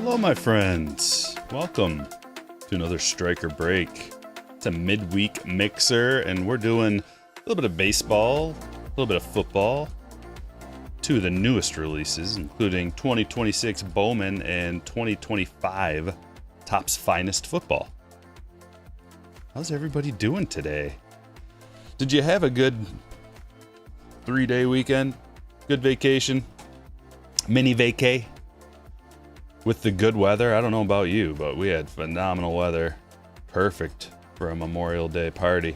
Hello, my friends. Welcome to another Stryker break. It's a midweek mixer, and we're doing a little bit of baseball, a little bit of football, two of the newest releases, including 2026 Bowman and 2025 Topps Finest Football. How's everybody doing today? Did you have a good 3-day weekend? Good vacation? Mini vacay? With the good weather? I don't know about you, but we had phenomenal weather. Perfect for a Memorial Day party.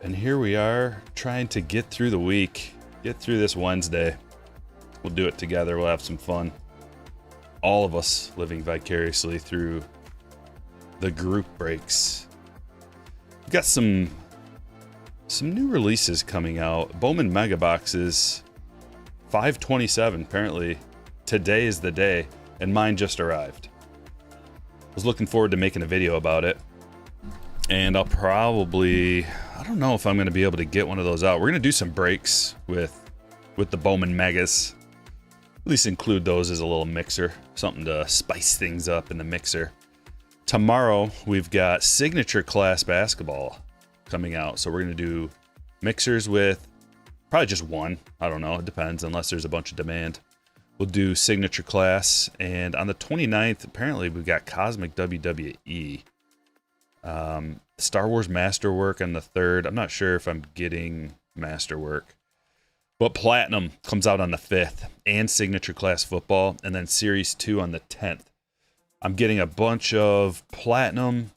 And here we are trying to get through the week, get through this Wednesday. We'll do it together. We'll have some fun. All of us living vicariously through the group breaks. We've got some new releases coming out. Bowman Mega Boxes 5/27. Apparently today is the day, and mine just arrived. I was looking forward to making a video about it, and I'll probably, I don't know if I'm going to be able to get one of those out. We're going to do some breaks with the Bowman Megas. At least include those as a little mixer, something to spice things up in the mixer. Tomorrow we've got signature class basketball coming out, so we're going to do mixers with probably just one. I don't know, it depends, unless there's a bunch of demand. We'll do signature class, and on the 29th, apparently we've got Cosmic WWE. Star Wars Masterwork on the 3rd. I'm not sure if I'm getting Masterwork. But Platinum comes out on the 5th, and signature class football, and then Series 2 on the 10th. I'm getting a bunch of Platinum,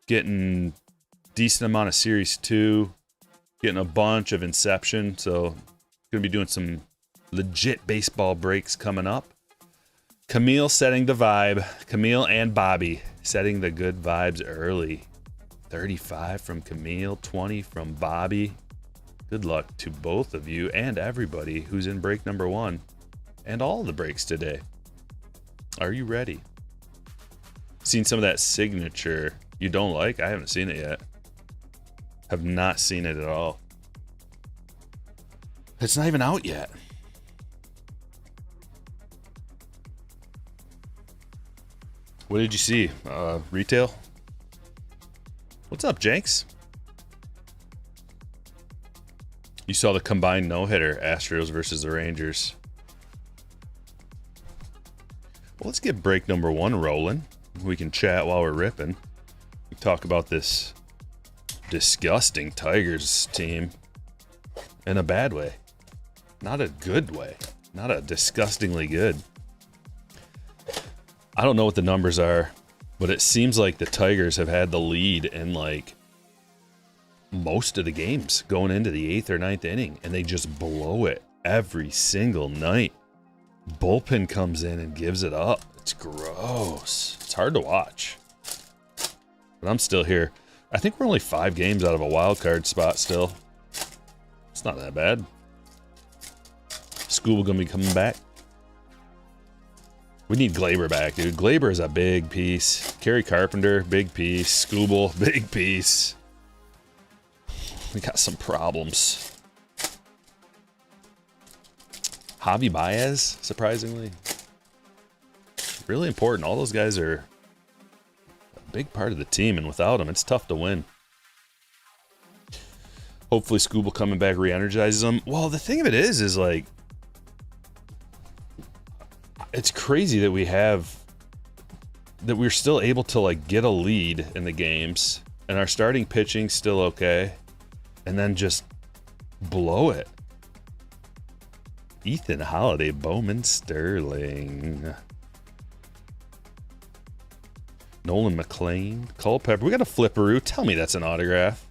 getting decent amount of Series 2, getting a bunch of Inception, so going to be doing some legit baseball breaks coming up. Camille setting the vibe. Camille and Bobby setting the good vibes early. 35 from Camille, 20 from Bobby. Good luck to both of you and everybody who's in break number 1 and all the breaks today. Are you ready? Seen some of that signature you don't like? I haven't seen it yet. Have not seen it at all. It's not even out yet. What did you see? Retail? What's up, Jenks? You saw the combined no-hitter, Astros versus the Rangers. Well, let's get break number 1 rolling. We can chat while we're ripping. We can talk about this disgusting Tigers team in a bad way. Not a good way. Not a disgustingly good. I don't know what the numbers are, but it seems like the Tigers have had the lead in like most of the games going into the 8th or 9th inning, and they just blow it every single night. Bullpen comes in and gives it up. It's gross. It's hard to watch. But I'm still here. I think we're only 5 games out of a wild card spot still. It's not that bad. School gonna be coming back. We need Glaber back, dude. Glaber is a big piece. Kerry Carpenter, big piece. Scooble, big piece. We got some problems. Javi Baez, surprisingly. Really important. All those guys are a big part of the team, and without them, it's tough to win. Hopefully Scooble coming back re-energizes them. Well, the thing of it is like, it's crazy that we're still able to like get a lead in the games, and our starting pitching's still okay, and then just blow it. Ethan Holiday, Bowman Sterling, Nolan McLean, Culpepper. We got a Flipperoo. Tell me that's an autograph.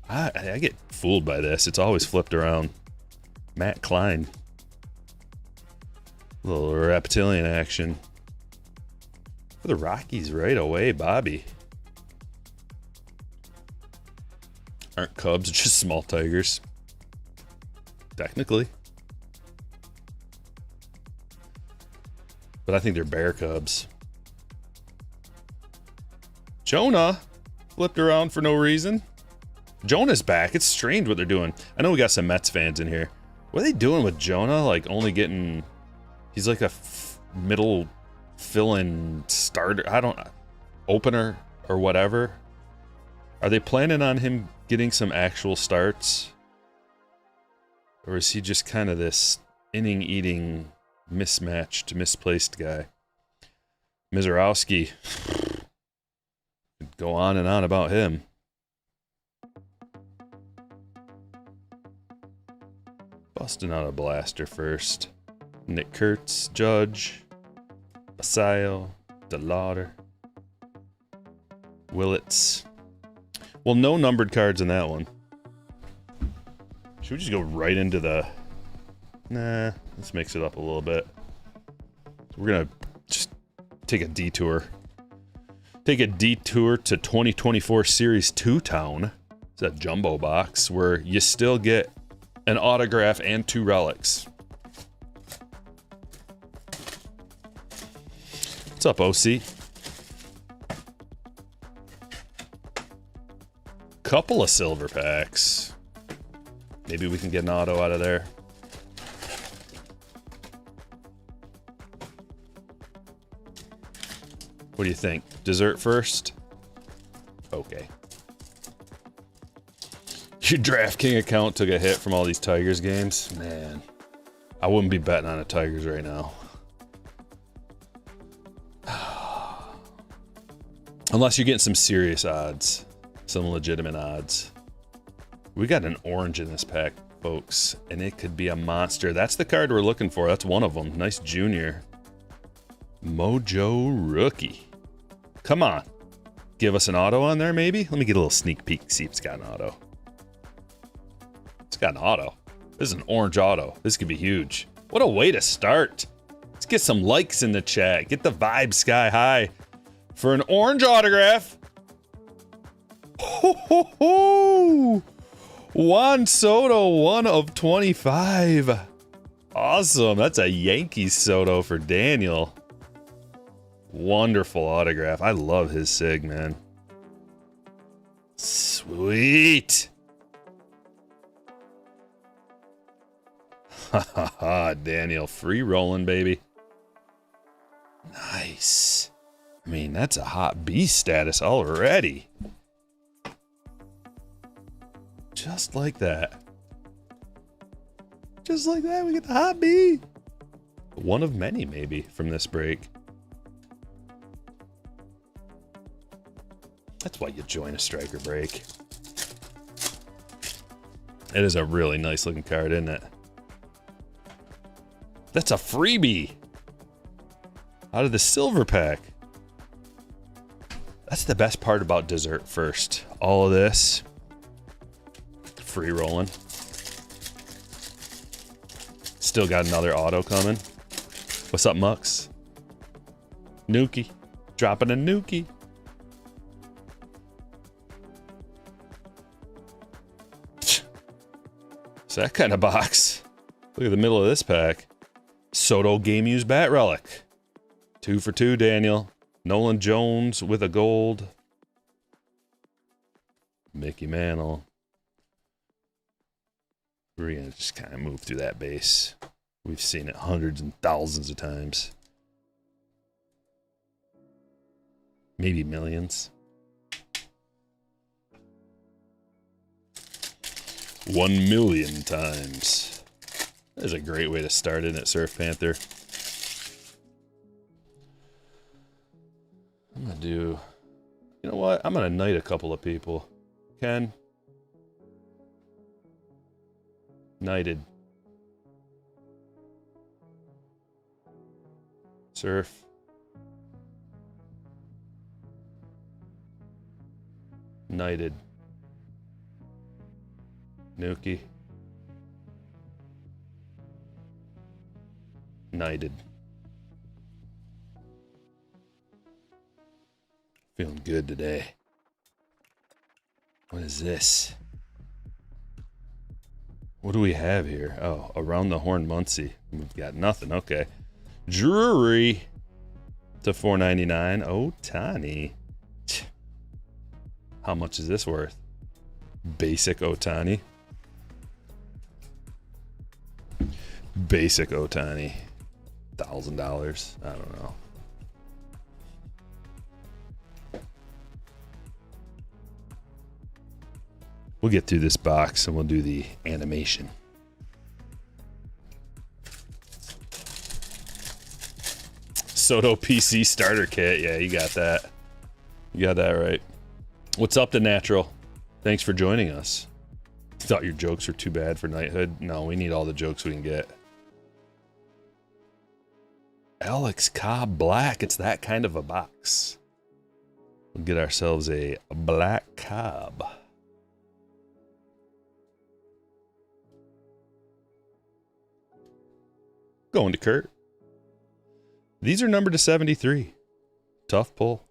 I get fooled by this. It's always flipped around. Matt Klein. A little reptilian action. For the Rockies right away, Bobby. Aren't Cubs just small Tigers? Technically. But I think they're Bear Cubs. Jonah flipped around for no reason. Jonah's back. It's strange what they're doing. I know we got some Mets fans in here. What are they doing with Jonah? Like, only getting... He's like a middle fill-in starter. I don't... Opener or whatever. Are they planning on him getting some actual starts? Or is he just kind of this inning-eating, mismatched, misplaced guy? Mizorowski. Could go on and on about him. Busting out a blaster first. Nick Kurtz, Judge, Basayo, DeLauder, Willits. Well, no numbered cards in that one. Should we just go right into the... Nah, let's mix it up a little bit. We're gonna just take a detour. Take a detour to 2024 Series 2 Town. It's a jumbo box where you still get an autograph and 2 relics. What's up, OC? Couple of silver packs. Maybe we can get an auto out of there. What do you think? Dessert first? Okay. Your DraftKings account took a hit from all these Tigers games? Man, I wouldn't be betting on the Tigers right now. Unless you're getting some serious odds. Some legitimate odds. We got an orange in this pack, folks, and it could be a monster. That's the card we're looking for. That's one of them. Nice junior. Mojo rookie. Come on. Give us an auto on there, maybe? Let me get a little sneak peek, see if it's got an auto. It's got an auto. This is an orange auto. This could be huge. What a way to start. Let's get some likes in the chat. Get the vibe sky high for an orange autograph. Ho, ho, ho. Juan Soto, 1 of 25. Awesome. That's a Yankees Soto for Daniel. Wonderful autograph. I love his sig, man. Sweet. Ha ha ha, Daniel. Free rolling, baby. Nice. I mean, that's a hot B status already. Just like that. Just like that, we get the hot B. One of many, maybe, from this break. That's why you join a Stryker break. It is a really nice looking card, isn't it? That's a freebie. Out of the silver pack. That's the best part about dessert first. All of this. Free rolling. Still got another auto coming. What's up, Mux? Nuki. Dropping a Nuki. It's that kind of box. Look at the middle of this pack. Soto game used bat relic. 2 for 2, Daniel. Nolan Jones with a gold. Mickey Mantle. We're going to just kind of move through that base. We've seen it hundreds and thousands of times. Maybe millions. 1 million times. That is a great way to start, isn't it, Surf Panther? I'm going to do... You know what? I'm going to knight a couple of people. Ken? Knighted. Surf. Knighted. Nuki. Knighted. Feeling good today. What is this? What do we have here? Oh, Around the Horn Muncie. We've got nothing. Okay. Drury to $4.99. Oh, Otani. How much is this worth? Basic Otani. Basic Otani. $1,000. I don't know. We'll get through this box and we'll do the animation. Soto PC starter kit. Yeah, you got that. You got that right. What's up, The Natural? Thanks for joining us. Thought your jokes were too bad for knighthood? No, we need all the jokes we can get. Alex Cobb Black. It's that kind of a box. We'll get ourselves a Black Cobb. Going to Kurt. These are numbered to 73. Tough pull.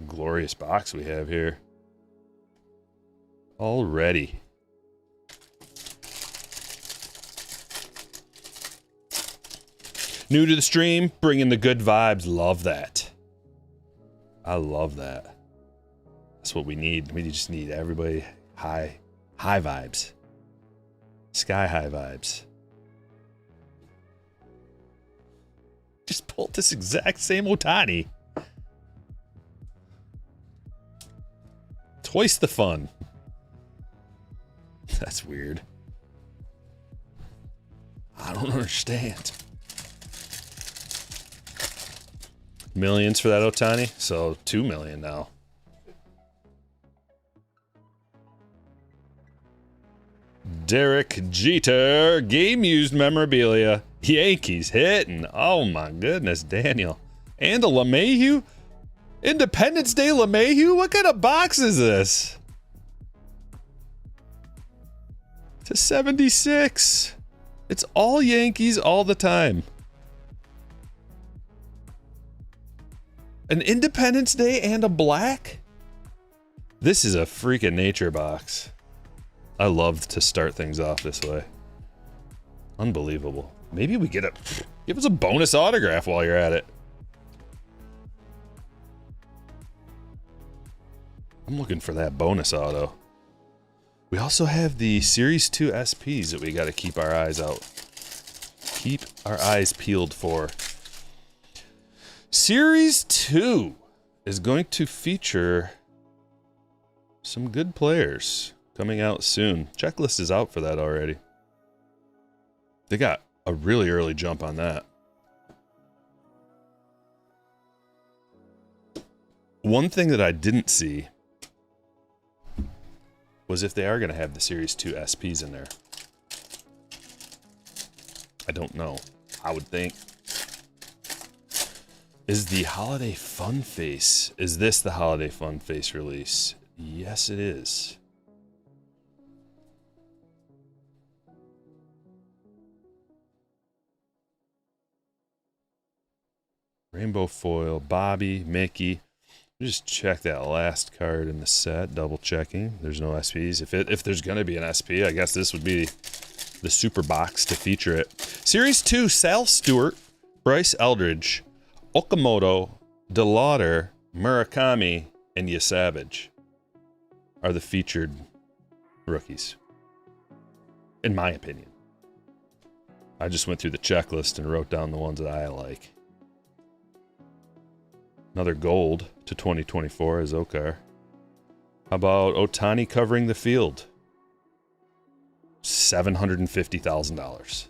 Glorious box we have here. Already. New to the stream, bringing the good vibes. Love that. I love that. That's what we need. We just need everybody high vibes. Sky high vibes. Just pulled this exact same Otani. Twice the fun. That's weird. I don't understand. Millions for that Otani? So 2 million now. Derek Jeter, game used memorabilia. Yankees hitting. Oh my goodness, Daniel. And a LeMahieu? Independence Day LeMahieu? What kind of box is this? To 76. It's all Yankees all the time. An Independence Day and a black? This is a freaking nature box. I love to start things off this way. Unbelievable. Maybe we get a... Give us a bonus autograph while you're at it. I'm looking for that bonus auto. We also have the Series 2 SPs that we got to keep our eyes out. Keep our eyes peeled for. Series 2 is going to feature some good players coming out soon. Checklist is out for that already. They got a really early jump on that. One thing that I didn't see was if they are going to have the Series 2 SPs in there. I don't know. I would think. Is the Holiday Fun Face? Is this the Holiday Fun Face release? Yes, it is. Rainbow foil, Bobby, Mickey. Just check that last card in the set, double checking. There's no SPs. If there's going to be an SP, I guess this would be the super box to feature it. Series 2, Sal Stewart, Bryce Eldridge, Okamoto, DeLauder, Murakami, and Yasavage are the featured rookies. In my opinion. I just went through the checklist and wrote down the ones that I like. Another gold to 2024 is Okar. How about Otani covering the field? $750,000.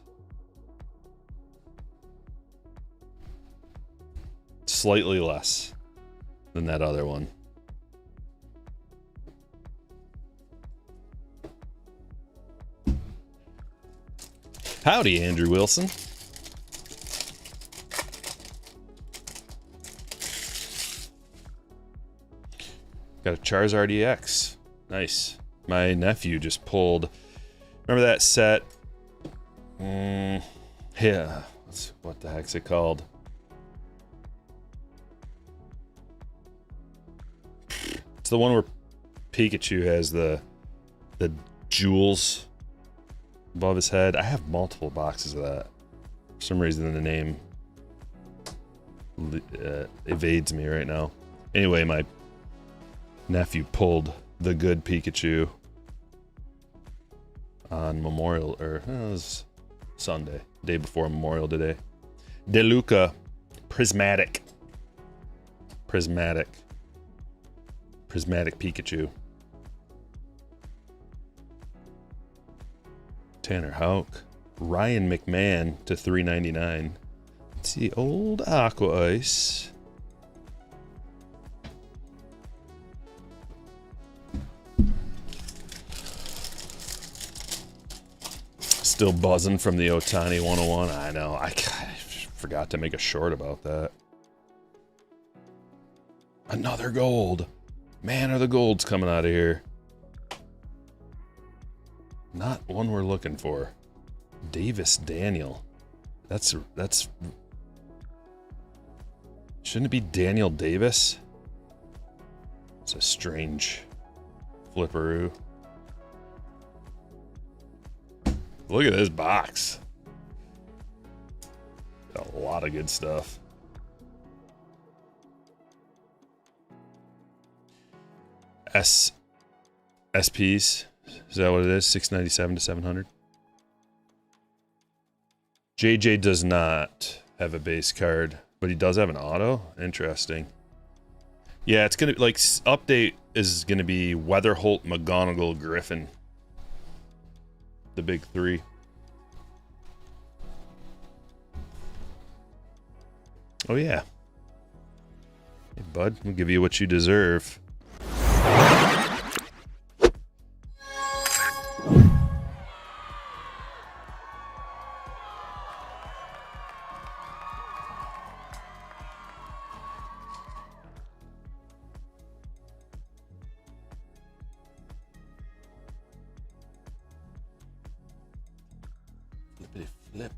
Slightly less than that other one. Howdy, Andrew Wilson. Got a Charizard EX. Nice. My nephew just pulled... Remember that set? Yeah. What the heck's it called? It's the one where Pikachu has the jewels above his head. I have multiple boxes of that. For some reason, the name evades me right now. Anyway, my nephew pulled the good Pikachu. on Memorial, or it was Sunday, day before Memorial today. DeLuca, Prismatic Pikachu. Tanner Houck, Ryan McMahon to 399. Let's see, old Aqua Ice. Still buzzing from the Otani 101. I know. I forgot to make a short about that. Another gold. Man, are the golds coming out of here. Not one we're looking for. Davis Daniel. That's shouldn't it be Daniel Davis? It's a strange flipperoo. Look at this box. Got a lot of good stuff. SPs. Is that what it is? 697 to 700. JJ does not have a base card, but he does have an auto. Interesting. Yeah, it's gonna like update is gonna be Weatherholt, McGonigal, Griffin. The big three. Oh yeah. Hey bud, we'll give you what you deserve. Flip.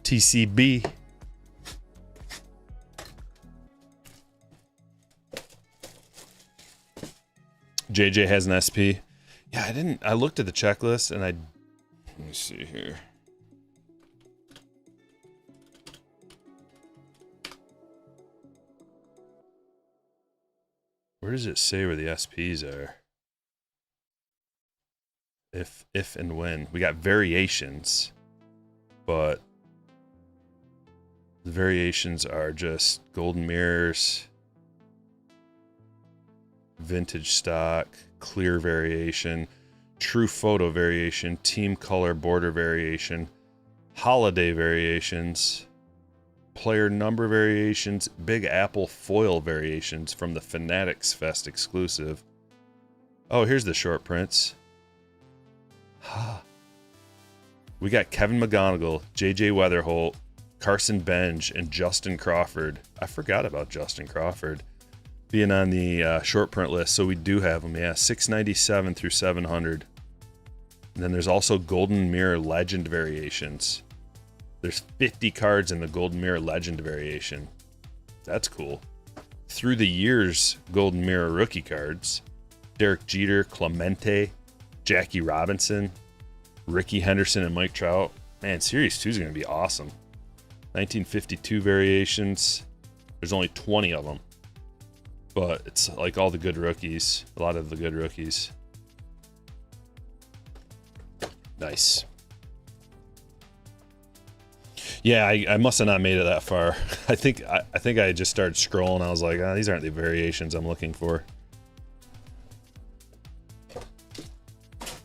TCB. JJ has an SP. Yeah, I looked at the checklist and let me see here. Where does it say where the SPs are? If and when. We got variations, but the variations are just golden mirrors, vintage stock, clear variation, true photo variation, team color border variation, holiday variations, player number variations, Big Apple foil variations from the Fanatics Fest exclusive. Oh, here's the short prints. We got Kevin McGonigal, JJ Weatherholt, Carson Benj, and Justin Crawford. I forgot about Justin Crawford being on the short print list, so we do have them. Yeah, 697 through 700. And then there's also Golden Mirror Legend variations. There's 50 cards in the Golden Mirror Legend variation. That's cool. Through the years, Golden Mirror rookie cards. Derek Jeter, Clemente, Jackie Robinson, Ricky Henderson, and Mike Trout. Man, Series 2 is going to be awesome. 1952 variations. There's only 20 of them. But it's like all the good rookies. A lot of the good rookies. Nice. Yeah, I must have not made it that far. I think I just started scrolling. I was like, these aren't the variations I'm looking for.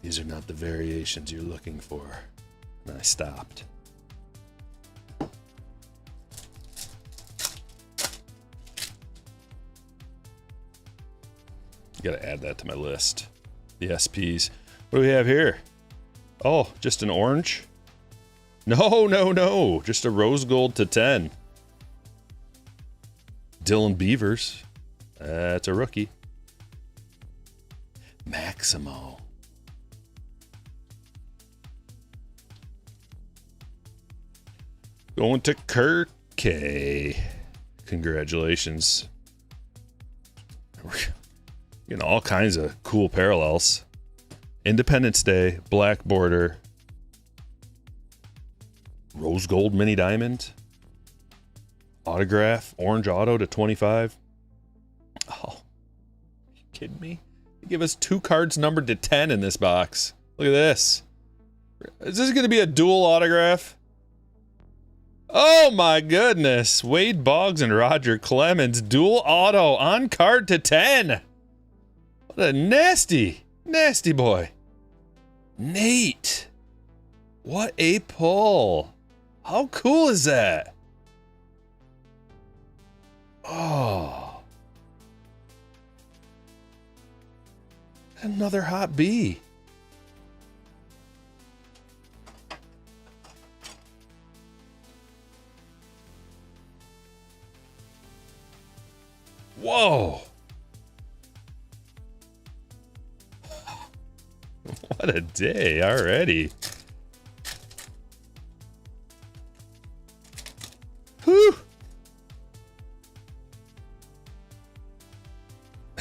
These are not the variations you're looking for. And I stopped. Gotta add that to my list. The SPs. What do we have here? Oh, just an orange? No. Just a rose gold to 10. Dylan Beavers. That's a rookie. Maximo. Going to Kirk K. Congratulations. You know, all kinds of cool parallels. Independence Day, black border, rose gold mini diamond, autograph, orange auto to 25. Oh, you kidding me? Give us 2 cards numbered to 10 in this box. Look at this. Is this going to be a dual autograph? Oh my goodness. Wade Boggs and Roger Clemens. Dual auto on card to 10. What a nasty, nasty boy. Nate. What a pull. How cool is that? Oh. Another hot B. Whoa. What a day already. Whew.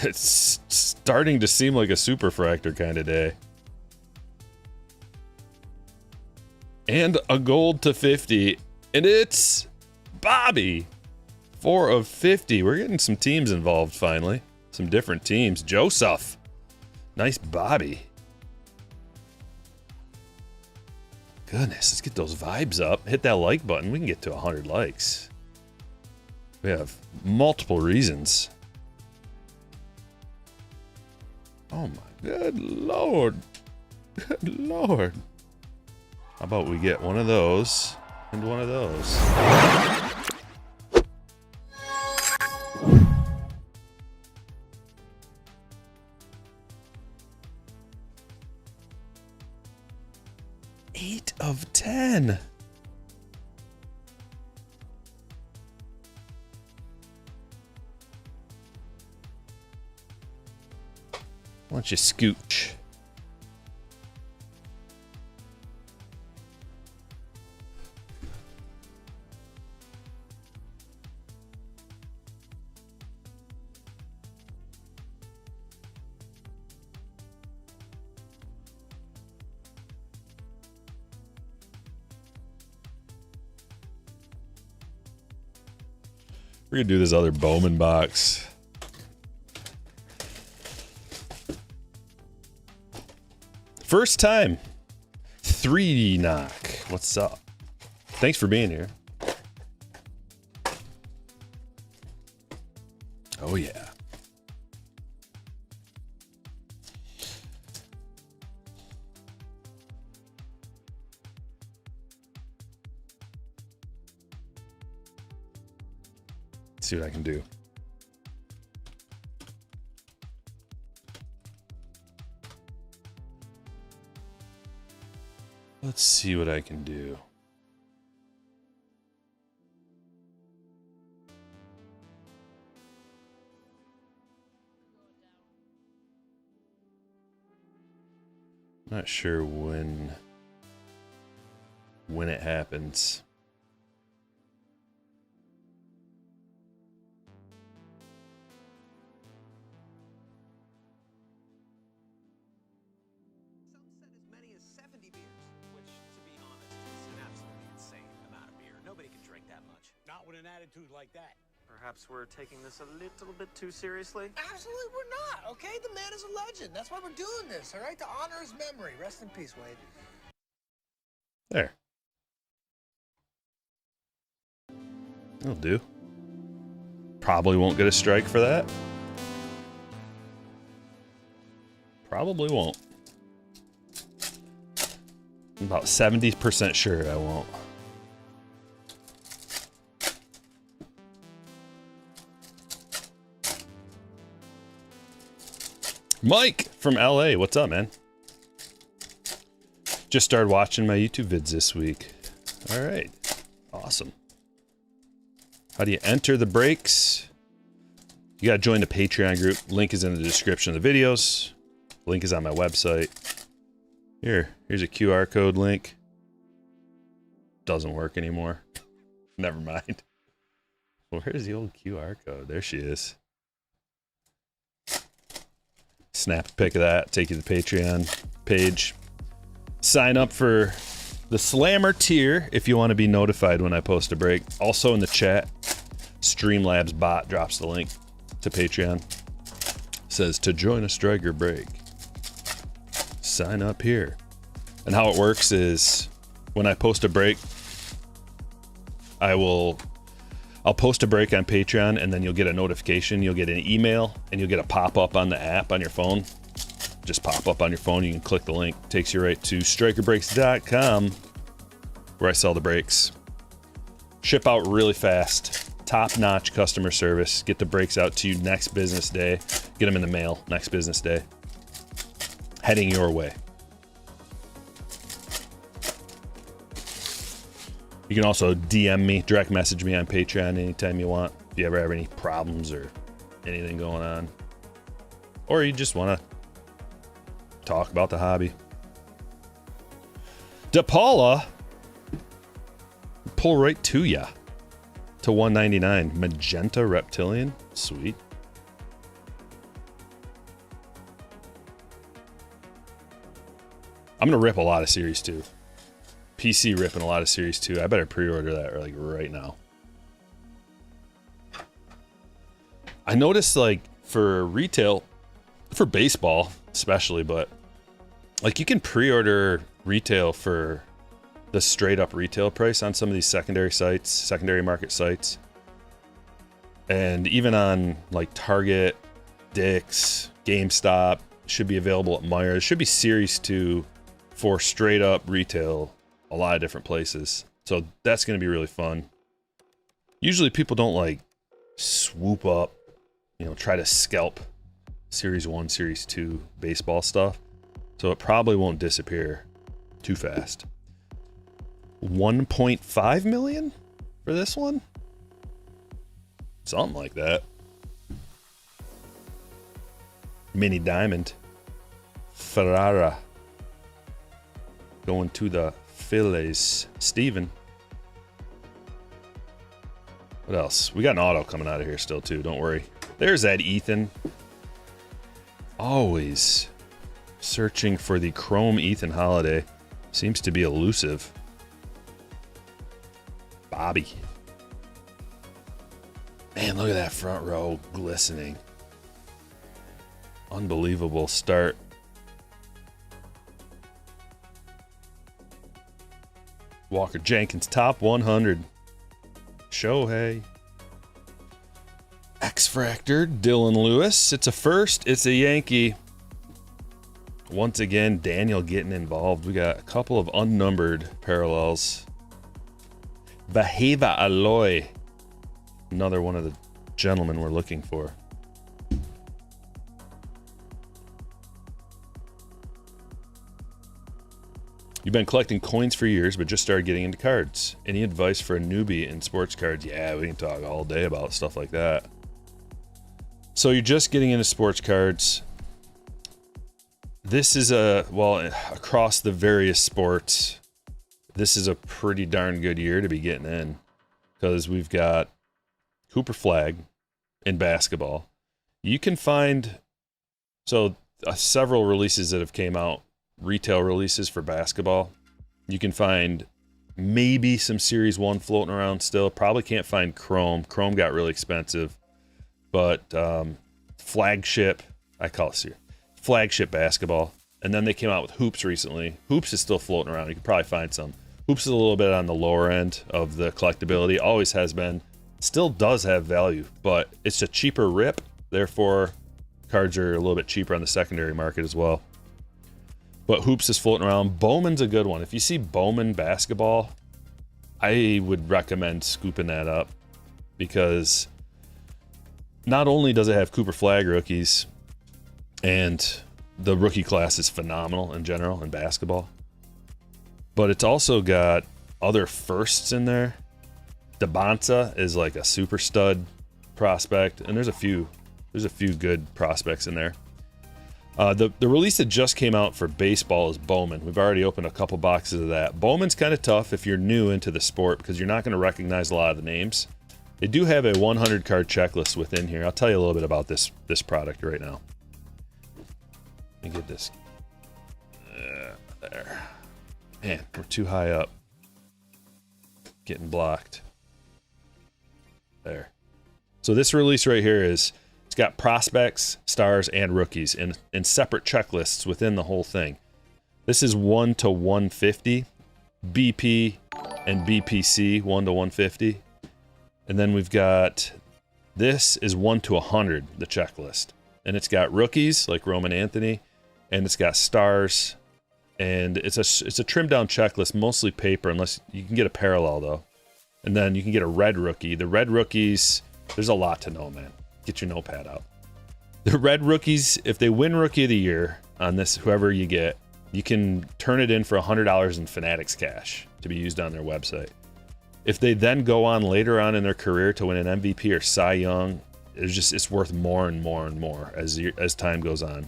It's starting to seem like a superfractor kind of day. And a gold to 50. And it's Bobby. 4 of 50. We're getting some teams involved finally. Some different teams. Joseph. Nice Bobby. Goodness, let's get those vibes up. Hit that like button. We can get to 100 likes. We have multiple reasons. Oh my good lord. Good lord. How about we get one of those and one of those? Eight of 10. Why don't you scooch? We're gonna do this other Bowman box. First time. 3D knock. What's up? Thanks for being here. Oh yeah. Let's see what I can do. Let's see what I can do. Not sure when it happens. Attitude like that. Perhaps we're taking this a little bit too seriously? Absolutely, we're not, okay? The man is a legend. That's why we're doing this, all right? To honor his memory. Rest in peace, Wade. There. That'll do. Probably won't get a strike for that. Probably won't. I'm about 70% sure I won't. Mike from LA, what's up, man? Just started watching my YouTube vids this week. All right, awesome. How do you enter the breaks? You gotta join the Patreon group. Link is in the description of the videos. Link is on my website. Here's a QR code link. Doesn't work anymore. Never mind. Where's the old QR code? There she is. Snap a pic of that, take you to the Patreon page. Sign up for the Slammer tier if you want to be notified when I post a break. Also in the chat, Streamlabs bot drops the link to Patreon. says to join a Stryker break, sign up here. And how it works is when I post a break, I'll post a break on Patreon, and then you'll get a notification. You'll get an email, and you'll get a pop-up on the app on your phone. Just pop up on your phone. You can click the link. It takes you right to strykerbreaks.com, where I sell the breaks. Ship out really fast. Top-notch customer service. Get the breaks out to you next business day. Get them in the mail next business day. Heading your way. You can also DM me, direct message me on Patreon anytime you want. If you ever have any problems or anything going on. Or you just want to talk about the hobby. DePaula, pull right to ya. To 199. Magenta Reptilian. Sweet. I'm going to rip a lot of Series 2. PC ripping a lot of Series 2. I better pre-order that like right now. I noticed like for retail, for baseball especially, but like you can pre-order retail for the straight up retail price on some of these secondary sites, secondary market sites. And even on like Target, Dick's, GameStop, should be available at Meijer. It should be Series 2 for straight up retail a lot of different places. So that's going to be really fun. Usually people don't like swoop up, you know, try to scalp Series 1, Series 2 baseball stuff. So it probably won't disappear too fast. 1.5 million for this one? Something like that. Mini Diamond. Ferrara. Going to the Phillies. Steven. What else? We got an auto coming out of here still too, don't worry. There's that Ethan. Always searching for the Chrome Ethan Holiday. Seems to be elusive. Bobby. Man, look at that front row glistening. Unbelievable start. Walker Jenkins, top 100. Shohei. X-Fractor, Dylan Lewis. It's a first. It's a Yankee. Once again, Daniel getting involved. We got a couple of unnumbered parallels. Vaheva Aloy. Another one of the gentlemen we're looking for. You've been collecting coins for years, but just started getting into cards. Any advice for a newbie in sports cards? Yeah, we can talk all day about stuff like that. So you're just getting into sports cards. This is across the various sports, this is a pretty darn good year to be getting in. Because we've got Cooper Flag in basketball. You can find, several releases that have came out, retail releases for basketball. You can find maybe some Series 1 floating around still. Probably can't find Chrome. Chrome got really expensive. But flagship, I call it flagship basketball. And then they came out with Hoops recently. Hoops is still floating around. You can probably find some. Hoops is a little bit on the lower end of the collectability. Always has been. Still does have value, but it's a cheaper rip. Therefore, cards are a little bit cheaper on the secondary market as well. But Hoops is floating around. Bowman's a good one. If you see Bowman basketball, I would recommend scooping that up because not only does it have Cooper Flag rookies, and the rookie class is phenomenal in general in basketball, but it's also got other firsts in there. DeBonsa is like a super stud prospect, and there's a few good prospects in there. The release that just came out for baseball is Bowman. We've already opened a couple boxes of that. Bowman's kind of tough if you're new into the sport because you're not going to recognize a lot of the names. They do have a 100 card checklist within here. I'll tell you a little bit about this product right now. Let me get this. There. Man, we're too high up. Getting blocked. There. So this release right here it's got prospects, stars, and rookies in separate checklists within the whole thing. This is 1 to 150, BP and BPC 1 to 150. And then we've got, this is 1 to 100, the checklist. And it's got rookies like Roman Anthony, and it's got stars, and it's a trimmed down checklist, mostly paper, unless you can get a parallel though. And then you can get a red rookie. The red rookies, there's a lot to know, man. Get your notepad out. The red rookies, if they win Rookie of the Year on this, whoever you get, you can turn it in for $100 in Fanatics cash to be used on their website. If they then go on later on in their career to win an MVP or Cy Young, it's worth more and more and more as time goes on,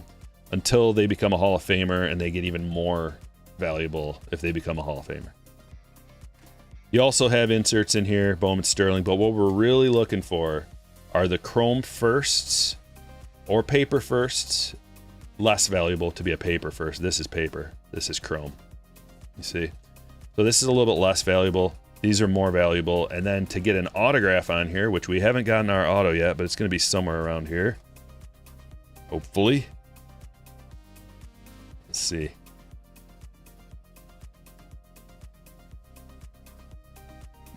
until they become a Hall of Famer, and they get even more valuable if they become a Hall of Famer. You also have inserts in here, Bowman, Sterling, but what we're really looking for are the chrome firsts or paper firsts. Less valuable to be a paper first. This is paper. This is chrome. You see? So this is a little bit less valuable. These are more valuable. And then to get an autograph on here, which we haven't gotten our auto yet, but it's going to be somewhere around here. Hopefully. Let's see.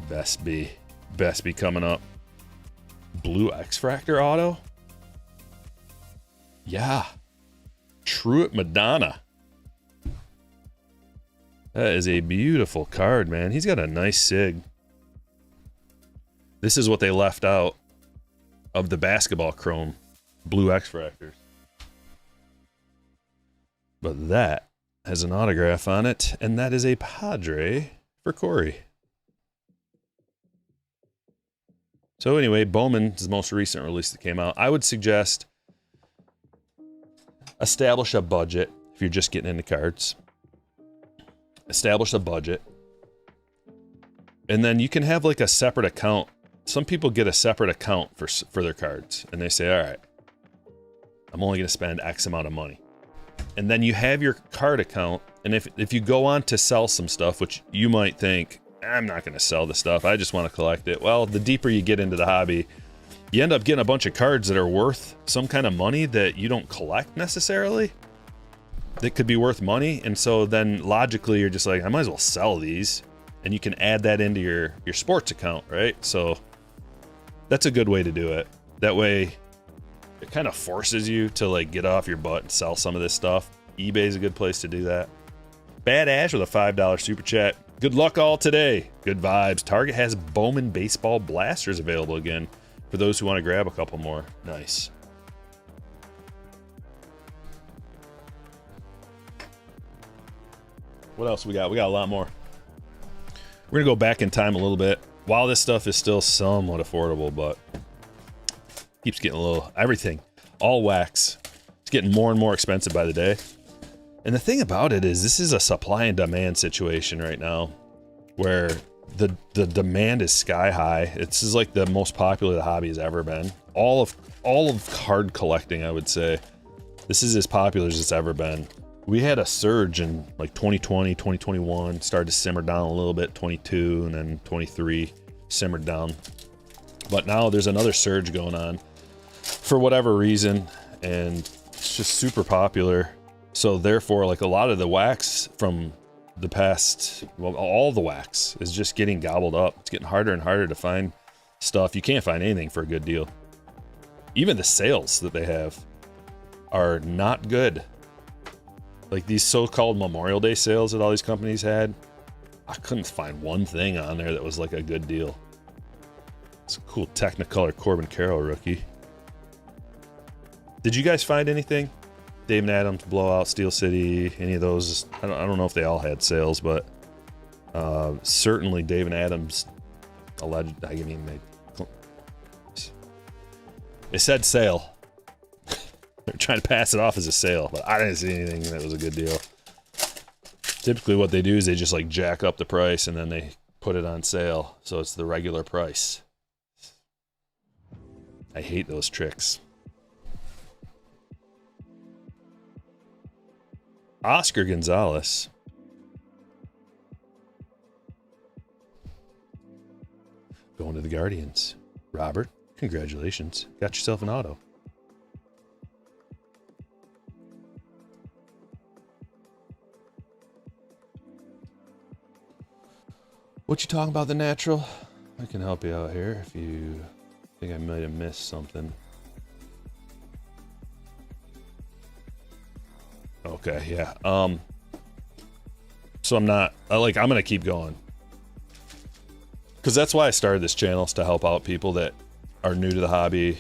Best be coming up. Blue X-Fractor auto? Yeah. Truett Madonna. That is a beautiful card, man. He's got a nice sig. This is what they left out of the basketball chrome Blue X-Fractors. But that has an autograph on it, and that is a Padre for Corey. So anyway, Bowman is the most recent release that came out. I would suggest establish a budget if you're just getting into cards. Establish a budget. And then you can have like a separate account. Some people get a separate account for their cards. And they say, all right, I'm only going to spend X amount of money. And then you have your card account. And if you go on to sell some stuff, which you might think, I'm not going to sell the stuff, I just want to collect it. Well, the deeper you get into the hobby, you end up getting a bunch of cards that are worth some kind of money that you don't collect necessarily. That could be worth money. And so then logically you're just like, I might as well sell these. And you can add that into your sports account, right? So that's a good way to do it. That way it kind of forces you to like get off your butt and sell some of this stuff. eBay is a good place to do that. Bad Ash with a $5 super chat. Good luck all today. Good vibes. Target has Bowman baseball blasters available again for those who want to grab a couple more. Nice. What else we got? We got a lot more. We're going to go back in time a little bit. While this stuff is still somewhat affordable, but keeps getting a little, everything, all wax. It's getting more and more expensive by the day. And the thing about it is this is a supply and demand situation right now where the demand is sky high. This is like the most popular the hobby has ever been. All of card collecting, I would say. This is as popular as it's ever been. We had a surge in like 2020, 2021, started to simmer down a little bit, 22, and then 23 simmered down. But now there's another surge going on for whatever reason, and it's just super popular. So therefore, like a lot of the wax from the past, well, all the wax is just getting gobbled up. It's getting harder and harder to find stuff. You can't find anything for a good deal. Even the sales that they have are not good. Like these so-called Memorial Day sales that all these companies had, I couldn't find one thing on there that was like a good deal. It's a cool Technicolor Corbin Carroll rookie. Did you guys find anything? David Adams, Blowout, Steel City, any of those? I don't know if they all had sales, but certainly David Adams alleged. I mean, they said sale. They're trying to pass it off as a sale, but I didn't see anything that was a good deal. Typically what they do is they just like jack up the price and then they put it on sale, so it's the regular price. I hate those tricks. Oscar Gonzalez. Going to the Guardians. Robert, congratulations. Got yourself an auto. What you talking about, the natural? I can help you out here if you think I might have missed something. Okay, yeah. So I'm gonna keep going. Because that's why I started this channel, is to help out people that are new to the hobby,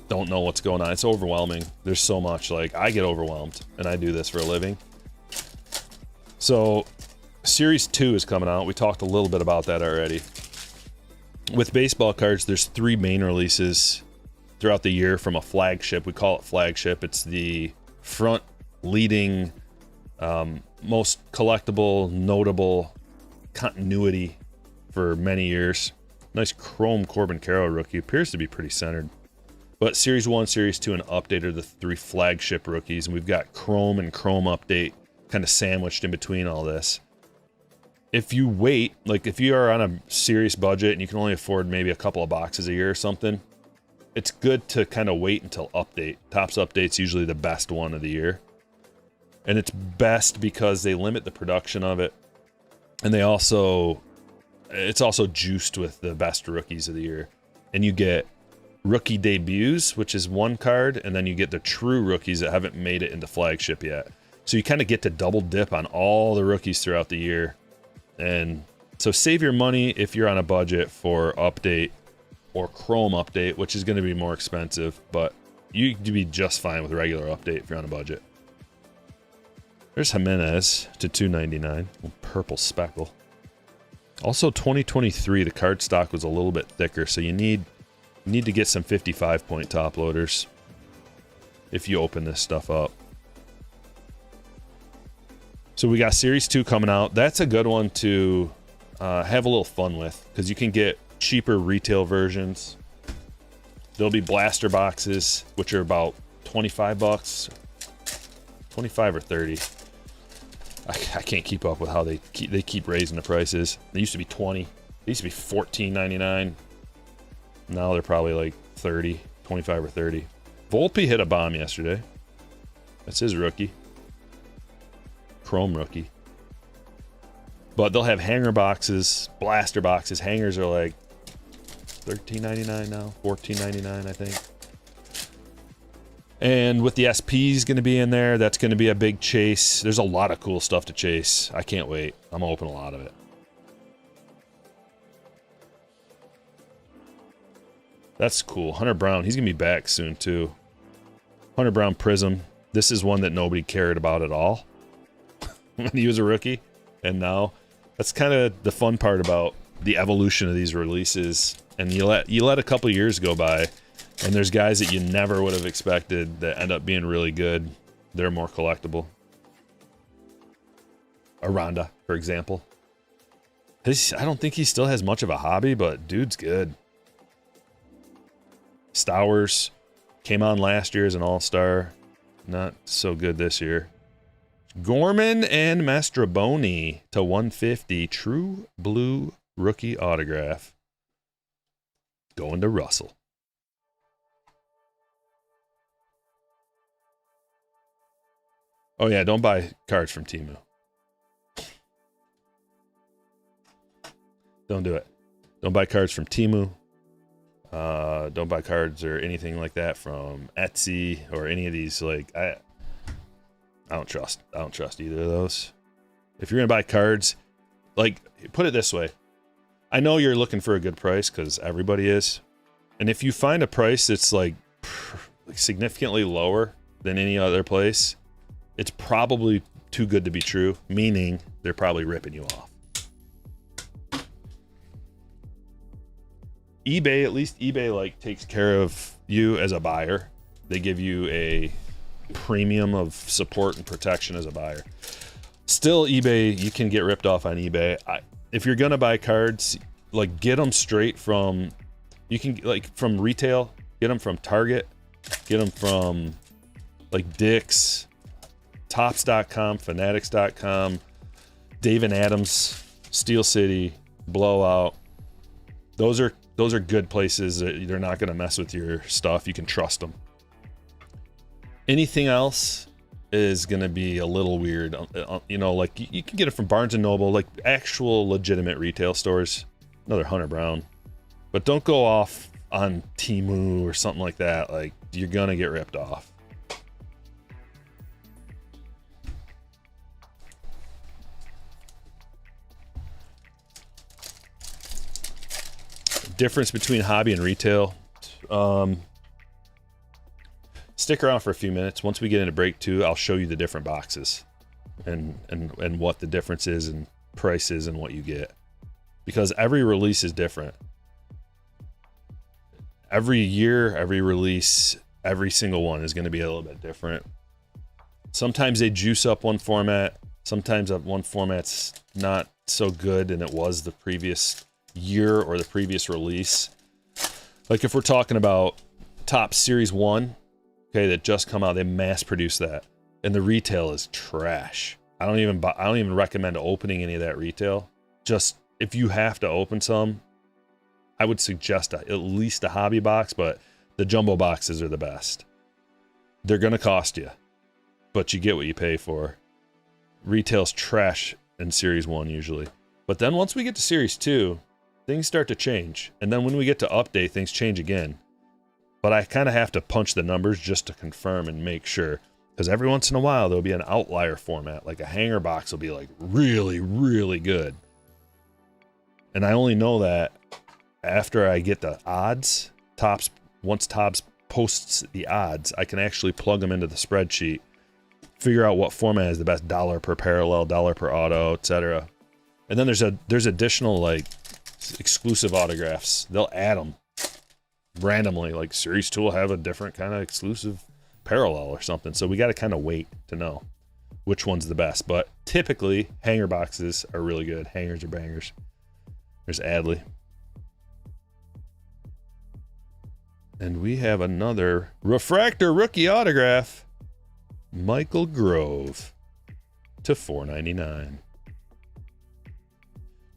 don't know what's going on. It's overwhelming. There's so much. Like, I get overwhelmed, and I do this for a living. So, Series 2 is coming out. We talked a little bit about that already. With baseball cards, there's 3 main releases throughout the year from a flagship. We call it flagship. It's the front leading, most collectible, notable continuity for many years. Nice chrome Corbin Carroll rookie. Appears to be pretty centered. But Series 1, Series 2, and Update are the 3 flagship rookies. And we've got Chrome and Chrome Update kind of sandwiched in between all this. If you wait, like if you are on a serious budget and you can only afford maybe a couple of boxes a year or something, it's good to kind of wait until Update. Topps Update's usually the best one of the year. And it's best because they limit the production of it. And they also... it's also juiced with the best rookies of the year. And you get rookie debuts, which is 1 card, and then you get the true rookies that haven't made it into flagship yet. So you kind of get to double dip on all the rookies throughout the year. And so save your money if you're on a budget for Update or Chrome Update, which is going to be more expensive, but you'd be just fine with regular Update if you're on a budget. There's Jimenez to $2.99, purple speckle. Also, 2023, the card stock was a little bit thicker, so you need to get some 55-point top loaders if you open this stuff up. So we got Series 2 coming out. That's a good one to have a little fun with, because you can get cheaper retail versions. There'll be blaster boxes, which are about 25 bucks, 25 or 30. I can't keep up with how they keep raising the prices. They used to be 20. They used to be $14.99. Now they're probably like 30, 25 or 30. Volpe hit a bomb yesterday. That's his rookie. Chrome rookie. But they'll have hanger boxes, blaster boxes. Hangers are like $13.99 now, $14.99 I think. And with the SPs going to be in there, that's going to be a big chase. There's a lot of cool stuff to chase. I can't wait. I'm going to open a lot of it. That's cool. Hunter Brown, he's going to be back soon too. Hunter Brown Prism. This is one that nobody cared about at all when he was a rookie. And now, that's kind of the fun part about the evolution of these releases. And you let a couple years go by, and there's guys that you never would have expected that end up being really good. They're more collectible. Aranda, for example. I don't think he still has much of a hobby, but dude's good. Stowers came on last year as an all-star. Not so good this year. Gorman and Mastroboni to 150. True blue rookie autograph. Going to Russell. Oh yeah, don't buy cards from Temu. Don't do it. Don't buy cards from Temu. Don't buy cards or anything like that from Etsy or any of these. Like I don't trust either of those. If you're gonna buy cards, like, put it this way. I know you're looking for a good price because everybody is. And if you find a price that's like significantly lower than any other place, it's probably too good to be true, meaning they're probably ripping you off. eBay, at least eBay like takes care of you as a buyer. They give you a premium of support and protection as a buyer. Still, eBay, you can get ripped off on eBay. If you're gonna buy cards, like, get them straight from, you can, like, from retail, get them from Target, get them from like Dick's, Tops.com, Fanatics.com, Dave and Adams, Steel City, Blowout. Those are good places that they're not going to mess with your stuff. You can trust them. Anything else, is going to be a little weird. You know, like you can get it from Barnes & Noble, like actual legitimate retail stores. Another Hunter Brown. But don't go off on Temu or something like that. Like, you're going to get ripped off. Difference between hobby and retail. Stick around for a few minutes. Once we get into break 2, I'll show you the different boxes and what the difference is in prices and what you get. Because every release is different. Every year, every release, every single one is going to be a little bit different. Sometimes they juice up one format. Sometimes one format's not so good and it was the previous year or the previous release. Like if we're talking about Topps Series 1, okay, that just come out, they mass produce that. And the retail is trash. I don't even recommend opening any of that retail. Just if you have to open some, I would suggest at least a hobby box, but the jumbo boxes are the best. They're going to cost you, but you get what you pay for. Retail's trash in Series 1 usually. But then once we get to Series 2, things start to change. And then when we get to update, things change again. But I kind of have to punch the numbers just to confirm and make sure. Because every once in a while, there'll be an outlier format. Like a hanger box will be like really, really good. And I only know that after I get the odds. Once Topps posts the odds, I can actually plug them into the spreadsheet. Figure out what format is the best dollar per parallel, dollar per auto, etc. And then there's additional like exclusive autographs. They'll add them randomly. Like Series 2 will have a different kind of exclusive parallel or something. So we got to kind of wait to know which one's the best. But typically, hanger boxes are really good. Hangers are bangers. There's Adley. And we have another refractor rookie autograph. Michael Grove to $4.99.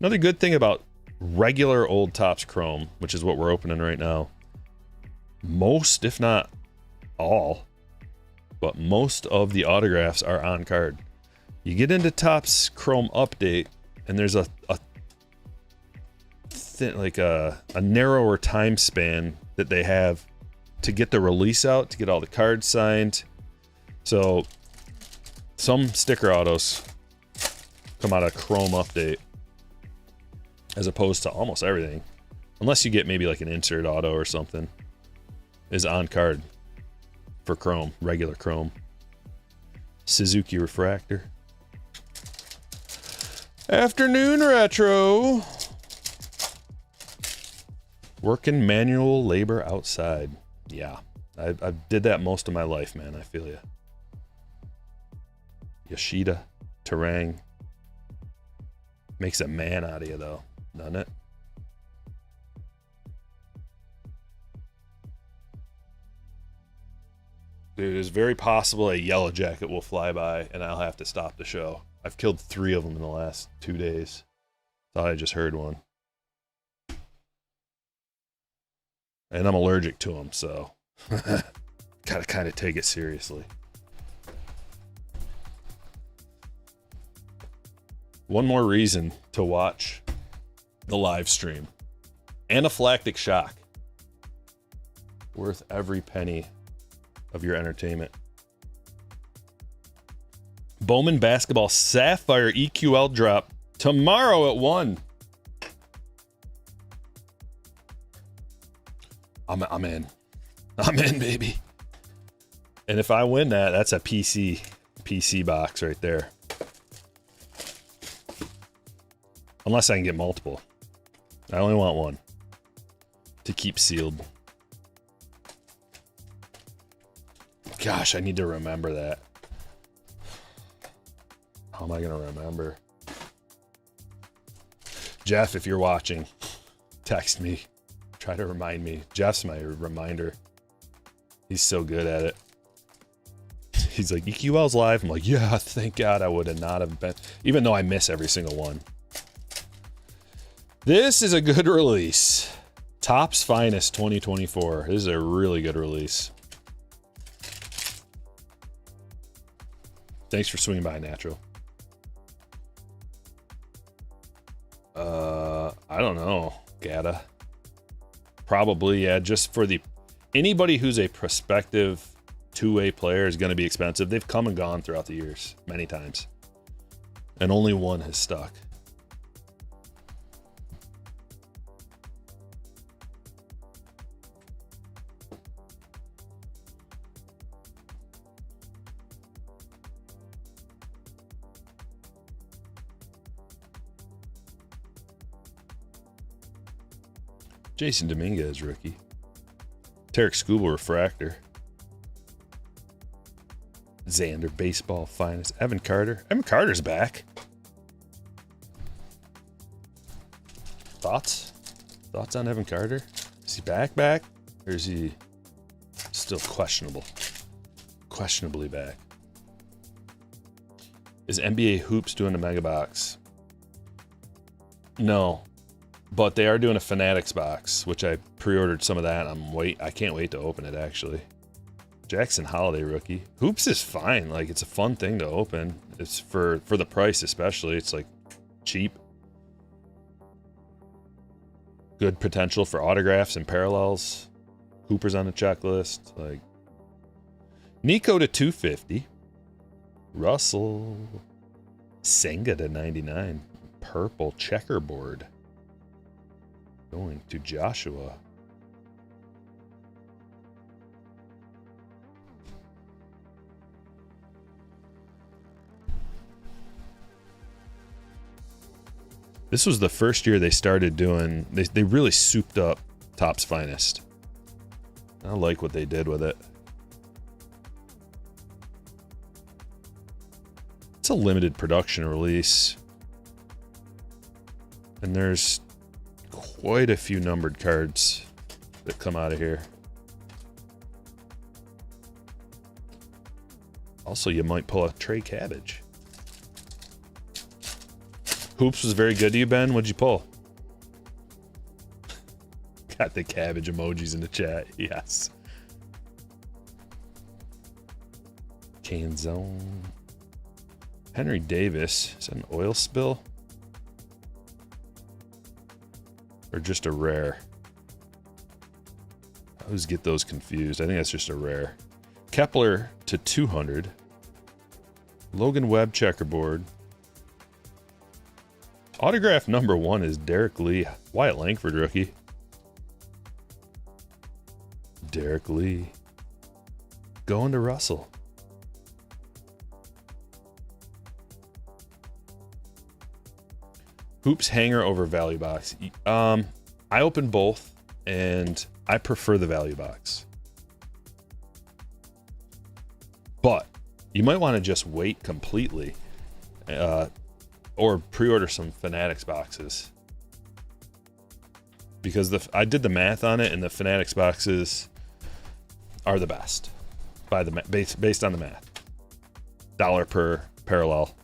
Another good thing about regular old Topps Chrome, which is what we're opening right now, most, if not all, but most of the autographs are on card. You get into Topps Chrome Update, and there's a narrower time span that they have to get the release out, to get all the cards signed. So some sticker autos come out of Chrome Update as opposed to almost everything, unless you get maybe like an insert auto or something, is on card for Chrome, regular Chrome. Suzuki refractor. Afternoon retro. Working manual labor outside. Yeah, I did that most of my life, man. I feel you. Yoshida, Terang. Makes a man out of you, though, doesn't it? Dude, it's very possible a yellow jacket will fly by and I'll have to stop the show. I've killed 3 of them in the last 2 days. Thought I just heard one. And I'm allergic to them, so gotta kind of take it seriously. One more reason to watch the live stream. Anaphylactic shock. Worth every penny of your entertainment. Bowman Basketball Sapphire EQL drop tomorrow at 1. I'm in. I'm in, baby. And if I win that, that's a PC box right there. Unless I can get multiple. I only want one to keep sealed. Gosh, I need to remember that. How am I going to remember? Jeff, if you're watching, text me. Try to remind me. Jeff's my reminder. He's so good at it. He's like, EQL's live. I'm like, yeah, thank God I would have not have been. Even though I miss every single one. This is a good release. Topps Finest 2024. This is a really good release. Thanks for swinging by, Natural. I don't know, Gata. Probably, yeah, just for anybody who's a prospective two-way player is going to be expensive. They've come and gone throughout the years many times, and only one has stuck. Jason Dominguez, rookie. Tarek Skubal, refractor. Xander, baseball finest. Evan Carter. Evan Carter's back. Thoughts? Thoughts on Evan Carter? Is he back? Or is he still questionable? Questionably back. Is NBA Hoops doing a mega box? No. But they are doing a Fanatics box, which I pre-ordered some of that. I can't wait to open it, actually. Jackson Holiday, rookie. Hoops is fine. Like, it's a fun thing to open. It's for the price, especially. It's like cheap. Good potential for autographs and parallels. Hooper's on the checklist. Like, Nico to 250. Russell. Senga to 99. Purple checkerboard. Going to Joshua. This was the first year they started doing, they really souped up Topps Finest. I like what they did with it. It's a limited production release. And there's quite a few numbered cards that come out of here. Also, you might pull a Trey Cabbage. Hoops was very good to you, Ben. What'd you pull? Got the cabbage emojis in the chat. Yes. Canzone. Henry Davis. Is that an oil spill? Or just a rare? I always get those confused. I think that's just a rare. Kepler to 200. Logan Webb checkerboard. Autograph number 1 is Derek Lee. Wyatt Langford rookie. Derek Lee. Going to Russell. Hoops hanger over value box. I open both, and I prefer the value box. But you might want to just wait completely, or pre-order some Fanatics boxes, because I did the math on it, and the Fanatics boxes are the best by the based on the math. $1 per parallel.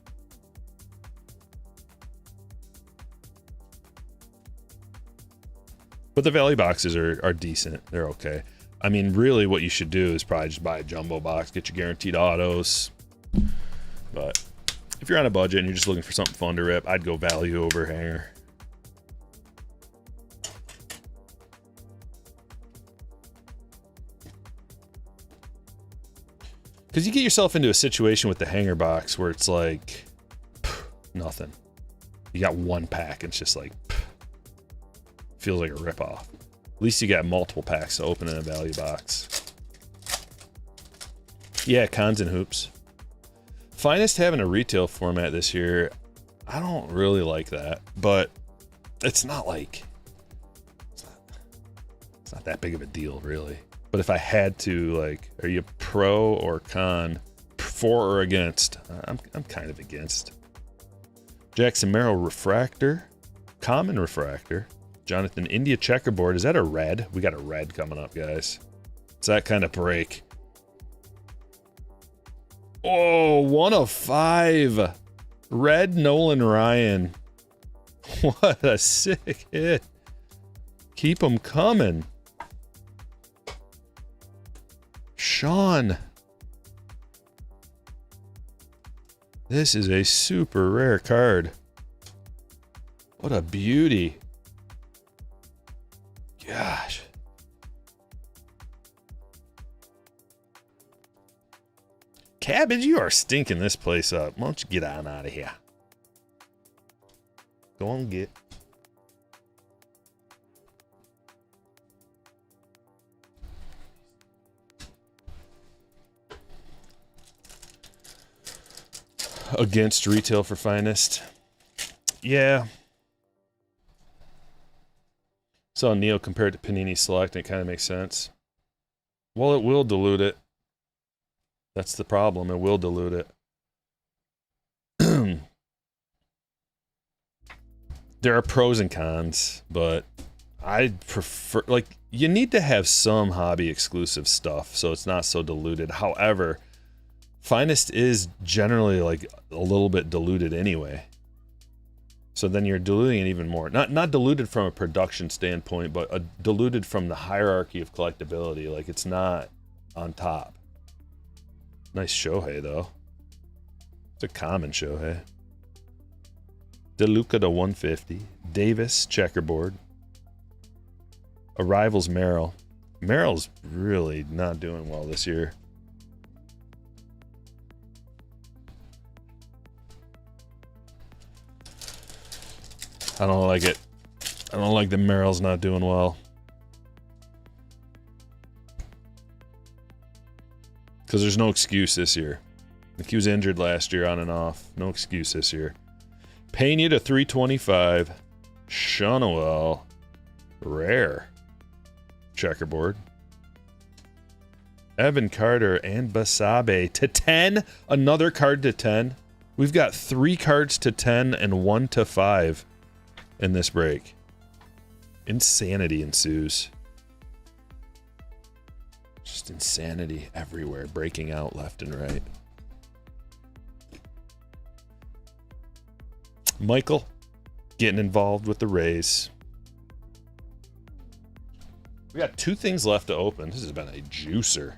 But the value boxes are decent. They're okay. I mean, really what you should do is probably just buy a jumbo box, get your guaranteed autos. But if you're on a budget and you're just looking for something fun to rip, I'd go value over hanger. Because you get yourself into a situation with the hanger box where it's like, nothing. You got one pack and it's just like, feels like a ripoff. At least you got multiple packs to open in a value box. Yeah, cons and hoops. Finest having a retail format this year, I don't really like that, but it's not like, it's not that big of a deal, really. But if I had to, like, are you pro or con, for or against? I'm kind of against. Jackson Merrill refractor, common refractor. Jonathan India checkerboard. Is that a red? We got a red coming up, guys. It's that kind of break. Oh, 1 of 5. Red Nolan Ryan. What a sick hit. Keep them coming. Sean. This is a super rare card. What a beauty. Gosh. Cabbage, you are stinking this place up. Why don't you get on out of here? Go on, get. Against retail for finest. Yeah. Saw Neo compared to Panini Select, and it kind of makes sense. Well, it will dilute it. That's the problem. It will dilute it. There are pros and cons, but I prefer, like, you need to have some hobby exclusive stuff so it's not so diluted. However, finest is generally like a little bit diluted anyway. So then you're diluting it even more. Not diluted from a production standpoint, but diluted from the hierarchy of collectability. Like, it's not on top. Nice Shohei, though. It's a common Shohei. DeLuca to 150. Davis, checkerboard. Arrivals, Merrill. Merrill's really not doing well this year. I don't like it. I don't like that Merrill's not doing well. Because there's no excuse this year. Like, he was injured last year on and off. No excuse this year. Pena to 325. Shunwell. Rare. Checkerboard. Evan Carter and Basabe to 10. Another card to 10. We've got 3 cards to 10 and 1 to 5 in this break. Insanity ensues. Just insanity everywhere, breaking out left and right. Michael getting involved with the Rays. We got 2 things left to open. This has been a juicer.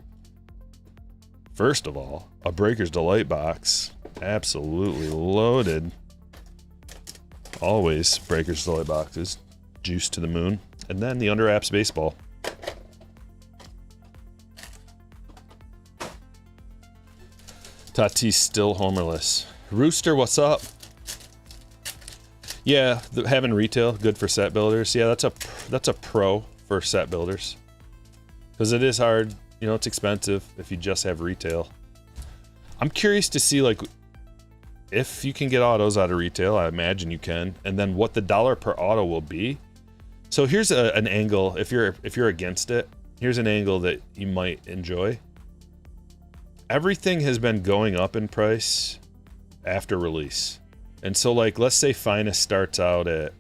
First of all, a Breaker's Delight box. Absolutely loaded. Always Breaker's Delight boxes. Juice to the moon. And then the Under Apps baseball. Tatis still homerless. Rooster, what's up? Yeah, having retail good for set builders. Yeah, that's a pro for set builders, because it is hard. You know, it's expensive if you just have retail. I'm curious to see, like, if you can get autos out of retail. I imagine you can, and then what the dollar per auto will be. So here's an angle. If you're against it, here's an angle that you might enjoy. Everything has been going up in price after release. And so, like, let's say Finest starts out at,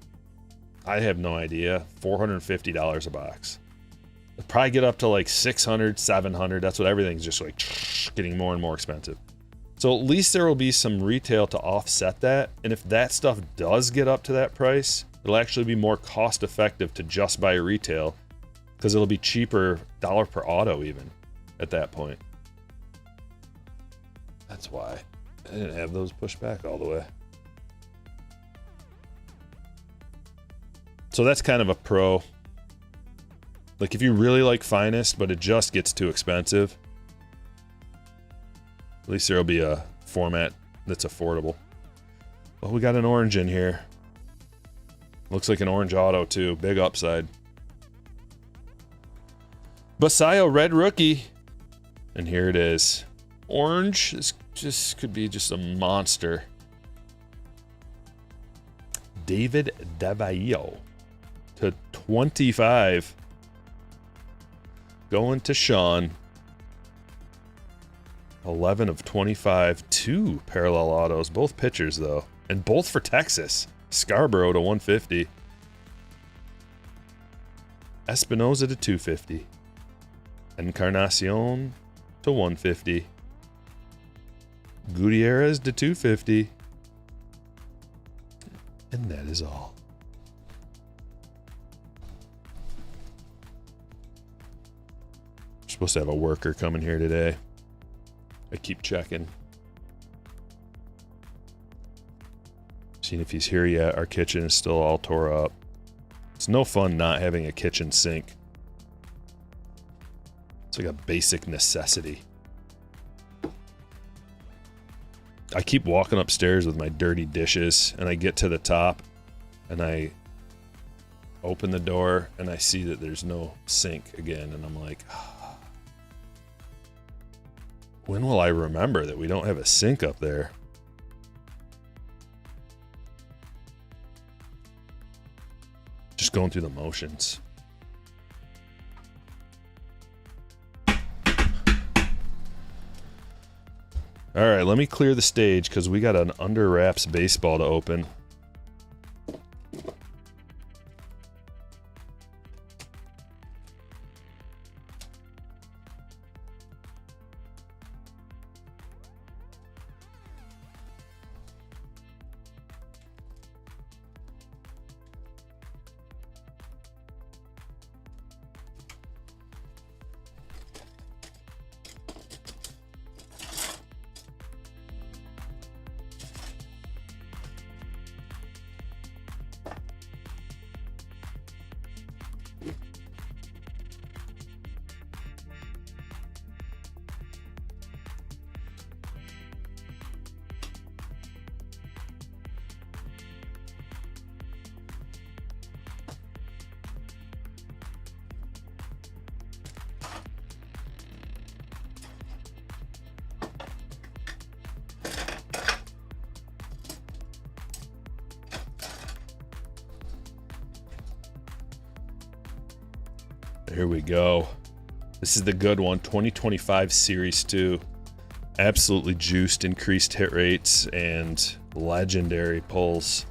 I have no idea, $450 a box. It'll probably get up to like $600, $700. That's what everything's just like getting more and more expensive. So at least there will be some retail to offset that. And if that stuff does get up to that price, it'll actually be more cost effective to just buy retail, because it'll be cheaper dollar per auto even at that point. That's why I didn't have those pushed back all the way. So that's kind of a pro. Like, if you really like Finest, but it just gets too expensive, at least there'll be a format that's affordable. Well, we got an orange in here. Looks like an orange auto too. Big upside. Basayo red rookie. And here it is. Orange. This just could be just a monster. David Davallo to 25. Going to Sean. 11 of 25. 2 parallel autos. Both pitchers, though. And both for Texas. Scarborough to 150. Espinoza to 250. Encarnacion to 150. Gutierrez to 250. And that is all. We're supposed to have a worker coming here today. I keep checking. Seeing if he's here yet. Our kitchen is still all tore up. It's no fun not having a kitchen sink. It's like a basic necessity. I keep walking upstairs with my dirty dishes, and I get to the top, and I open the door, and I see that there's no sink again, and I'm like, oh, when will I remember that we don't have a sink up there? Just going through the motions. All right, let me clear the stage because we got an under wraps baseball to open. Here we go. This is the good one, 2025 Series 2. Absolutely juiced, increased hit rates, and legendary pulls.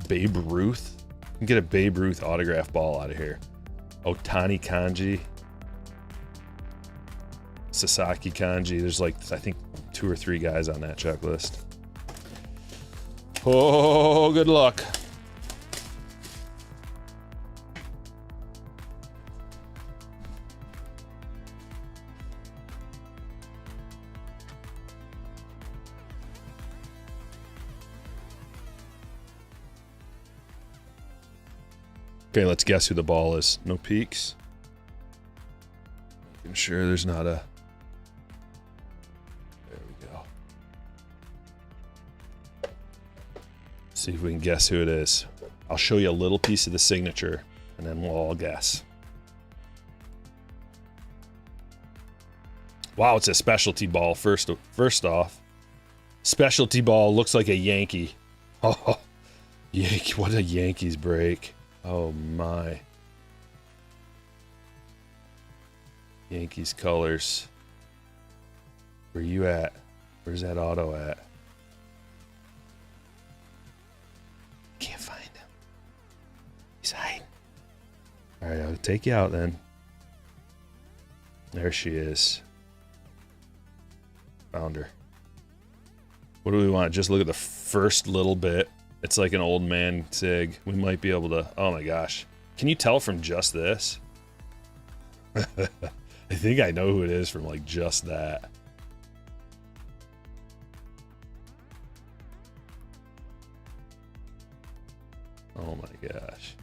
Babe Ruth. You can get a Babe Ruth autograph ball out of here. Otani Kanji. Sasaki Kanji. There's like, I think, 2 or 3 guys on that checklist. Oh, good luck. Okay, let's guess who the ball is. No peeks. Making sure there's not a... There we go. See if we can guess who it is. I'll show you a little piece of the signature, and then we'll all guess. Wow, it's a specialty ball first off. Specialty ball looks like a Yankee. Oh, Yankee, what a Yankees break. Oh my. Yankees colors. Where you at? Where's that auto at? Can't find him. He's hiding. Alright, I'll take you out then. There she is. Found her. What do we want? Just look at the first little bit. It's like an old man sig. We might be able to... Oh my gosh. Can you tell from just this? I think I know who it is from like just that. Oh my gosh.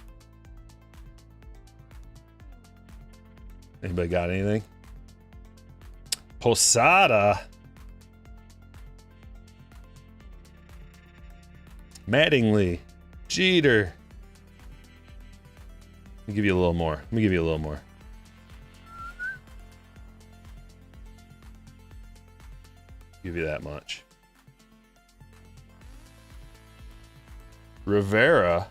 Anybody got anything? Posada. Mattingly. Jeter. Let me give you a little more. Let me give you a little more. Give you that much. Rivera.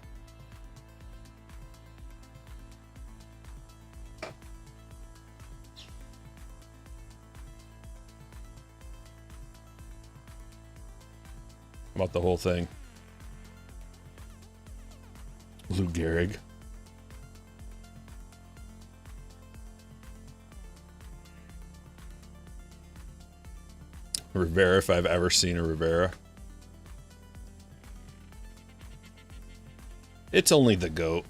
How about the whole thing? Lou Gehrig. Rivera, if I've ever seen a Rivera. It's only the GOAT.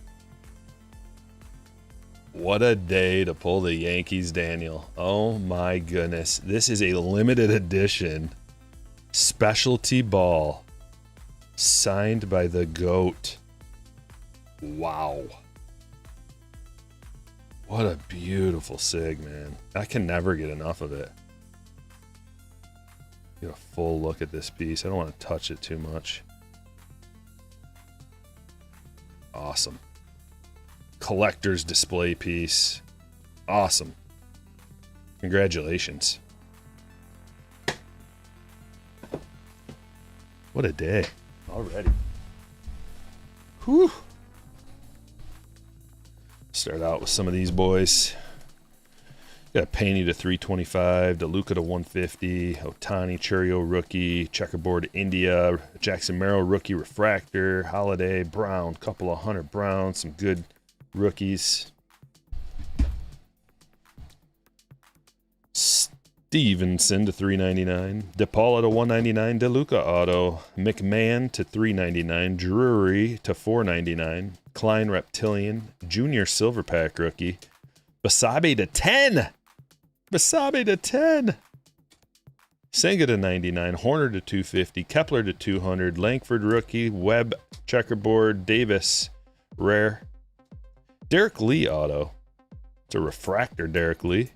What a day to pull the Yankees, Daniel. Oh my goodness. This is a limited edition specialty ball Signed by the GOAT. Wow. What a beautiful sig, man. I can never get enough of it. Get a full look at this piece. I don't want to touch it too much. Awesome. Collector's display piece. Awesome. Congratulations. What a day. Already. Whew. Start out with some of these boys. Got a Paney to 325, DeLuca to 150, Otani Churio rookie, Checkerboard India, Jackson Merrill rookie refractor, Holiday Brown, couple of Hunter Brown, some good rookies. Stevenson to 399, DePaula to 199, DeLuca auto, McMahon to 399, Drury to 499, Klein Reptilian, Junior Silver Pack rookie, Basabe to 10. Basabe to 10. Senga to 99, Horner to 250, Kepler to 200, Langford rookie, Webb checkerboard, Davis rare, Derek Lee auto. It's a refractor Derek Lee.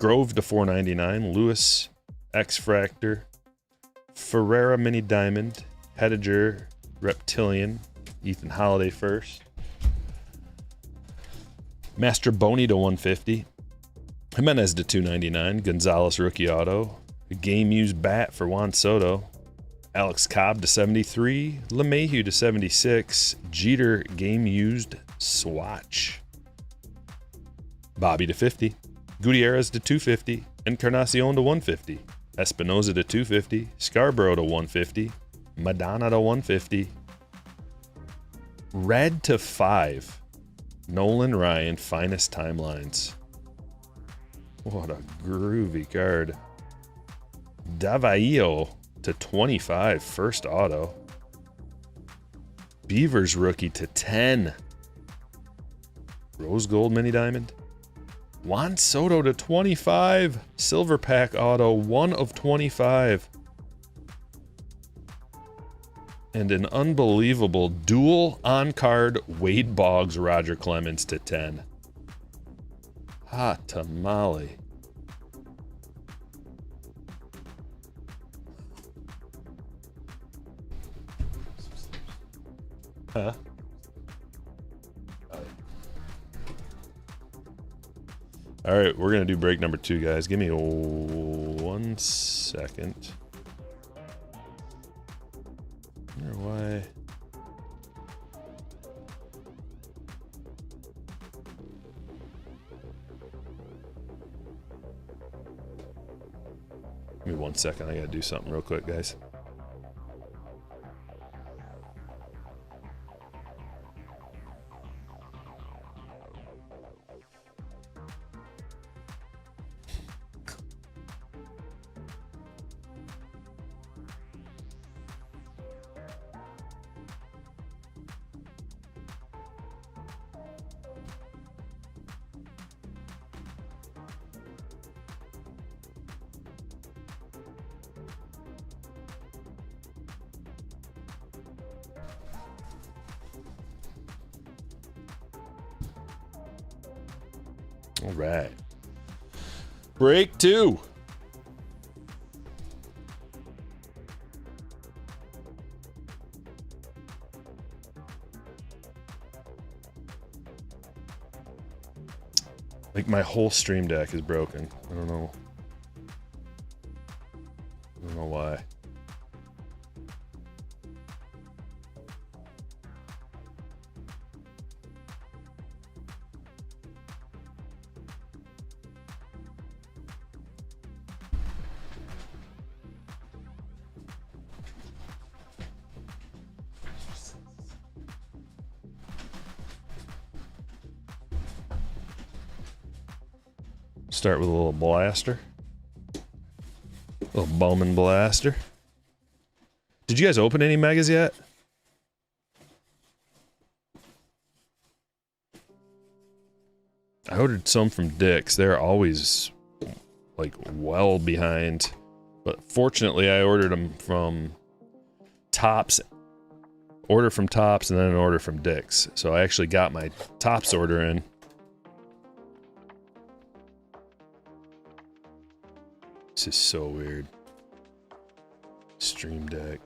Grove to 499, Lewis X-Fractor, Ferreira Mini Diamond, Hediger Reptilian, Ethan Holiday first. Master Boney to 150, Jimenez to 299, Gonzalez rookie auto, game used bat for Juan Soto, Alex Cobb to 73, LeMahieu to 76, Jeter game used swatch, Bobby to 50, Gutierrez to 250, Encarnacion to 150, Espinoza to 250, Scarborough to 150, Madonna to 150, Red to 5, Nolan Ryan, finest timelines. What a groovy card. Davaio to 25, first auto. Beavers rookie to 10. Rose gold mini diamond. Juan Soto to 25, silver pack auto, 1 of 25. And an unbelievable dual on-card Wade Boggs Roger Clemens to 10. Hot tamale. Huh? All right, we're gonna do break number 2, guys. Give me 1 second. I wonder why. Give me 1 second. I gotta do something real quick, guys. All right. Break 2. Like my whole stream deck is broken. I don't know why. Start with a little blaster. A little Bowman blaster. Did you guys open any megas yet? I ordered some from Dick's. They're always like well behind. But fortunately I ordered them from Tops, order from Tops, and then an order from Dick's. So I actually got my Tops order in. This is so weird. Stream Deck.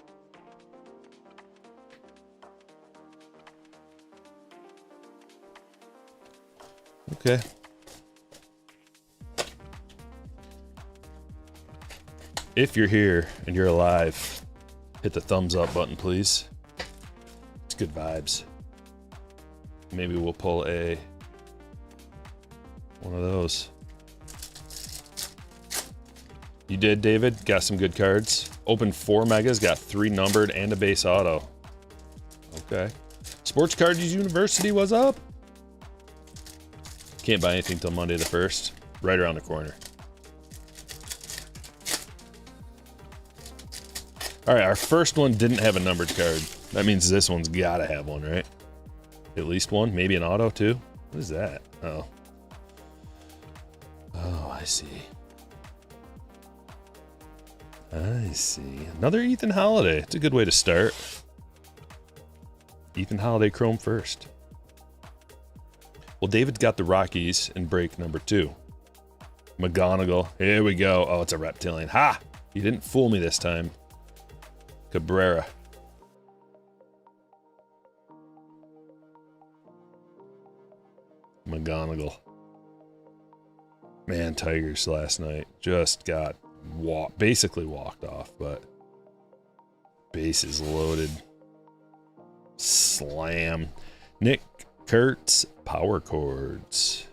Okay. If you're here and you're alive, hit the thumbs up button, please. It's good vibes. Maybe we'll pull one of those. You did, David? Got some good cards. Opened 4 megas, got 3 numbered and a base auto. Okay. Sports Cards University, what's up? Can't buy anything till Monday the 1st. Right around the corner. Alright, our first one didn't have a numbered card. That means this one's gotta have one, right? At least one? Maybe an auto too? What is that? Oh. Oh, I see. I see. Another Ethan Holiday. It's a good way to start. Ethan Holiday Chrome first. Well, David's got the Rockies in break number 2. McGonigal. Here we go. Oh, it's a reptilian. Ha! You didn't fool me this time. Cabrera. McGonigal. Man, Tigers last night just got basically walked off, but bases loaded. Slam. Nick Kurtz, power chords.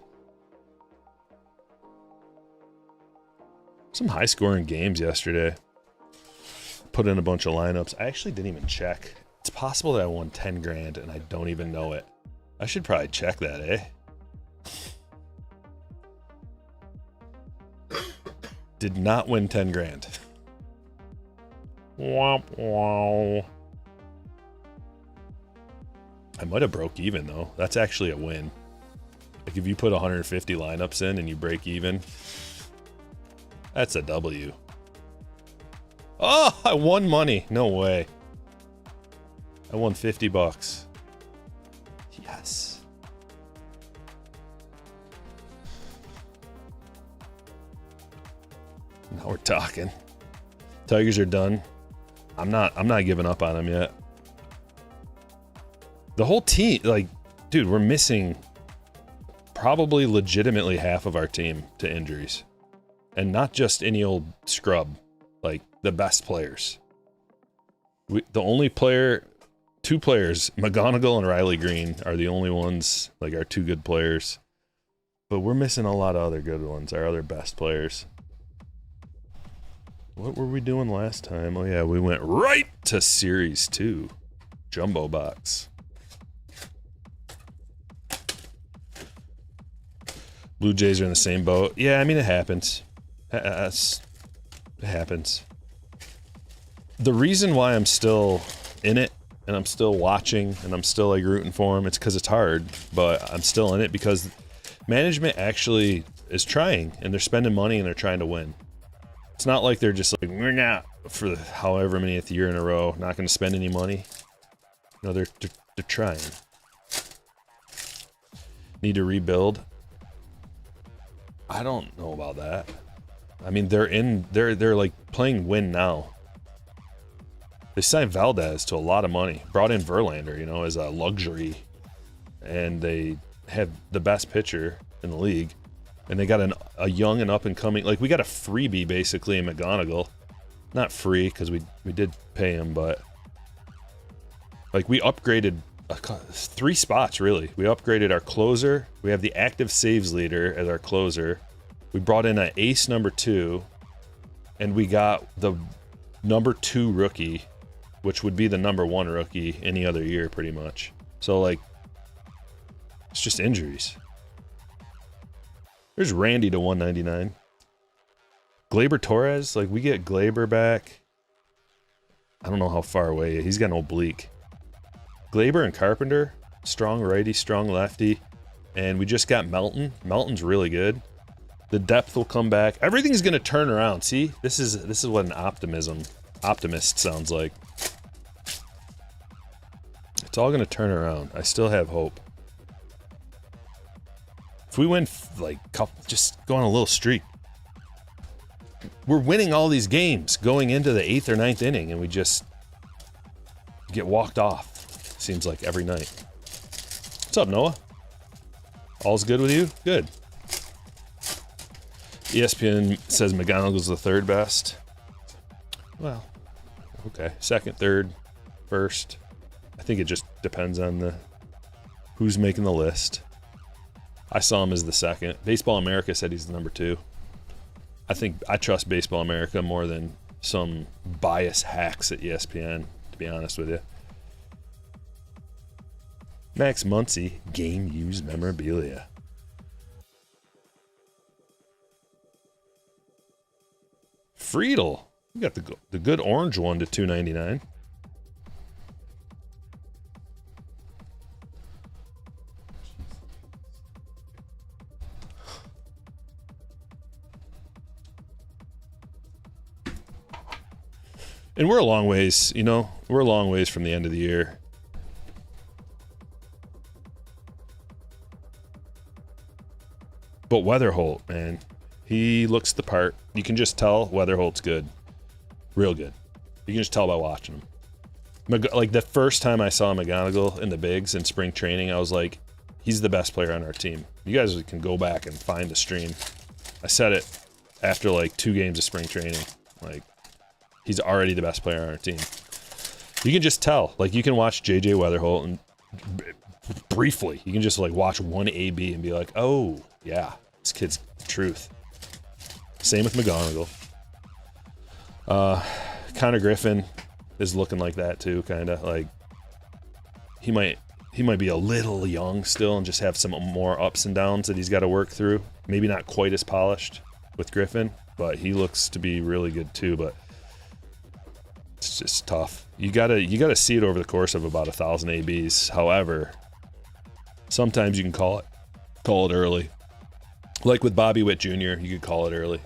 Some high scoring games yesterday. Put in a bunch of lineups. I actually didn't even check. It's possible that I won 10 grand and I don't even know it. I should probably check that, eh? Did not win 10 grand. Womp wow. I might have broke even though. That's actually a win. Like if you put 150 lineups in and you break even, that's a W. Oh, I won money. No way. I won 50 bucks. Yes. Now we're talking. Tigers are done. I'm not giving up on them yet. The whole team, like, dude, we're missing probably legitimately half of our team to injuries. And not just any old scrub, like the best players. The only player, 2 players, McGonigal and Riley Green, are the only ones, like, our 2 good players. But we're missing a lot of other good ones, our other best players. What were we doing last time? Oh yeah, we went right to Series 2. Jumbo box. Blue Jays are in the same boat. Yeah, I mean, it happens. It happens. The reason why I'm still in it, and I'm still watching, and I'm still, like, rooting for them, it's because it's hard, but I'm still in it because management actually is trying, and they're spending money, and they're trying to win. It's not like they're just like, we're not, for however manyth year in a row, not going to spend any money. No, they're trying. Need to rebuild. I don't know about that. I mean, they're like playing win now. They signed Valdez to a lot of money. Brought in Verlander, you know, as a luxury. And they have the best pitcher in the league. And they got a young and up and coming, like, we got a freebie basically in McGonigal. Not free because we did pay him, but like we upgraded 3 spots really. We upgraded our closer. We have the active saves leader as our closer. We brought in an ace number 2, and we got the number 2 rookie, which would be the number 1 rookie any other year pretty much. So like, it's just injuries. There's Randy to 199. Gleyber Torres, like, we get Gleyber back. I don't know how far away. He's got an oblique. Gleyber and Carpenter, strong righty, strong lefty. And we just got Melton. Melton's really good. The depth will come back. Everything's going to turn around. See? This is what an optimist sounds like. It's all going to turn around. I still have hope. If we win, like, just go on a little streak. We're winning all these games going into the 8th or 9th inning, and we just get walked off. Seems like every night. What's up, Noah? All's good with you? Good. ESPN says McGonigal's the 3rd best. Well, okay. 2nd, 3rd, 1st. I think it just depends on who's making the list. I saw him as the 2nd. Baseball America said he's the number 2. I think I trust Baseball America more than some bias hacks at ESPN, to be honest with you. Max Muncy, game used memorabilia. Friedel, you got the good orange one to $2.99. And we're a long ways, you know, we're a long ways from the end of the year. But Weatherholt, man, he looks the part. You can just tell Weatherholt's good. Real good. You can just tell by watching him. Like the first time I saw McGonigal in the bigs in spring training, I was like, he's the best player on our team. You guys can go back and find the stream. I said it after like 2 games of spring training. Like, he's already the best player on our team. You can just tell. Like, you can watch JJ Weatherholt and briefly, you can just like watch one AB and be like, oh, yeah, this kid's the truth. Same with McGonigal. Connor Griffin is looking like that too, kind of like he might be a little young still and just have some more ups and downs that he's got to work through. Maybe not quite as polished with Griffin, but he looks to be really good too. But it's just tough. You gotta see it over the course of about 1,000 ABs. However, sometimes you can call it early. Like with Bobby Witt Jr., you could call it early.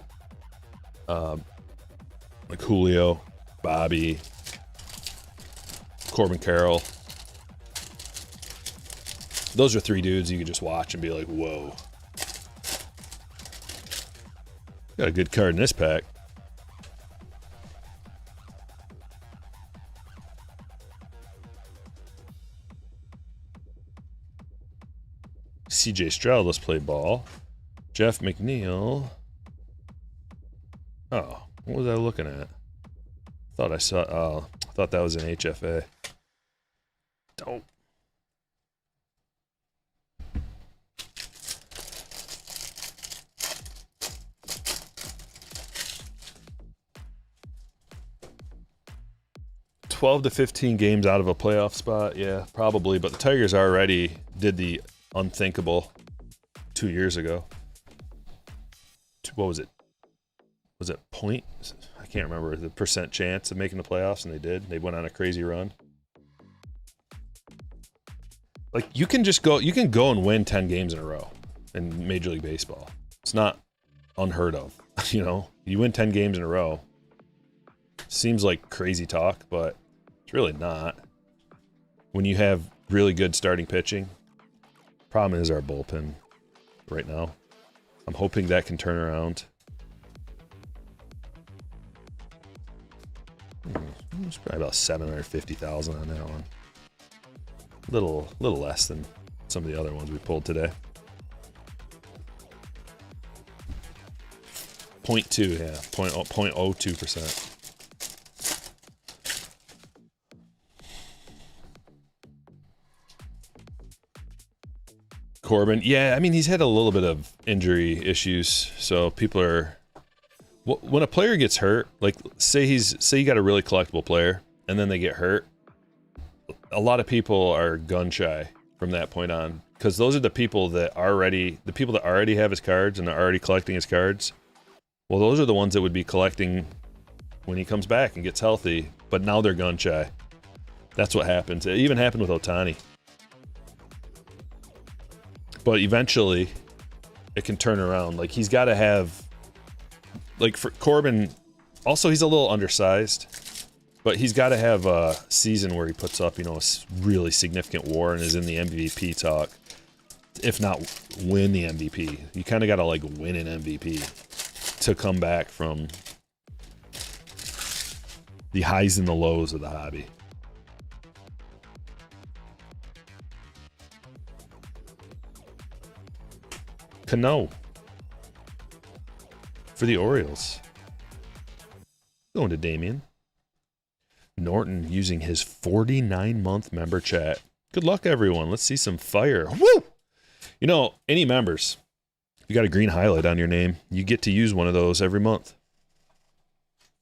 Like Julio, Bobby, Corbin Carroll. Those are 3 dudes you could just watch and be like, whoa. Got a good card in this pack. CJ Stroud, let's play ball. Jeff McNeil. Oh, what was I looking at? Thought I saw. Oh, I thought that was an HFA. Dope. $12 to 15 games out of a playoff spot, yeah, probably. But the Tigers already did the unthinkable 2 years ago. What was it? Was it point? I can't remember the percent chance of making the playoffs, and they did. They went on a crazy run. Like, you can go and win 10 games in a row in Major League Baseball. It's not unheard of. You know, you win 10 games in a row. Seems like crazy talk, but it's really not. When you have really good starting pitching, problem is our bullpen right now. I'm hoping that can turn around. It's probably about 750,000 on that one. Little less than some of the other ones we pulled today. 0.2, yeah, 0.02%. Corbin, yeah, I mean, he's had a little bit of injury issues, so people are. When a player gets hurt, like say you got a really collectible player, and then they get hurt, a lot of people are gun shy from that point on, because those are the people that already have his cards and are already collecting his cards. Well, those are the ones that would be collecting when he comes back and gets healthy, but now they're gun shy. That's what happens. It even happened with Ohtani. But eventually, it can turn around. Like, he's got to have, like, for Corbin, also he's a little undersized, But he's got to have a season where he puts up, a really significant WAR and is in the MVP talk. If not win the MVP. You kind of got to like win an MVP to come back from the highs and the lows of the hobby. Cano for the Orioles. Going to Damien. Norton using his 49-month member chat. Good luck, everyone. Let's see some fire. Woo! Any members, if you got a green highlight on your name, you get to use one of those every month.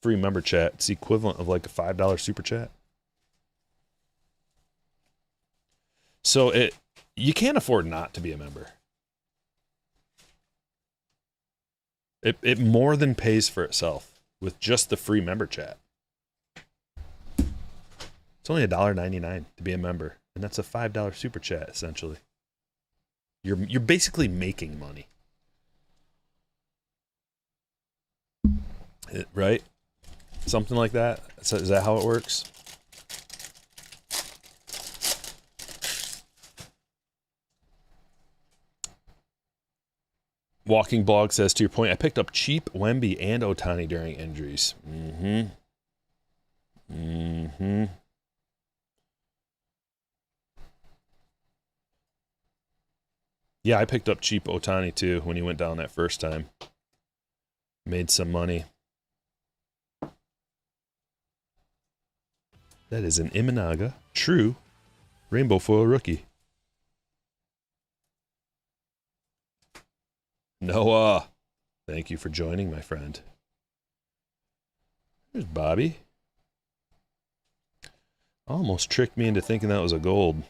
Free member chat. It's the equivalent of like a $5 super chat. So you can't afford not to be a member. It more than pays for itself with just the free member chat. It's only $1.99 to be a member, and that's a $5 super chat essentially. You're basically making money. Right? Something like that? Is that how it works? Walking Blog says, to your point, I picked up cheap Wemby and Ohtani during injuries. Yeah, I picked up cheap Ohtani too when he went down that first time. Made some money. That is an Imanaga, true, rainbow foil rookie. Noah, thank you for joining, my friend. There's Bobby. Almost tricked me into thinking that was a gold.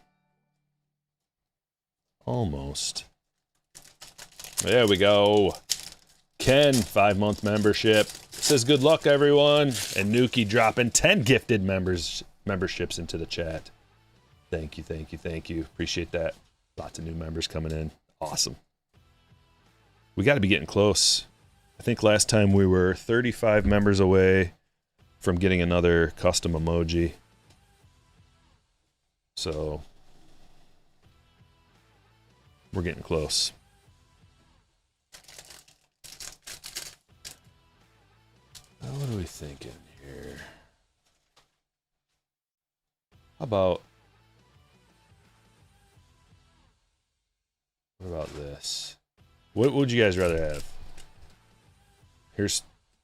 Almost. There we go. Ken, 5-month membership. Says good luck, everyone. And Nuki dropping 10 gifted memberships into the chat. Thank you, thank you, thank you. Appreciate that. Lots of new members coming in. Awesome. We got to be getting close. I think last time we were 35 members away from getting another custom emoji. So we're getting close. What are we thinking here? How about... What about this? What would you guys rather have?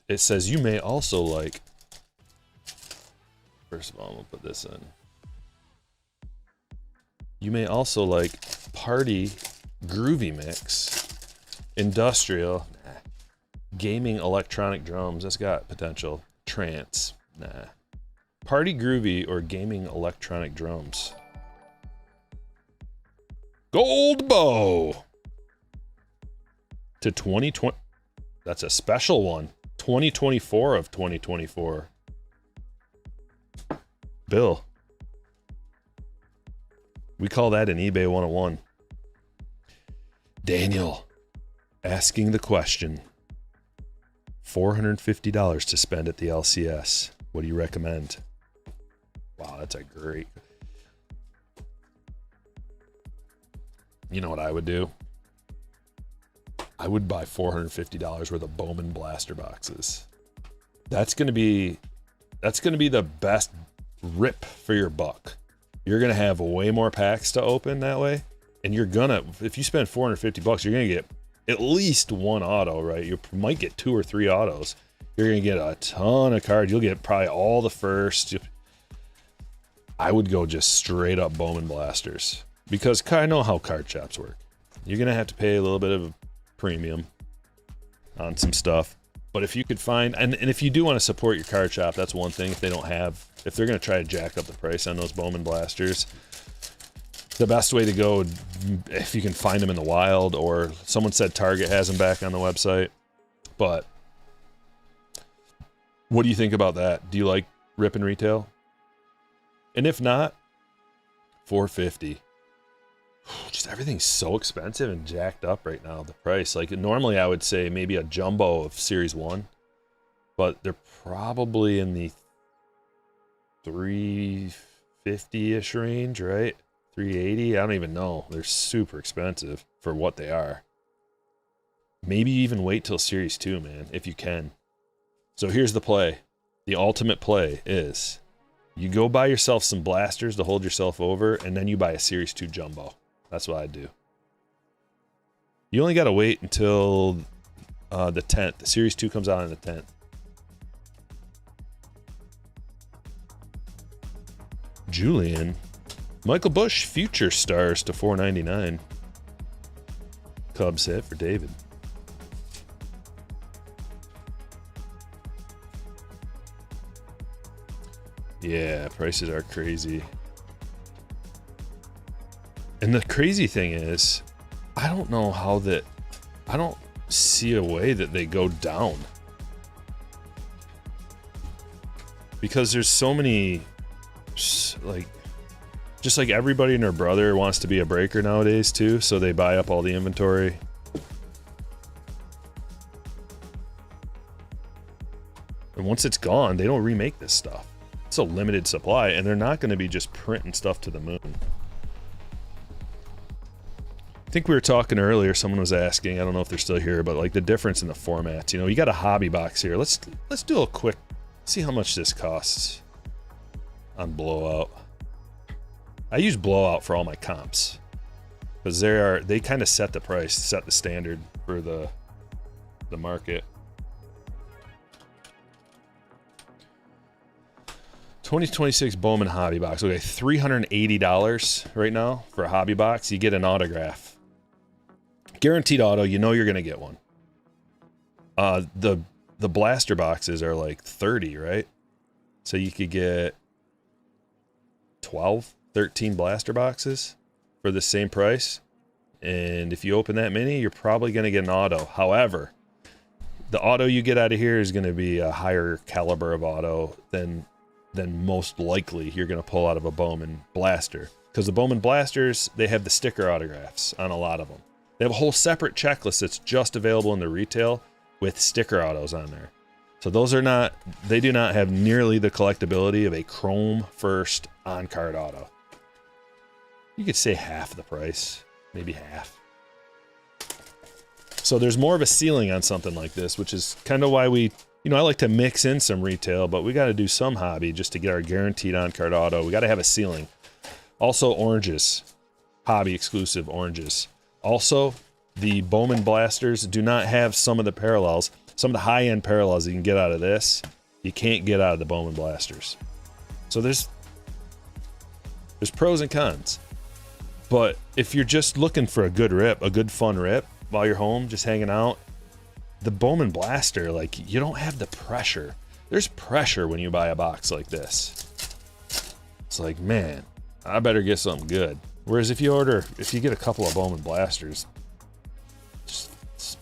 It says you may also like... First of all, I'm going to put this in. You may also like Party Groovy Mix, Industrial, nah. Gaming Electronic Drums, that's got potential. Trance, nah. Party Groovy or Gaming Electronic Drums. Gold Bow to 2020. That's a special one. 2024 of 2024. Bill. We call that an eBay 101. Daniel asking the question. $450 to spend at the LCS. What do you recommend? Wow, that's a great... You know what I would do? I would buy $450 worth of Bowman blaster boxes. That's gonna be the best rip for your buck. You're gonna have way more packs to open that way, and if you spend $450, you're gonna get at least one auto, right? You might get 2 or 3 autos. You're gonna get a ton of cards. You'll get probably all the first. I would go just straight up Bowman blasters because I know how card shops work. You're gonna have to pay a little bit of a premium on some stuff, but if you could find, and if you do want to support your card shop, that's one thing. If they're gonna try to jack up the price on those Bowman blasters, the best way to go, if you can find them in the wild, or someone said Target has them back on the website. But what do you think about that? Do you like rip and retail? And if not, $450. Just everything's so expensive and jacked up right now, the price. Like normally I would say maybe a jumbo of Series 1, but they're probably in the 350-ish range, right? 380. I don't even know. They're super expensive for what they are. Maybe even wait till Series 2, man, if you can. So here's the play. The ultimate play is you go buy yourself some blasters to hold yourself over, and then you buy a Series 2 jumbo. That's what I do. You only got to wait until the 10th. The Series 2 comes out on the 10th. Julian. Michael Bush, future stars to $4.99. Cubs hit for David. Yeah, prices are crazy. And the crazy thing is, I don't know how that... I don't see a way that they go down. Because there's so many... like... just like everybody and their brother wants to be a breaker nowadays too, so they buy up all the inventory. And once it's gone, they don't remake this stuff. It's a limited supply, and they're not going to be just printing stuff to the moon. I think we were talking earlier, someone was asking, I don't know if they're still here, but like the difference in the formats. You know, you got a hobby box here. Let's do a quick, see how much this costs on Blowout. I use Blowout for all my comps because they kind of set the price, set the standard for the market. 2026 Bowman hobby box. Okay, $380 right now for a hobby box. You get an autograph, guaranteed auto. You know you're gonna get one. The blaster boxes are like 30, right? So you could get 13 blaster boxes for the same price. And if you open that many, you're probably going to get an auto. However, the auto you get out of here is going to be a higher caliber of auto than most likely you're going to pull out of a Bowman blaster. Because the Bowman blasters, they have the sticker autographs on a lot of them. They have a whole separate checklist that's just available in the retail with sticker autos on there. So those are not, they do not have nearly the collectability of a chrome first on-card auto. You could say half the price, maybe half. So there's more of a ceiling on something like this, which is kind of why we, you know, I like to mix in some retail, but we got to do some hobby just to get our guaranteed on-card auto. We got to have a ceiling. Also oranges, hobby exclusive oranges. Also, the Bowman blasters do not have some of the parallels. Some of the high-end parallels you can get out of this, you can't get out of the Bowman blasters. So there's pros and cons. But if you're just looking for a good rip, a good fun rip while you're home, just hanging out, the Bowman blaster, like, you don't have the pressure. There's pressure when you buy a box like this. It's like, man, I better get something good. Whereas if you get a couple of Bowman blasters, just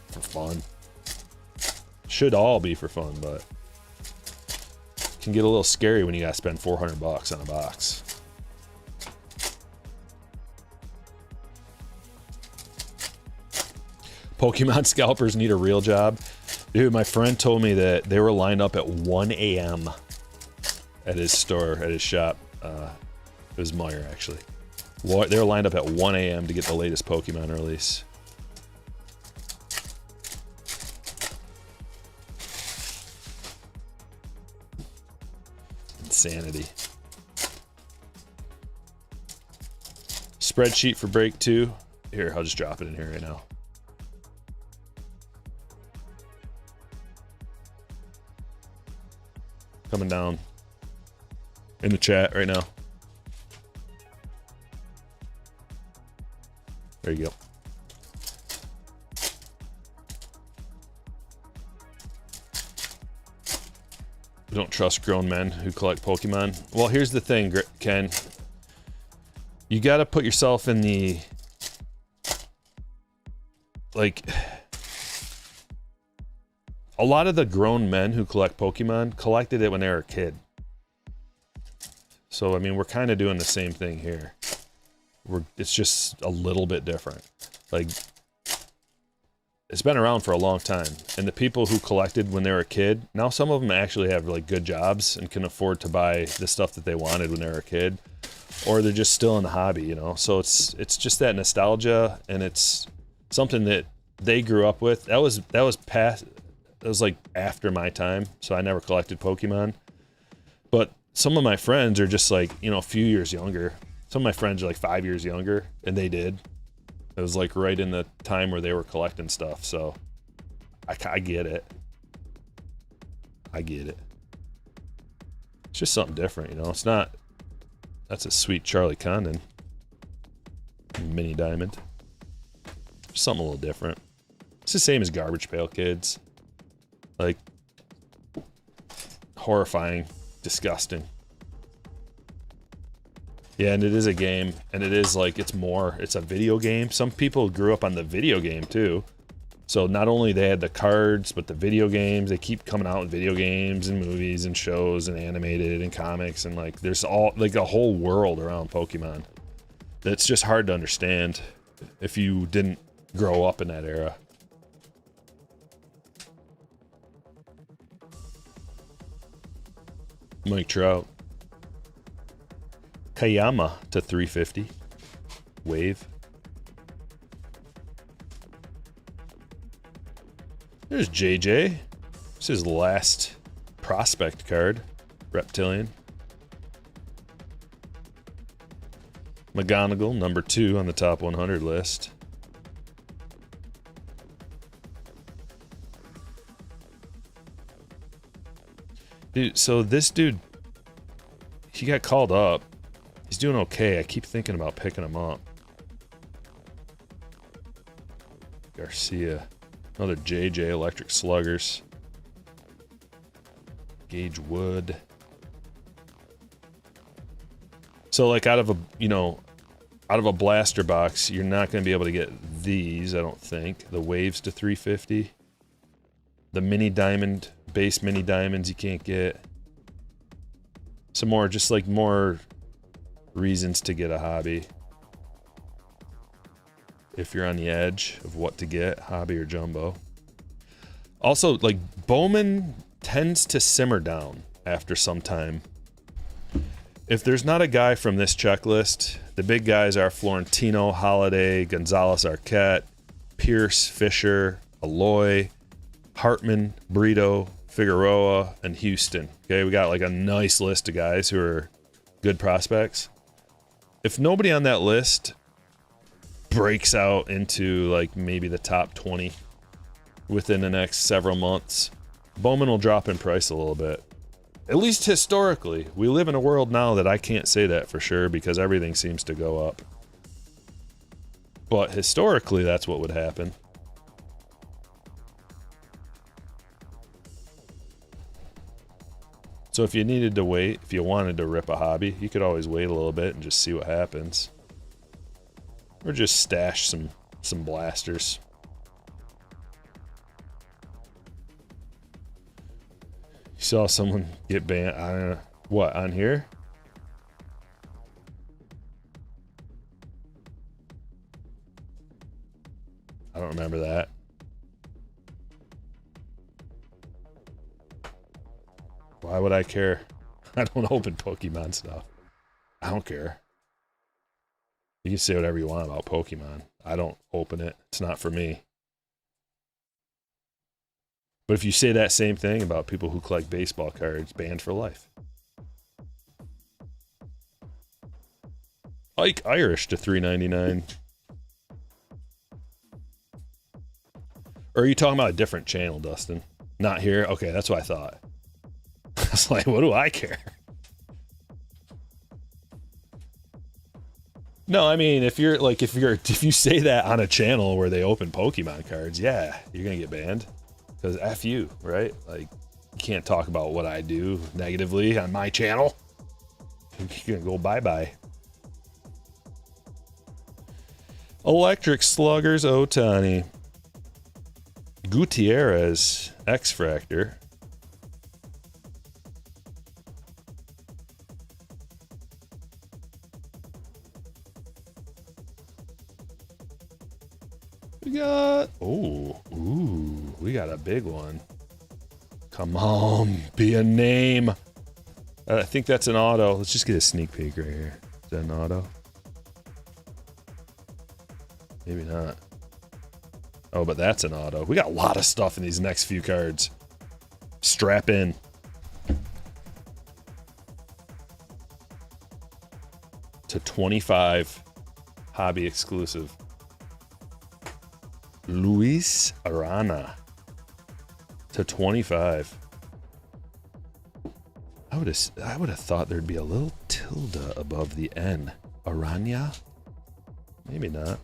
for fun. Should all be for fun, but it can get a little scary when you gotta spend $400 on a box. Pokemon scalpers need a real job. Dude, my friend told me that they were lined up at 1 a.m. at his store, at his shop. It was Meyer, actually. They were lined up at 1 a.m. to get the latest Pokemon release. Insanity. Spreadsheet for break 2. Here, I'll just drop it in here right now. Coming down in the chat right now. There you go. We don't trust grown men who collect Pokemon. Well, here's the thing, Ken. You got to put yourself in the... like... a lot of the grown men who collect Pokemon collected it when they were a kid. So, I mean, we're kind of doing the same thing here. It's just a little bit different. Like, it's been around for a long time. And the people who collected when they were a kid, now some of them actually have like good jobs and can afford to buy the stuff that they wanted when they were a kid, or they're just still in the hobby, you know? So it's just that nostalgia, and it's something that they grew up with. That was like after my time, so I never collected Pokemon. But some of my friends are just like, you know, a few years younger. Some of my friends are like 5 years younger, and they did. It was like right in the time where they were collecting stuff, so I get it. I get it. It's just something different, you know? It's not... That's a sweet Charlie Condon. Mini Diamond. Just something a little different. It's the same as Garbage Pail Kids. Like, horrifying, disgusting. Yeah, and it is a game, and it is like, it's a video game. Some people grew up on the video game too. So not only they had the cards, but the video games, they keep coming out with video games and movies and shows and animated and comics, and like there's all like a whole world around Pokemon that's just hard to understand if you didn't grow up in that era. Mike Trout. Kayama to 350. Wave. There's JJ. This is his last prospect card. Reptilian. McGonagall, number 2 on the top 100 list. Dude, so this dude, he got called up. He's doing okay. I keep thinking about picking him up. Garcia. Another JJ Electric Sluggers. Gage Wood. So like out of a blaster box, you're not going to be able to get these, I don't think. The Waves to 350. The Mini Diamond, base Mini Diamonds you can't get. Some more, just like more reasons to get a hobby. If you're on the edge of what to get, hobby or jumbo. Also, like, Bowman tends to simmer down after some time. If there's not a guy from this checklist, the big guys are Florentino, Holiday, Gonzalez Arquette, Pierce, Fisher, Aloy, Hartman, Brito, Figueroa, and Houston. Okay, we got like a nice list of guys who are good prospects. If nobody on that list breaks out into like maybe the top 20 within the next several months, Bowman will drop in price a little bit. At least historically. We live in a world now that I can't say that for sure because everything seems to go up. But historically, that's what would happen. So if you needed to wait, if you wanted to rip a hobby, you could always wait a little bit and just see what happens. Or just stash some blasters. You saw someone get banned. I don't know. What, on here? I don't remember that. Why would I care? I don't open Pokemon stuff. I don't care. You can say whatever you want about Pokemon. I don't open it. It's not for me. But if you say that same thing about people who collect baseball cards, banned for life. Ike Irish to $3.99. Or are you talking about a different channel, Dustin? Not here? Okay, that's what I thought. I was like, what do I care? No, I mean, if you say that on a channel where they open Pokemon cards, yeah, you're gonna get banned. Because F you, right? Like, you can't talk about what I do negatively on my channel. You're gonna go bye-bye. Electric Sluggers Otani. Gutierrez X-Fractor. We got, ooh, we got a big one. Come on, be a name. I think that's an auto. Let's just get a sneak peek right here. Is that an auto? Maybe not. Oh, but that's an auto. We got a lot of stuff in these next few cards. Strap in. To 25. Hobby exclusive. Luis Arana. To 25. I would have thought there'd be a little tilde above the N. Arana? Maybe not.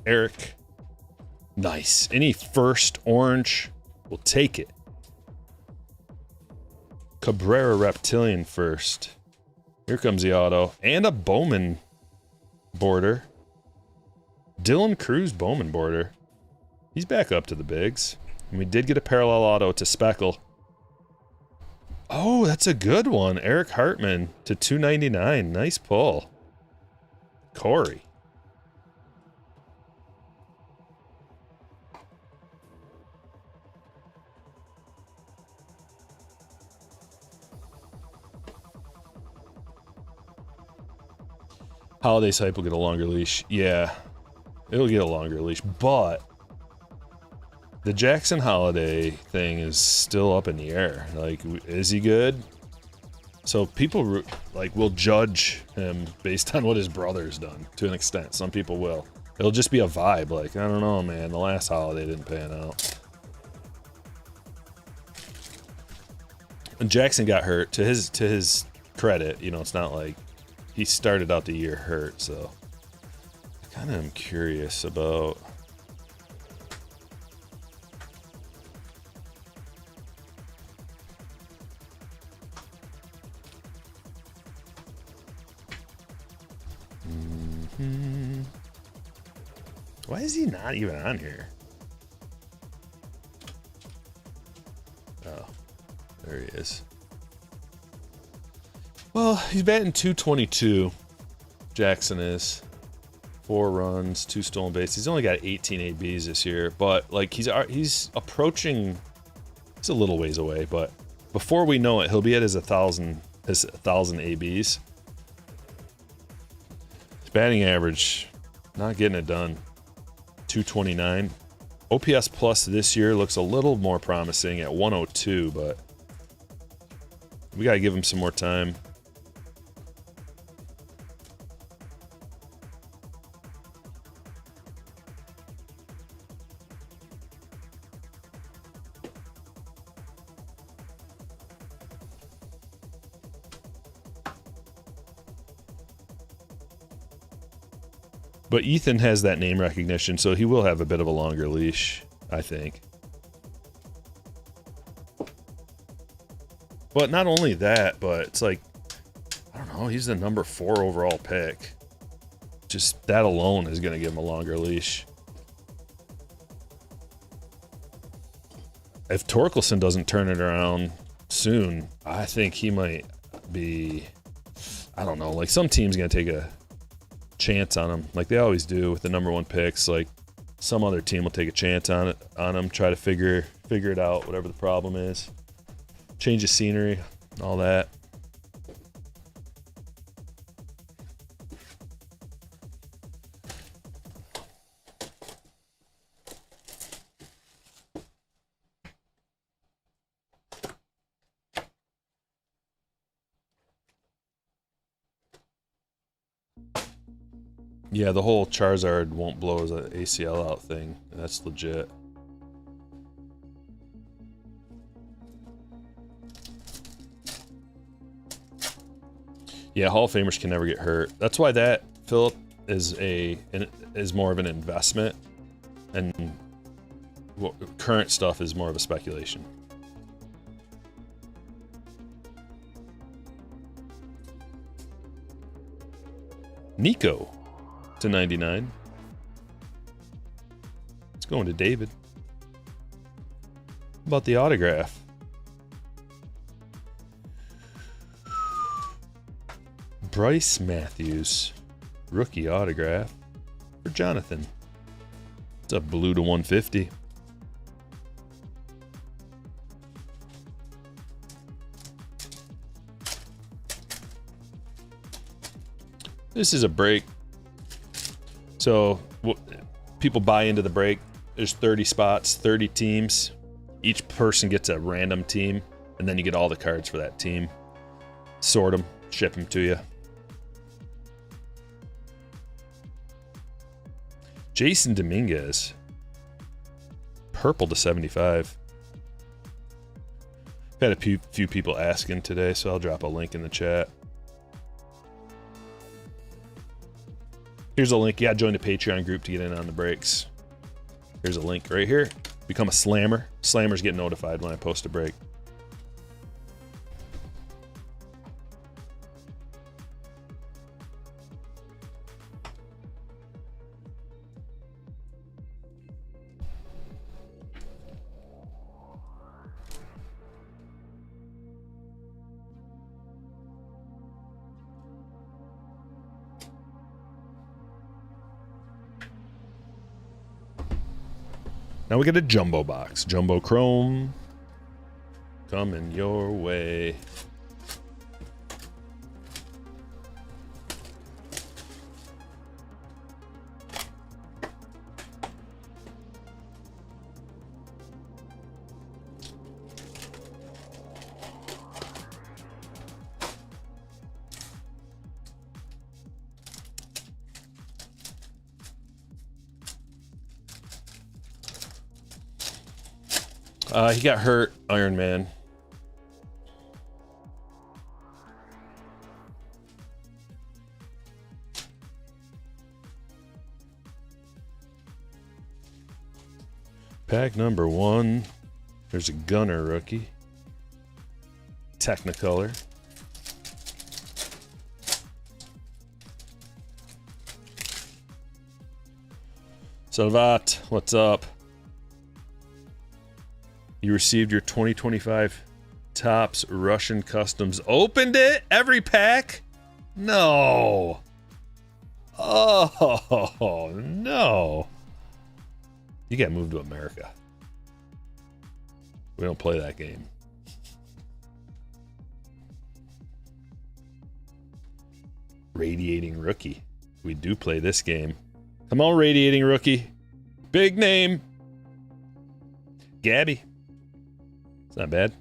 Eric. Nice. Any first orange, we'll take it. Cabrera Reptilian first. Here comes the auto. And a Bowman border. Dylan Cruz Bowman border. He's back up to the bigs. And we did get a parallel auto to Speckle. Oh, that's a good one. Eric Hartman to 299. Nice pull. Corey. Holiday's hype will get a longer leash. Yeah, it'll get a longer leash, but the Jackson Holiday thing is still up in the air. Like, is he good? So people like will judge him based on what his brother's done to an extent. Some people will. It'll just be a vibe. Like, I don't know, man. The last holiday didn't pan out. And Jackson got hurt. To his credit, you know, it's not like he started out the year hurt, so I kind of am curious about why is he not even on here? Oh, there he is. Well, he's batting .222. Jackson is 4 runs, 2 stolen bases. He's only got 18 ABs this year, but like he's approaching. It's a little ways away, but before we know it, he'll be at his 1,000 ABs. His batting average, not getting it done. 229. OPS plus this year looks a little more promising at 102, but we gotta give him some more time. But Ethan has that name recognition, so he will have a bit of a longer leash, I think. But not only that, but it's like, I don't know, he's the number 4 overall pick. Just that alone is going to give him a longer leash. If Torkelson doesn't turn it around soon, I think he might be, I don't know, like some team's going to take a chance on him, like they always do with the number 1 picks. Like some other team will take a chance on him, try to figure it out, whatever the problem is, change the scenery, all that. Yeah, the whole Charizard won't blow his ACL out thing. That's legit. Yeah, Hall of Famers can never get hurt. That's why that, Philip, is more of an investment, and current stuff is more of a speculation. Nico to 99. It's going to David. How about the autograph? Bryce Matthews, rookie autograph for Jonathan. It's a blue to 150. This is a break. So people buy into the break. There's 30 spots, 30 teams. Each person gets a random team, and then you get all the cards for that team. Sort them, ship them to you. Jason Dominguez. Purple to 75. I've had a few people asking today, so I'll drop a link in the chat. Here's a link. Yeah, join the Patreon group to get in on the breaks. Here's a link right here. Become a slammer. Slammers get notified when I post a break. Now we get a jumbo box. Jumbo Chrome. Coming your way. He got hurt, Iron Man. Pack number 1. There's a Gunner rookie. Technicolor. Salvat, what's up? You received your 2025 Topps Russian Customs. Opened it? Every pack? No. Oh, no. You got moved to America. We don't play that game. Radiating Rookie. We do play this game. Come on, Radiating Rookie. Big name. Gabby. It's not bad.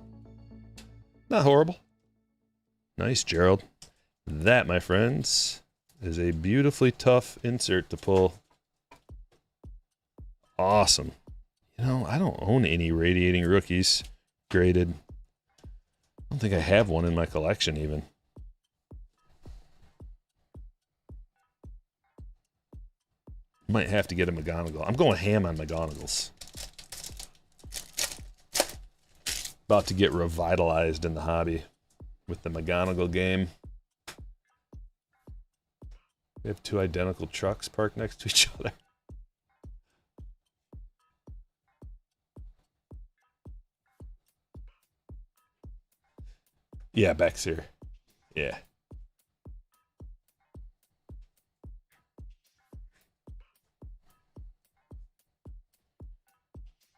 Not horrible. Nice, Gerald. That, my friends, is a beautifully tough insert to pull. Awesome. You know, I don't own any Radiating Rookies graded. I don't think I have one in my collection even. Might have to get a McGonagall. I'm going ham on McGonagalls. About to get revitalized in the hobby with the McGonagall game. We have 2 identical trucks parked next to each other. Yeah, Beck's here. Yeah.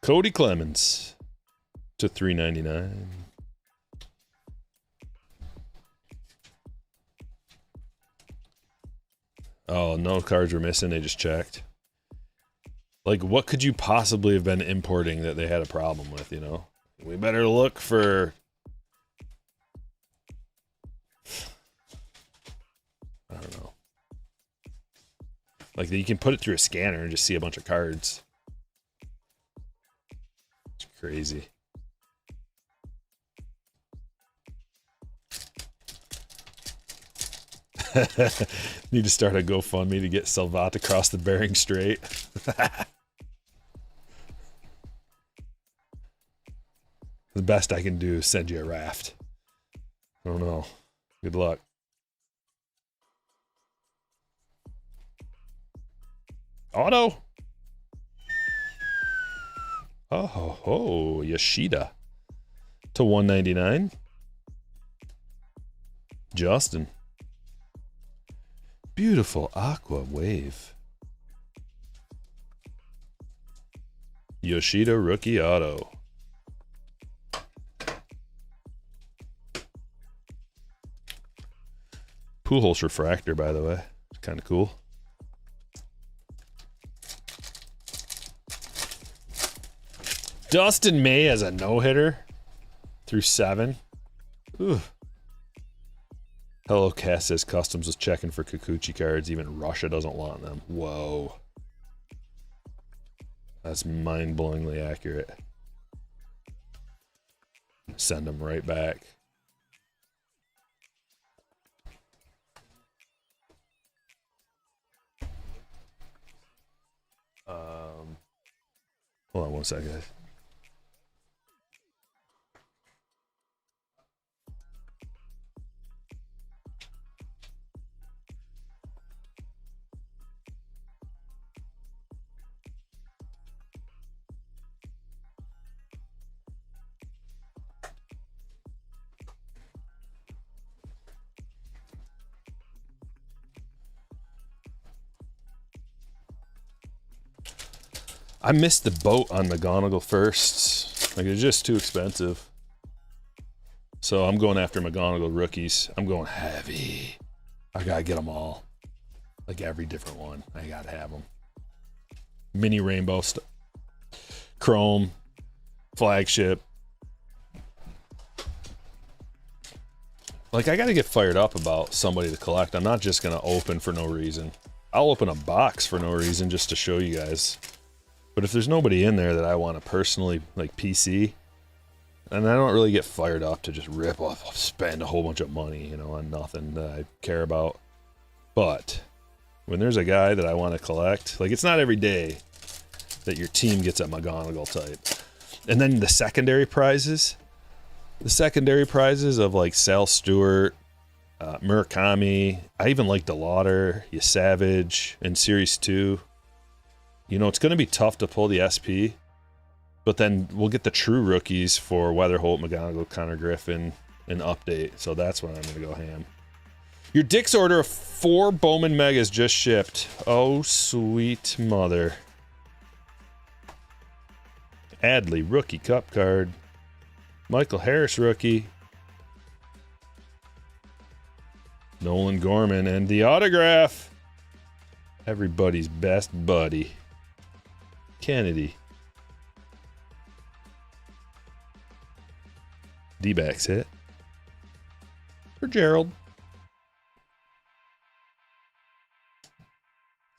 Cody Clemens to $3.99. Oh, no cards were missing. They just checked. Like, what could you possibly have been importing that they had a problem with, you know? We better look for... I don't know. Like, you can put it through a scanner and just see a bunch of cards. It's crazy. Need to start a GoFundMe to get Salvat across the Bering Strait. The best I can do is send you a raft. I don't know. Good luck. Auto. Oh, Yoshida to $199. Justin. Beautiful aqua wave. Yoshida rookie auto. Pujols refractor, by the way. Kind of cool. Dustin May as a no-hitter through 7. Ooh. Hello, Cass says Customs was checking for Kikuchi cards. Even Russia doesn't want them. Whoa. That's mind-blowingly accurate. Send them right back. Hold on one second, guys. I missed the boat on McGonagall first. Like, it's just too expensive. So I'm going after McGonagall rookies. I'm going heavy. I gotta get them all. Like every different one. I gotta have them. Mini rainbow chrome. Flagship. Like, I gotta get fired up about somebody to collect. I'm not just gonna open for no reason. I'll open a box for no reason just to show you guys. But if there's nobody in there that I want to personally, like, PC, and I don't really get fired up to just rip off, spend a whole bunch of money, you know, on nothing that I care about. But when there's a guy that I want to collect, like, it's not every day that your team gets a McGonagall type. And then the secondary prizes of, like, Sal Stewart, Murakami, I even like DeLauder, Savage, in Series 2. You know, it's going to be tough to pull the SP, but then we'll get the true rookies for Weatherholt, McGonagall, Connor Griffin, and update. So that's when I'm going to go ham. Your Dick's order of 4 Bowman Megas just shipped. Oh, sweet mother. Adley, rookie cup card. Michael Harris, rookie. Nolan Gorman, and the autograph. Everybody's best buddy. Kennedy. D-backs hit. For Gerald.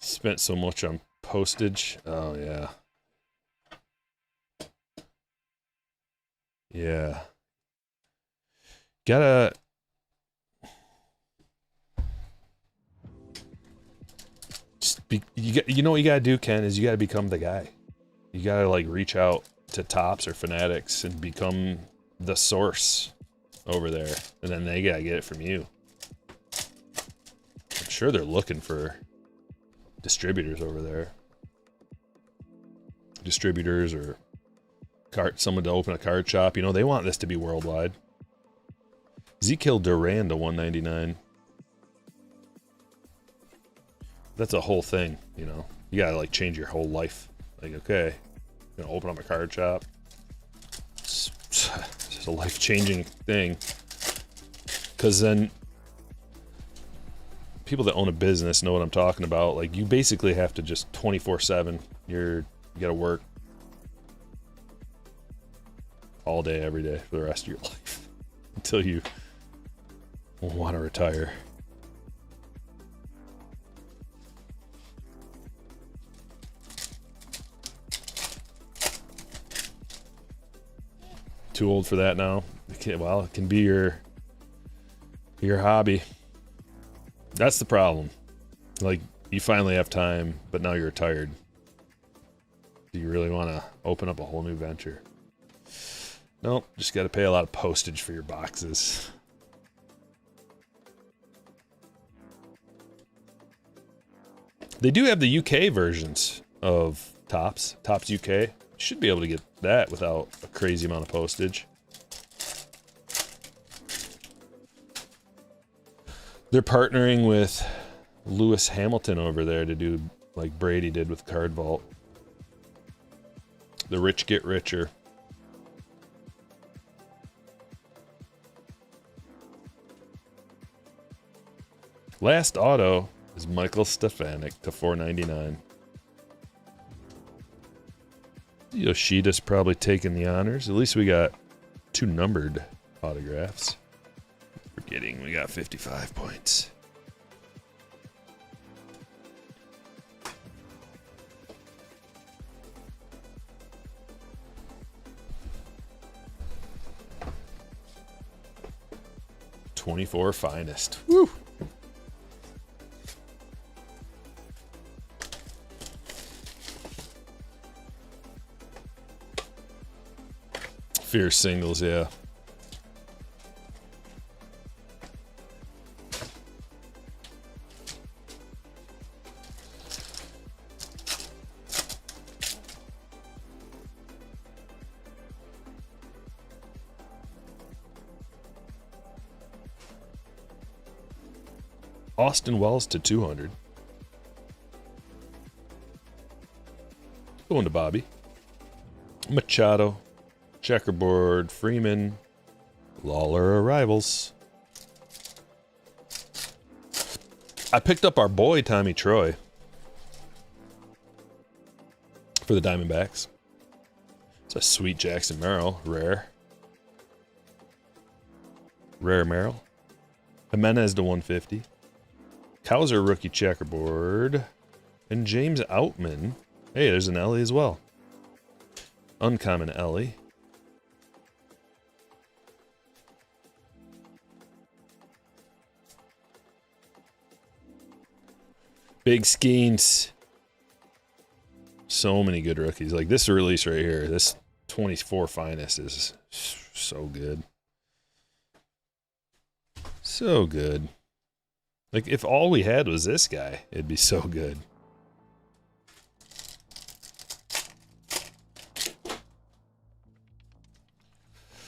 Spent so much on postage. Oh, yeah. Yeah. Gotta... You know what you gotta do, Ken, is you gotta become the guy. You gotta, like, reach out to Tops or Fanatics and become the source over there, and then they gotta get it from you. I'm sure they're looking for distributors over there. Distributors or someone to open a card shop. You know, they want this to be worldwide. Ezekiel Duran to 199. That's a whole thing, you know. You gotta, like, change your whole life. Like, okay, I'm gonna open up a card shop. It's just a life-changing thing. Because then people that own a business know what I'm talking about. Like, you basically have to just 24/7. You gotta work all day, every day for the rest of your life until you want to retire. Too old for that now. Well, it can be your hobby. That's the problem. Like, you finally have time, but now you're retired. Do you really want to open up a whole new venture? Nope, just got to pay a lot of postage for your boxes. They do have the UK versions of Topps UK. Should be able to get that without a crazy amount of postage. They're partnering with Lewis Hamilton over there to do like Brady did with Card Vault. The rich get richer. Last auto is Michael Stefanik to 499. Yoshida's probably taking the honors. At least we got 2 numbered autographs. Forgetting we got 55 points. '24 finest. Woo! Fierce singles, yeah. Austin Wells to 200. Going to Bobby. Machado. Checkerboard. Freeman. Lawler arrivals. I picked up our boy Tommy Troy for the Diamondbacks. It's a sweet Jackson Merrill. Rare. Rare Merrill. Jimenez to 150. Kowser rookie checkerboard. And James Outman. Hey, there's an Ellie as well. Uncommon Ellie. Big Skeens. So many good rookies. Like this release right here. This 24 finest is so good. So good. Like, if all we had was this guy, it'd be so good.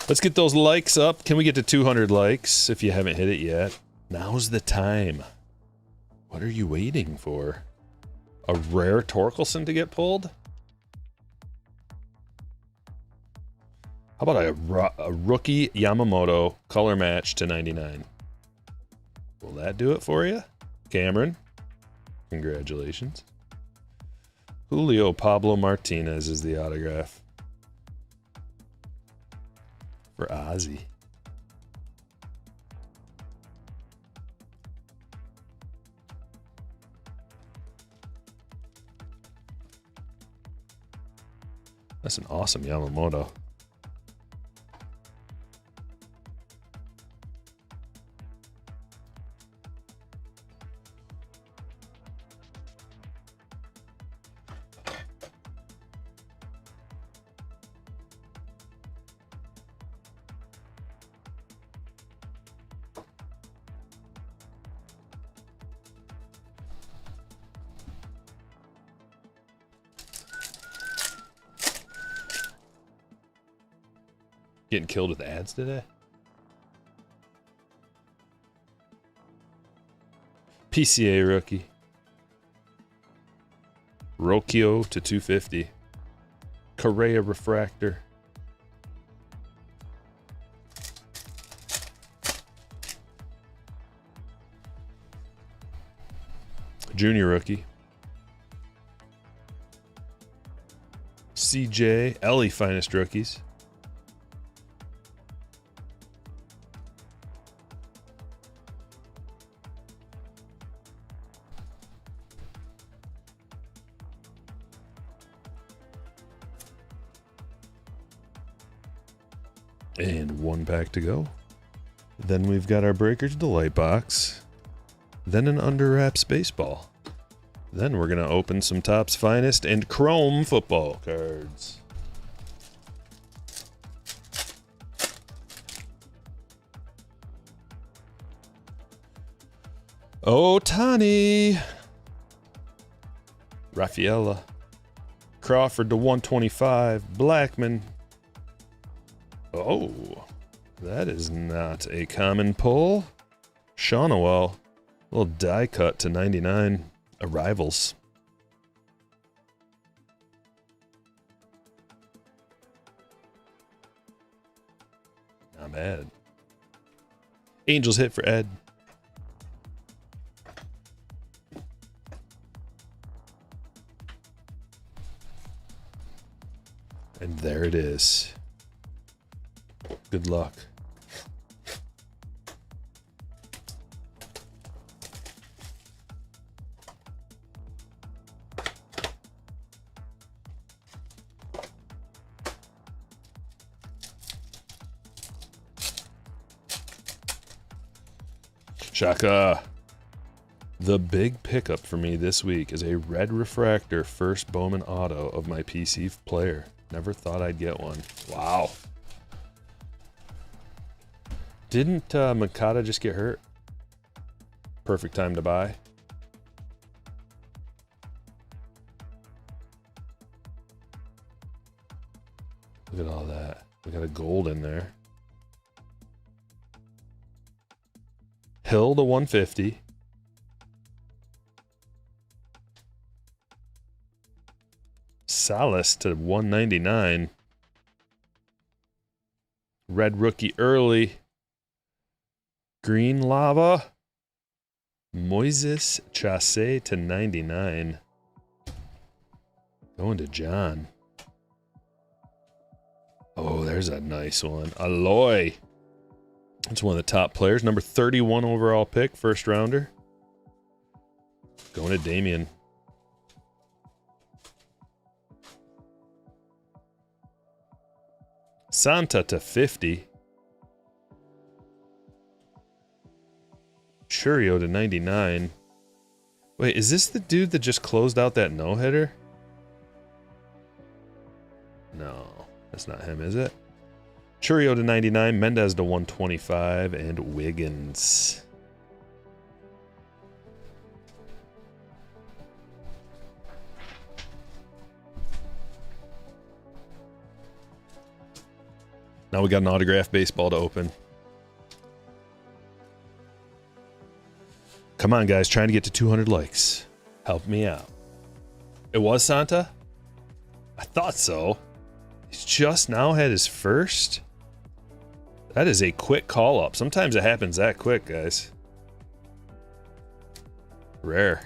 Let's get those likes up. Can we get to 200 likes if you haven't hit it yet? Now's the time. What are you waiting for? A rare Torkelson to get pulled? How about a rookie Yamamoto color match to 99? Will that do it for you? Cameron, congratulations. Julio Pablo Martinez is the autograph. For Ozzy. That's an awesome Yamamoto. Getting killed with ads today? PCA rookie. Rocchio to 250. Correa refractor. Junior rookie. CJ Ellie finest rookies. And 1 pack to go. Then we've got our Breakers Delight box. Then an Under Wraps baseball. Then we're going to open some Topps Finest and Chrome football cards. Ohtani. Rafaela. Crawford to 125. Blackman. Oh, that is not a common pull. Shaunawell. Little die cut to 99 arrivals. Not bad. Angels hit for Ed. And there it is. Good luck. Shaka. The big pickup for me this week is a red refractor first Bowman auto of my PC player. Never thought I'd get one. Wow. Didn't Makata just get hurt? Perfect time to buy. Look at all that. We got a gold in there. Hill to 150. Salas to 199. Red rookie early. Green lava. Moises Chasse to 99. Going to John. Oh, there's a nice one. Aloy. That's one of the top players. Number 31 overall pick, first rounder. Going to Damien. Santa to 50. Churio to 99. Wait, is this the dude that just closed out that no-hitter? No, that's not him, is it? Churio to 99, Mendez to 125, and Wiggins. Now we got an autographed baseball to open. Come on, guys, trying to get to 200 likes. Help me out. It was Santa? I thought so. He's just now had his first? That is a quick call up. Sometimes it happens that quick, guys. Rare.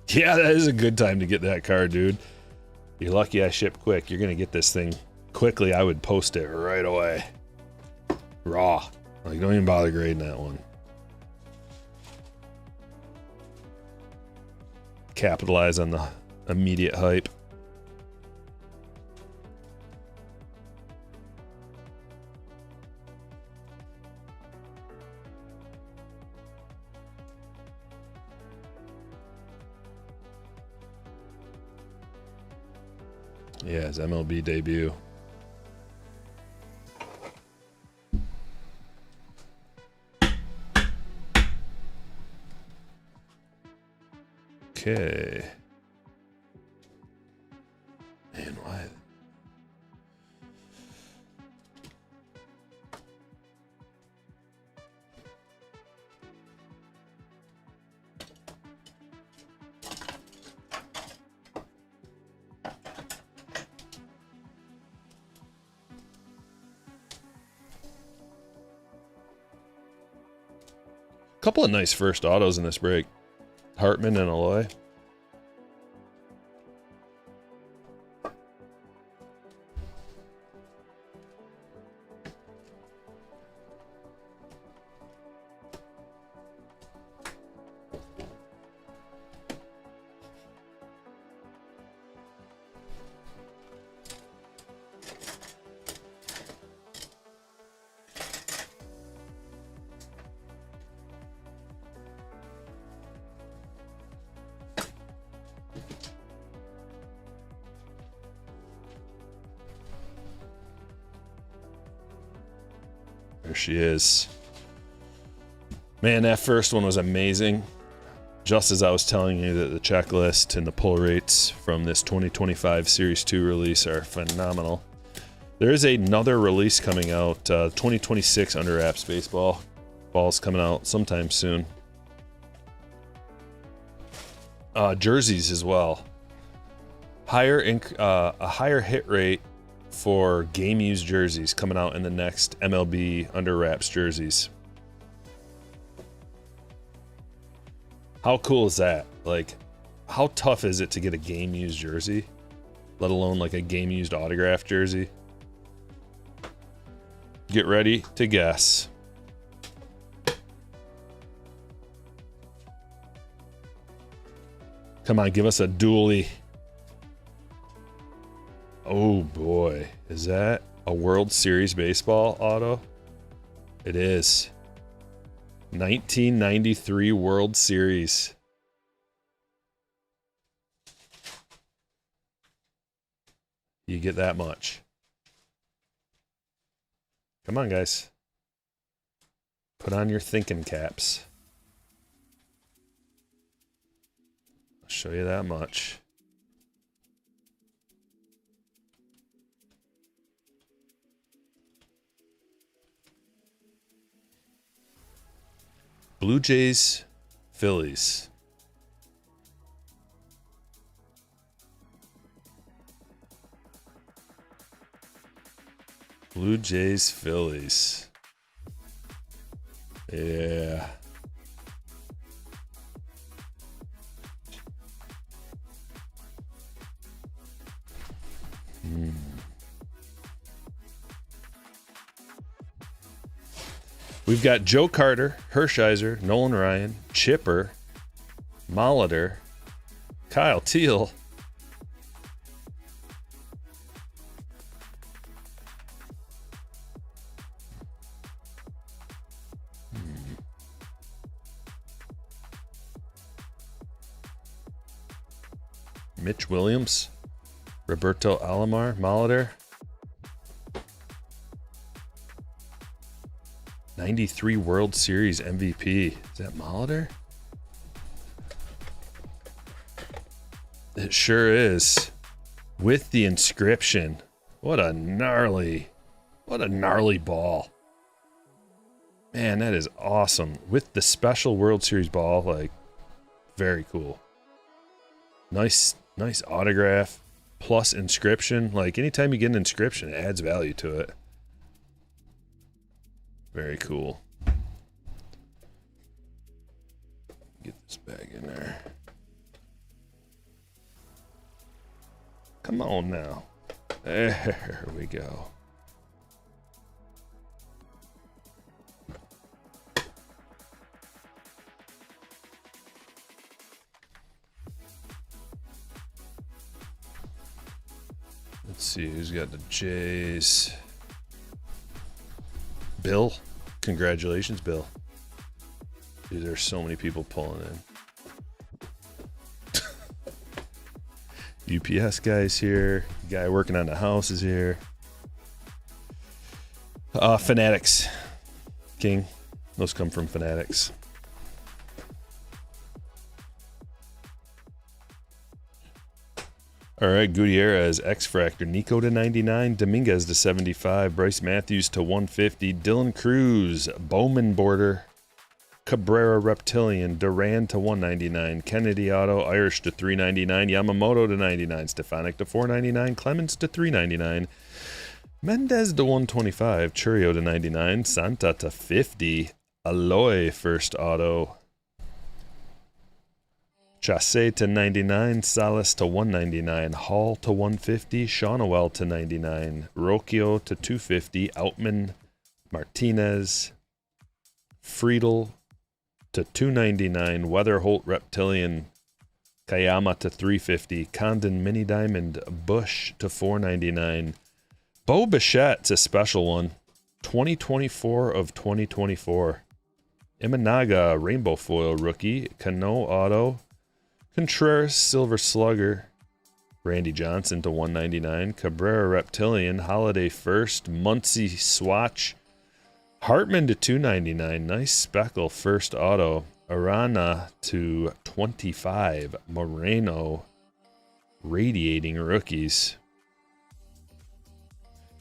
Yeah, that is a good time to get that card, dude. You're lucky I shipped quick. You're going to get this thing quickly. I would post it right away. Raw. Like, don't even bother grading that one. Capitalize on the immediate hype. Yeah, his MLB debut. Okay. Man, why? Couple of nice first autos in this break. Hartman and Aloy. There she is. Man, that first one was amazing. just as I was telling you that the checklist and the pull rates from this 2025 Series 2 release are phenomenal. There is another release coming out, 2026 Under Wraps Baseball. Ball's coming out sometime soon. Jerseys as well. A higher hit rate for game used jerseys coming out in the next MLB Under Wraps jerseys. How cool is that? Like, how tough is it to get a game used jersey, let alone like a game used autographed jersey? Get ready to guess. Come on, give us a dually. Oh boy, is that a World Series baseball auto? It is. 1993 World Series. You get that much. Come on, guys. Put on your thinking caps. I'll show you that much. Blue Jays, Phillies. Blue Jays, Phillies. Yeah. We've got Joe Carter, Hershiser, Nolan Ryan, Chipper, Molitor, Kyle Teal, Mitch Williams, Roberto Alomar, Molitor. 93 World Series MVP. Is that Molitor? It sure is. With the inscription. What a gnarly ball. Man, that is awesome. With the special World Series ball, like, very cool. Nice autograph plus inscription. Like, anytime you get an inscription, it adds value to it. Very cool. Get this bag in there. Come on now. There we go. Let's see who's got the Jays. Bill, congratulations, Bill. Dude, there's so many people pulling in. UPS guy's here. Guy working on the house is here. Fanatics. King. Those come from Fanatics. All right, Gutierrez, X-Fractor, Nico to 99, Dominguez to 75, Bryce Matthews to 150, Dylan Cruz, Bowman border, Cabrera Reptilian, Duran to 199, Kennedy Auto, Irish to 399, Yamamoto to 99, Stefanik to 499, Clemens to 399, Mendez to 125, Churio to 99, Santa to 50, Aloy first auto, Chasse to 99, Salas to 199, Hall to 150, Shaunawell to 99, Rocchio to 250, Outman, Martinez, Friedel to 299, Weatherholt Reptilian, Kayama to 350, Condon Mini Diamond, Bush to 499, Bo Bichette's a special one, 2024 of 2024, Imanaga Rainbow Foil Rookie, Cano Auto, Contreras Silver Slugger, Randy Johnson to 199, Cabrera Reptilian, Holiday First, Muncie Swatch, Hartman to 299, nice speckle first auto, Arana to 25. Moreno radiating rookies.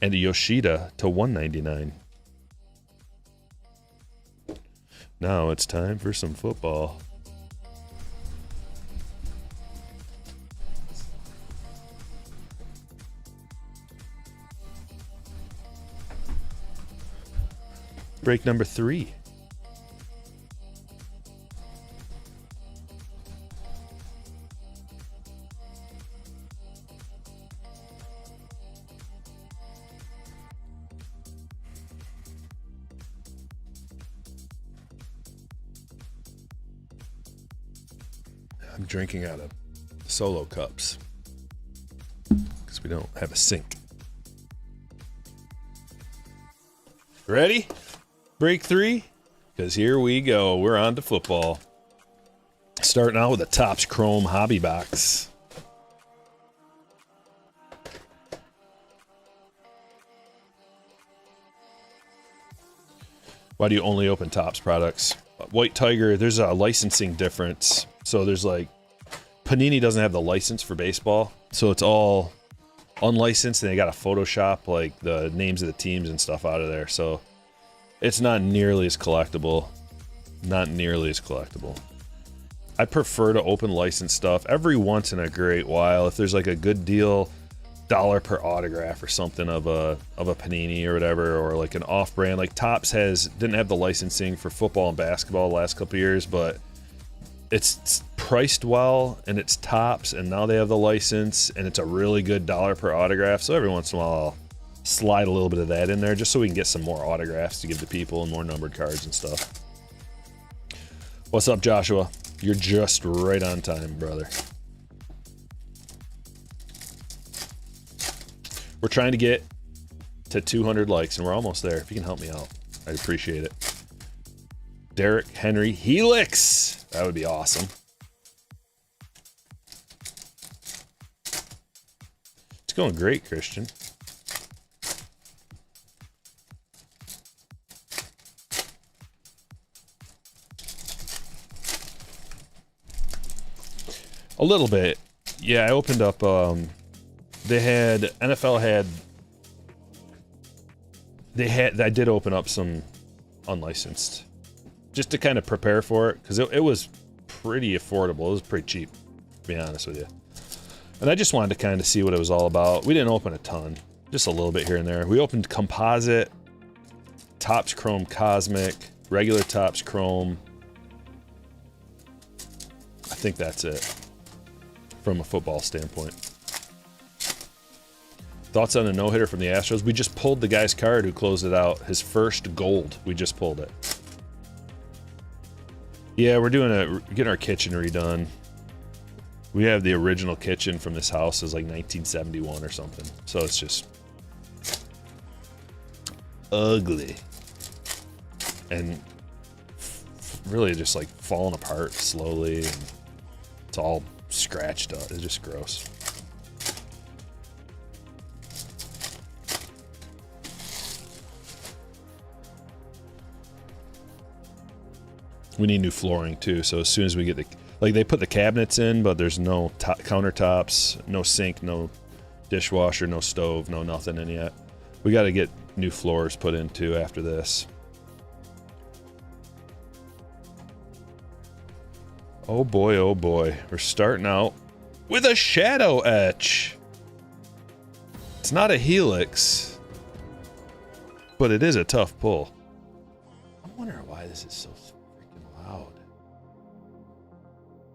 And a Yoshida to 199. Now it's time for some football. Break number 3. I'm drinking out of solo cups because we don't have a sink. Ready? Break 3? Because here we go. We're on to football. Starting out with a Topps Chrome Hobby Box. Why do you only open Topps products? White Tiger, there's a licensing difference. So there's like, Panini doesn't have the license for baseball. So it's all unlicensed and they got to Photoshop like the names of the teams and stuff out of there. So it's not nearly as collectible. Not nearly as collectible. I prefer to open licensed stuff every once in a great while. If there's like a good deal, $1 per autograph or something of a Panini or whatever, or like an off-brand. Like Topps didn't have the licensing for football and basketball the last couple of years, but it's priced well and it's Topps, and now they have the license and it's a really good $1 per autograph. So every once in a while I'll slide a little bit of that in there just so we can get some more autographs to give to people and more numbered cards and stuff. What's up, Joshua? You're just right on time, brother. We're trying to get to 200 likes and we're almost there. If you can help me out, I'd appreciate it. Derek Henry Helix. That would be awesome. It's going great, Christian. A little bit. Yeah, I opened up, I did open up some unlicensed just to kind of prepare for it, because it was pretty affordable. It was pretty cheap, to be honest with you. And I just wanted to kind of see what it was all about. We didn't open a ton, just a little bit here and there. We opened Composite, Topps Chrome Cosmic, regular Topps Chrome. I think that's it from a football standpoint. Thoughts on a no-hitter from the Astros? We just pulled the guy's card who closed it out. His first gold. We just pulled it. Yeah, we're getting our kitchen redone. We have the original kitchen from this house is like 1971 or something. So it's just ugly. And really just like falling apart slowly. And it's all scratched up. It's just gross. We need new flooring too. So as soon as we get they put the cabinets in, but there's no countertops, no sink, no dishwasher, no stove, no nothing in yet. We got to get new floors put in too after this. Oh boy, we're starting out with a shadow etch. It's not a helix, but it is a tough pull. I wonder why this is so freaking loud.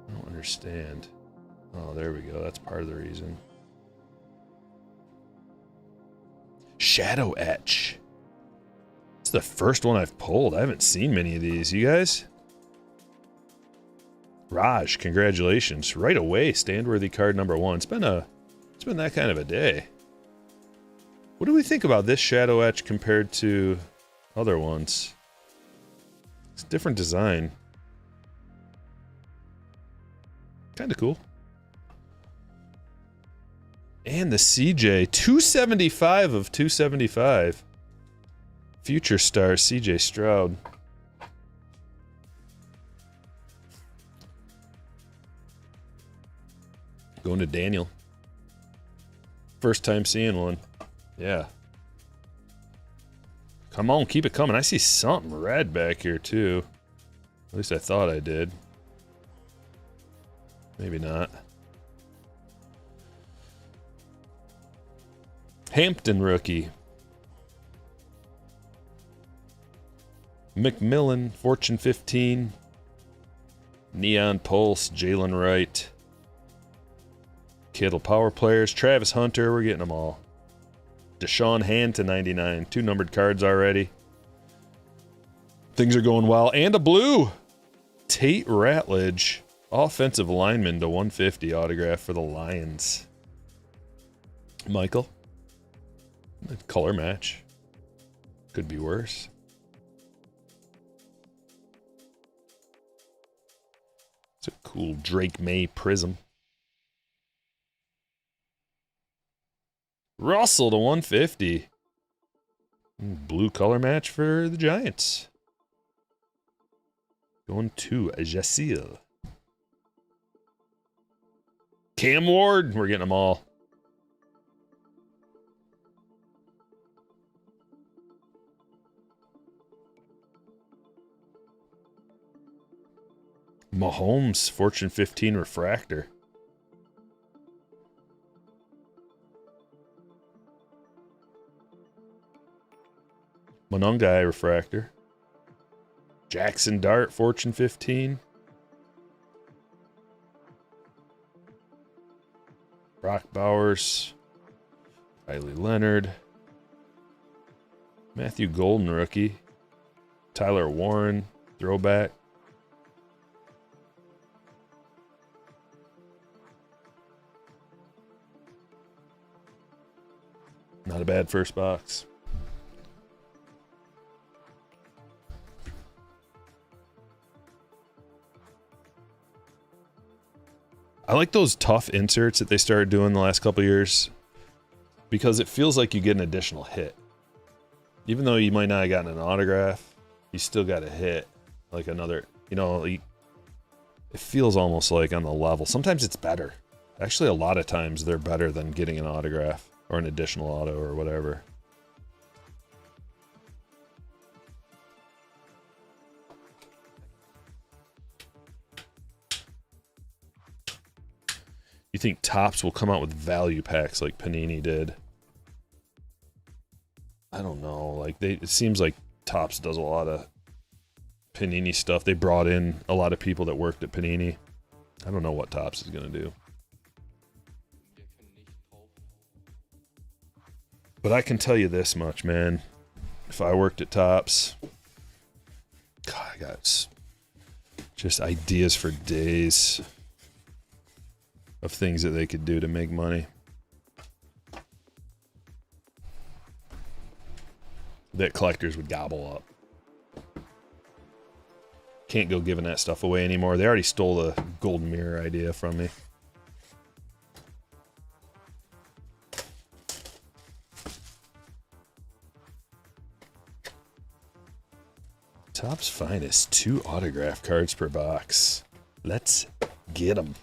I don't understand. Oh, there we go. That's part of the reason. Shadow etch. It's the first one I've pulled. I haven't seen many of these. You guys? Raj, congratulations. Right away, stand-worthy card number 1. It's been that kind of a day. What do we think about this shadow etch compared to other ones? It's a different design. Kind of cool. And the CJ, 275 of 275. Future star CJ Stroud. Going to Daniel. First time seeing one. Yeah. Come on, keep it coming. I see something red back here, too. At least I thought I did. Maybe not. Hampton rookie. McMillan, Fortune 15. Neon Pulse, Jalen Wright. Kittle Power Players, Travis Hunter, we're getting them all. Deshaun Hand to 99. 2 numbered cards already. Things are going well. And a blue. Tate Ratledge, offensive lineman to 150 autograph for the Lions. Michael. Color match. Could be worse. It's a cool Drake May prism. Russell to 150. Blue color match for the Giants. Going to Jasil. Cam Ward. We're getting them all. Mahomes, Fortune 15 refractor. Monongai refractor. Jackson Dart, Fortune 15. Brock Bowers. Riley Leonard. Matthew Golden, rookie. Tyler Warren, throwback. Not a bad first box. I like those tough inserts that they started doing the last couple of years because it feels like you get an additional hit. Even though you might not have gotten an autograph, you still got a hit. Like another, it feels almost like on the level. Sometimes it's better. Actually, a lot of times they're better than getting an autograph or an additional auto or whatever. You think Topps will come out with value packs like Panini did? I don't know. Like it seems like Topps does a lot of Panini stuff. They brought in a lot of people that worked at Panini. I don't know what Topps is going to do. But I can tell you this much, man. If I worked at Topps, God, I got just ideas for days of things that they could do to make money. That collectors would gobble up. Can't go giving that stuff away anymore. They already stole the golden mirror idea from me. Topps finest, 2 autograph cards per box. Let's get them.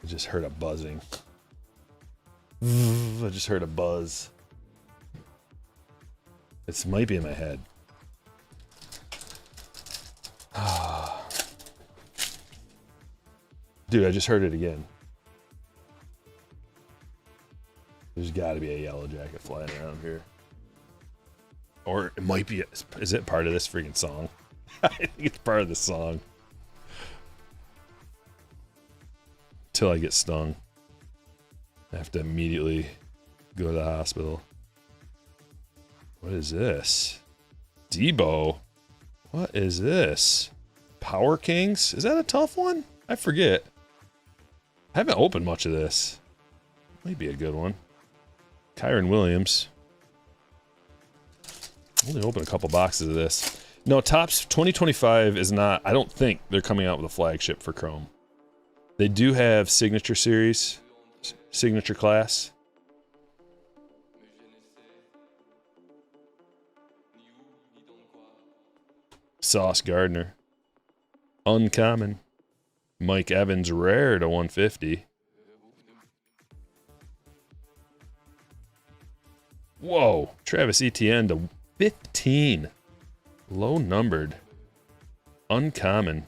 I just heard a buzzing. I just heard a buzz. It might be in my head. Dude, I just heard it again. There's got to be a yellow jacket flying around here. Or it might be, is it part of this freaking song? I think it's part of the song. Till I get stung. I have to immediately go to the hospital. What is this? Debo. What is this? Power Kings? Is that a tough one? I forget. I haven't opened much of this. Might be a good one. Kyron Williams. Only opened a couple boxes of this. No, Topps 2025 is not, I don't think they're coming out with a flagship for Chrome. They do have Signature Series, Signature Class. Sauce Gardner. Uncommon. Mike Evans rare to 150. Whoa. Travis Etienne to 15. Low numbered. Uncommon.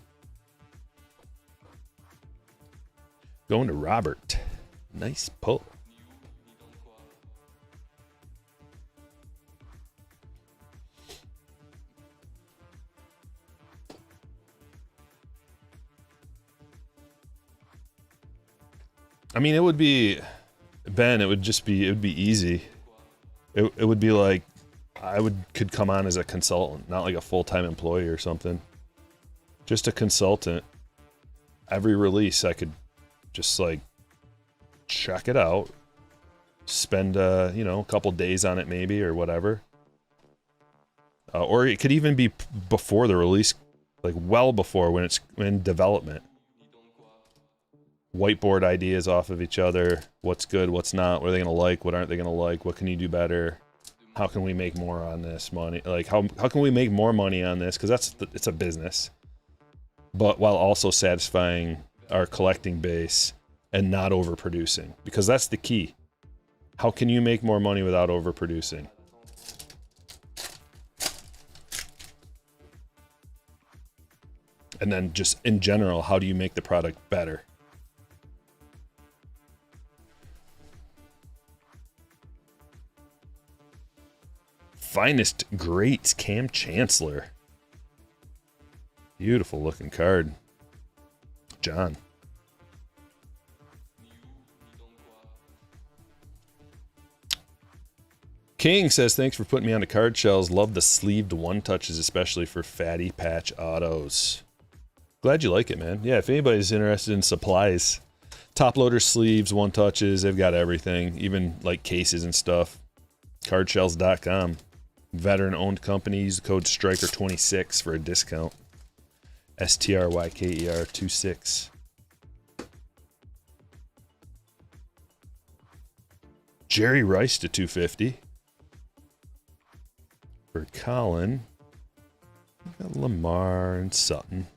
Going to Robert. Nice pull. I mean, it would be, Ben, it would be easy. It would be like could come on as a consultant, not like a full-time employee or something. Just a consultant. Every release I could just like check it out, spend a couple days on it maybe or whatever. Or it could even be before the release, like well before, when it's in development. Whiteboard ideas off of each other. What's good, what's not, what are they going to like, what aren't they going to like, what can you do better, how can we make more on this money, like how can we make more money on this, because it's a business, but while also satisfying our collecting base and not overproducing, because that's the key. How can you make more money without overproducing? And then just in general, how do you make the product better? Finest Greats, Cam Chancellor. Beautiful looking card. John. King says, thanks for putting me on the card shells. Love the sleeved one touches, especially for fatty patch autos. Glad you like it, man. Yeah, if anybody's interested in supplies, top loader sleeves, one touches, they've got everything, even like cases and stuff. Cardshells.com. Veteran-owned company. Use the code Stryker26 for a discount. STRYKER26. Jerry Rice to 250. For Colin. We've got Lamar and Sutton.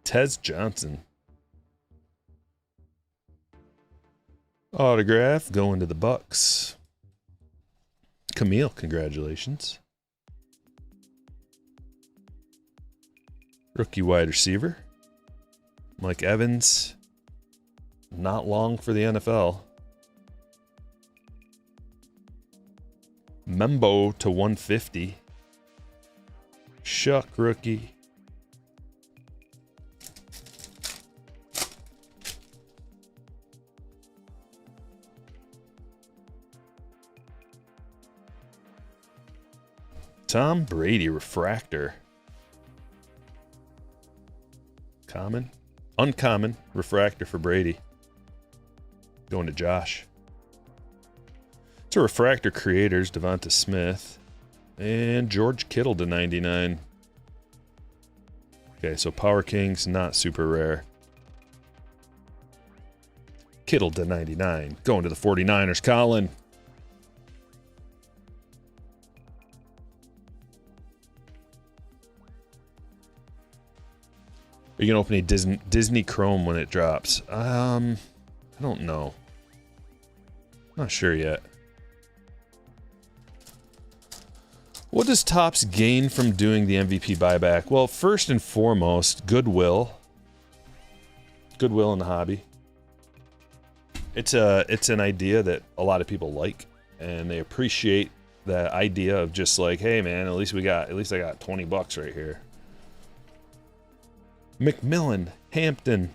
Tez Johnson. Autograph going to the Bucks. Camille, congratulations. Rookie wide receiver. Mike Evans. Not long for the NFL. Membo to 150. Shuck rookie. Tom Brady refractor. Common? Uncommon refractor for Brady. Going to Josh. It's a refractor creators, Devonta Smith. And George Kittle to 99. Okay, so Power Kings, not super rare. Kittle to 99. Going to the 49ers, Colin. Are you going to open a Disney Chrome when it drops? I don't know. Not sure yet. What does Topps gain from doing the MVP buyback? Well, first and foremost, goodwill. Goodwill in the hobby. It's an idea that a lot of people like, and they appreciate the idea of just like, hey man, at least I got $20 right here. McMillan, Hampton.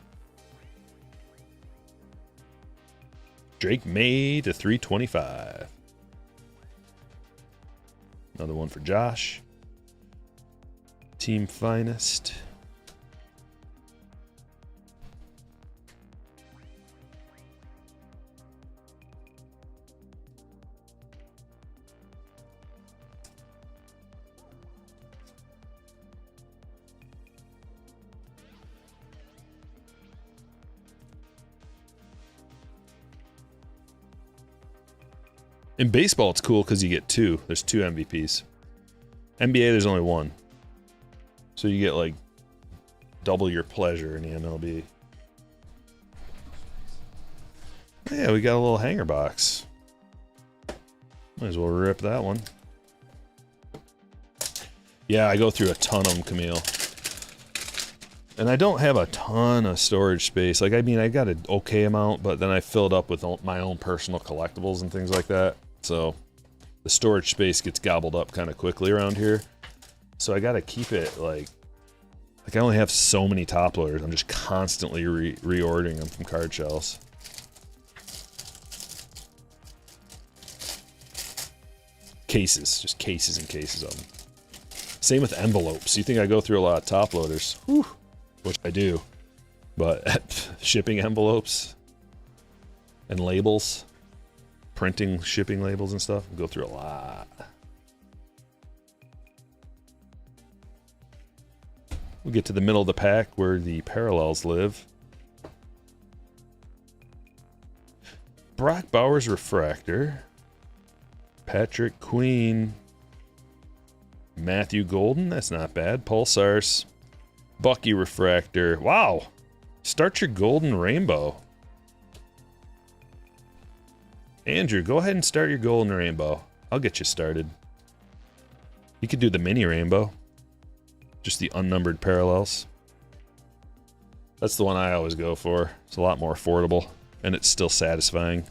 Drake May to 325. Another one for Josh. Team Finest. In baseball, it's cool because you get two. There's two MVPs. NBA, there's only one. So you get like double your pleasure in the MLB. Yeah, we got a little hanger box. Might as well rip that one. Yeah, I go through a ton of them, Camille. And I don't have a ton of storage space. Like, I mean, I got an okay amount, but then I filled up with my own personal collectibles and things like that. So the storage space gets gobbled up kind of quickly around here. So I got to keep it like I only have so many top loaders. I'm just constantly reordering them from card shells. Cases, just cases and cases of them. Same with envelopes. You think I go through a lot of top loaders? Whew. Which I do. But shipping envelopes and labels, printing shipping labels and stuff, I go through a lot. We'll get to the middle of the pack where the parallels live. Brock Bowers Refractor. Patrick Queen. Matthew Golden, that's not bad. Pulsars. Bucky Refractor. Wow. Start your golden rainbow. Andrew, go ahead and start your golden rainbow. I'll get you started. You could do the mini rainbow. Just the unnumbered parallels. That's the one I always go for. It's a lot more affordable, and it's still satisfying,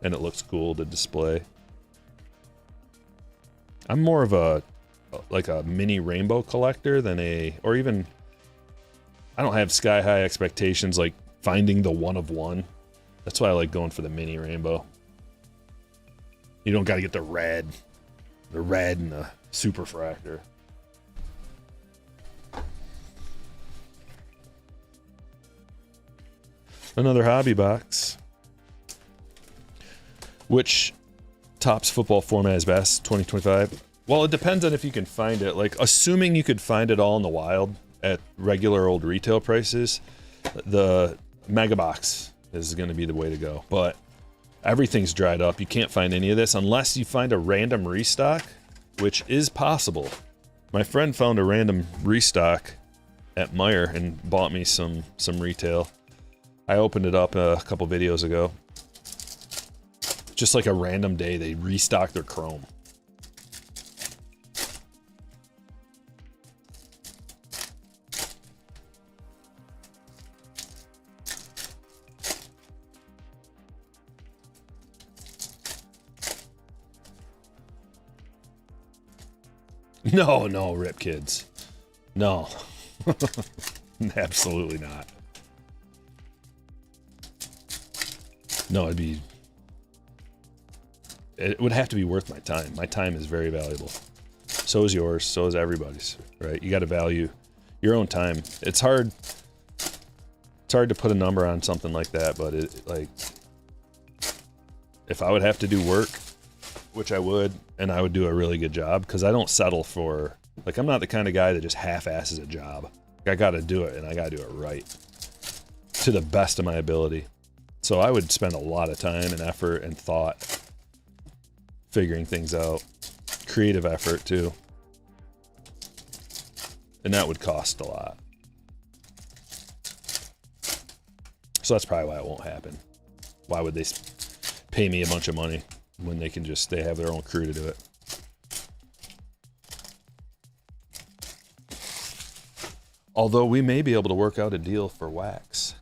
and it looks cool to display. I'm more of a mini rainbow collector than or even, I don't have sky high expectations like finding the one of one. That's why I like going for the mini rainbow. You don't got to get the red and the super fractor. Another hobby box. Which Topps football format is best, 2025? Well, it depends on if you can find it. Like, assuming you could find it all in the wild at regular old retail prices, the Mega Box is going to be the way to go. But everything's dried up. You can't find any of this unless you find a random restock, which is possible. My friend found a random restock at Meijer and bought me some retail. I opened it up a couple videos ago. Just like a random day, they restocked their chrome. No, Rip Kids. No. Absolutely not. No, it would have to be worth my time. My time is very valuable. So is yours. So is everybody's, right? You got to value your own time. It's hard to put a number on something like that, but if I would have to do work, which I would, and I would do a really good job, because I don't settle for, like, I'm not the kind of guy that just half-asses a job. I got to do it, and I got to do it right to the best of my ability. So I would spend a lot of time and effort and thought figuring things out. Creative effort, too. And that would cost a lot. So that's probably why it won't happen. Why would they pay me a bunch of money when they have their own crew to do it? Although we may be able to work out a deal for wax.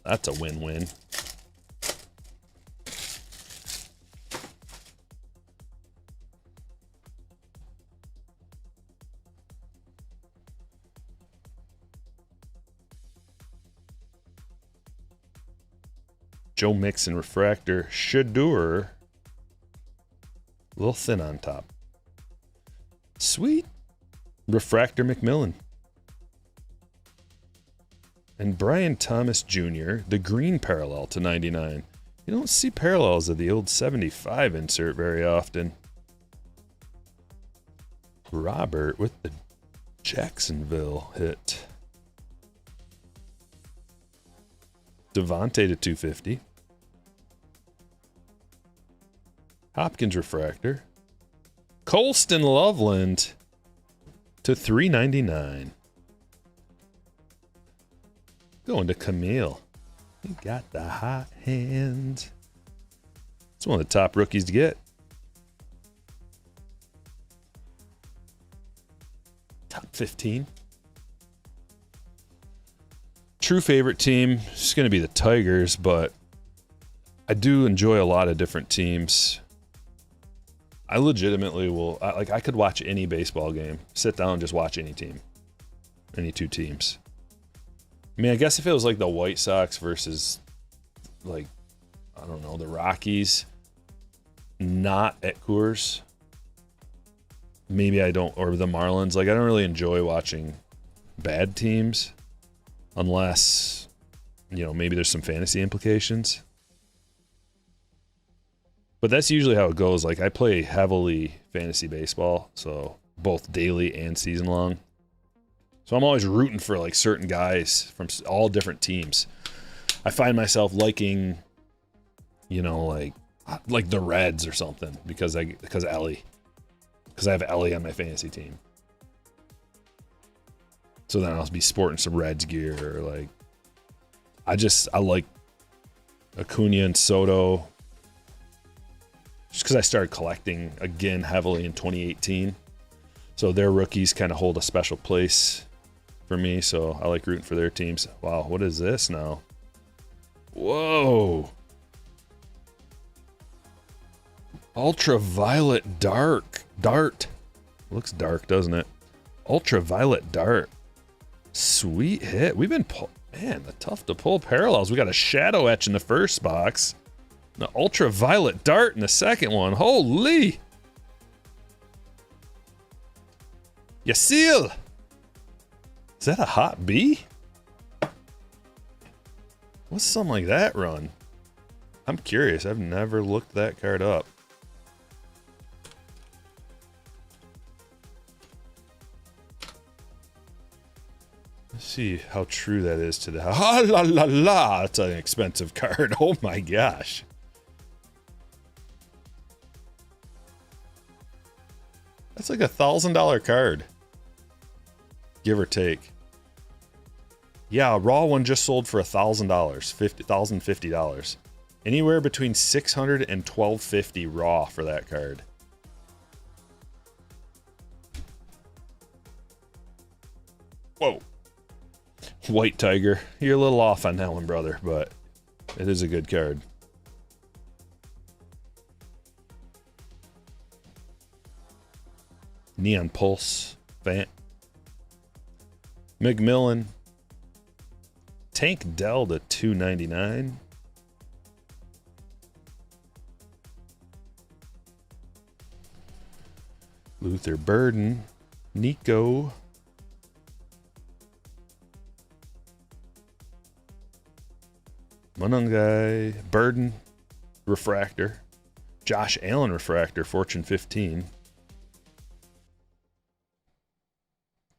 That's a win-win. Joe Mixon Refractor Shador. A little thin on top. Sweet. Refractor McMillan. And Brian Thomas Jr., the green parallel to 99. You don't see parallels of the old 75 insert very often. Robert with the Jacksonville hit. Devontae to 250. Hopkins refractor. Colston Loveland to 399. Going to Camille. He got the hot hand. It's one of the top rookies to get. Top 15. True favorite team is going to be the Tigers, but I do enjoy a lot of different teams. I legitimately will, I could watch any baseball game, sit down and just watch any team, any two teams. I mean, I guess if it was like the White Sox versus, like, I don't know, the Rockies, not at Coors, maybe I don't, or the Marlins. Like, I don't really enjoy watching bad teams unless, you know, maybe there's some fantasy implications. But that's usually how it goes. Like, I play heavily fantasy baseball, so both daily and season long. So I'm always rooting for like certain guys from all different teams. I find myself liking, you know, like the Reds or something because Ellie. Because I have Ellie on my fantasy team. So then I'll be sporting some Reds gear, or like I like Acuna and Soto. Just because I started collecting again heavily in 2018. So their rookies kind of hold a special place for me. So I like rooting for their teams. Wow, what is this now? Whoa. Ultraviolet dart. Looks dark, doesn't it? Ultraviolet dart. Sweet hit. We've been, man, the tough to pull parallels. We got a shadow etch in the first box. The ultraviolet dart in the second one. Holy. Yasiel. Is that a hot B? What's something like that run? I'm curious. I've never looked that card up. Let's see how true that is to the... Ah, la, la, la. That's an expensive card. Oh, my gosh. That's like $1,000 card. Give or take. Yeah, a raw one just sold for $1,000. $1,050. Anywhere between $600 and $1,250 raw for that card. Whoa. White Tiger. You're a little off on that one, brother, but it is a good card. Neon Pulse. Fant. McMillan. Tank Dell to $299. Luther Burden. Nico. Munungai. Burden. Refractor. Josh Allen Refractor. Fortune 15.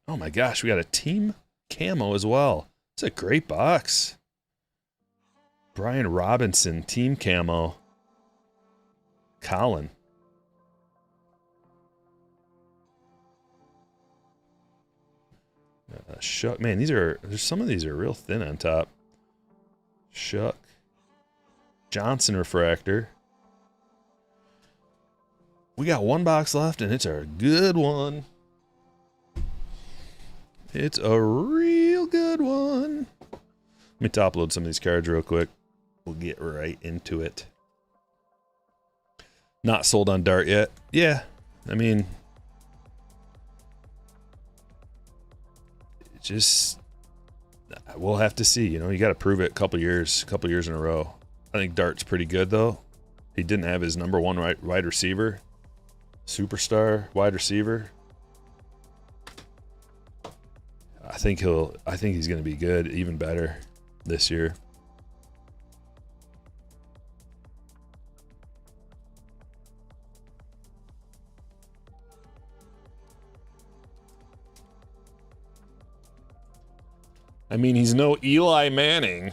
Oh my gosh, we got a team camo as well. It's a great box. Brian Robinson, team camo. Colin. Shuck, man, there's some of these are real thin on top. Shuck. Johnson Refractor. We got one box left, and it's a good one. It's a real good one. Let me top load some of these cards real quick. We'll get right into it. Not sold on Dart yet. Yeah, I mean, just we'll have to see. You know, you got to prove it a couple years in a row. I think Dart's pretty good though. He didn't have his number one wide receiver, superstar wide receiver. I think he's going to be good, even better this year. I mean, he's no Eli Manning.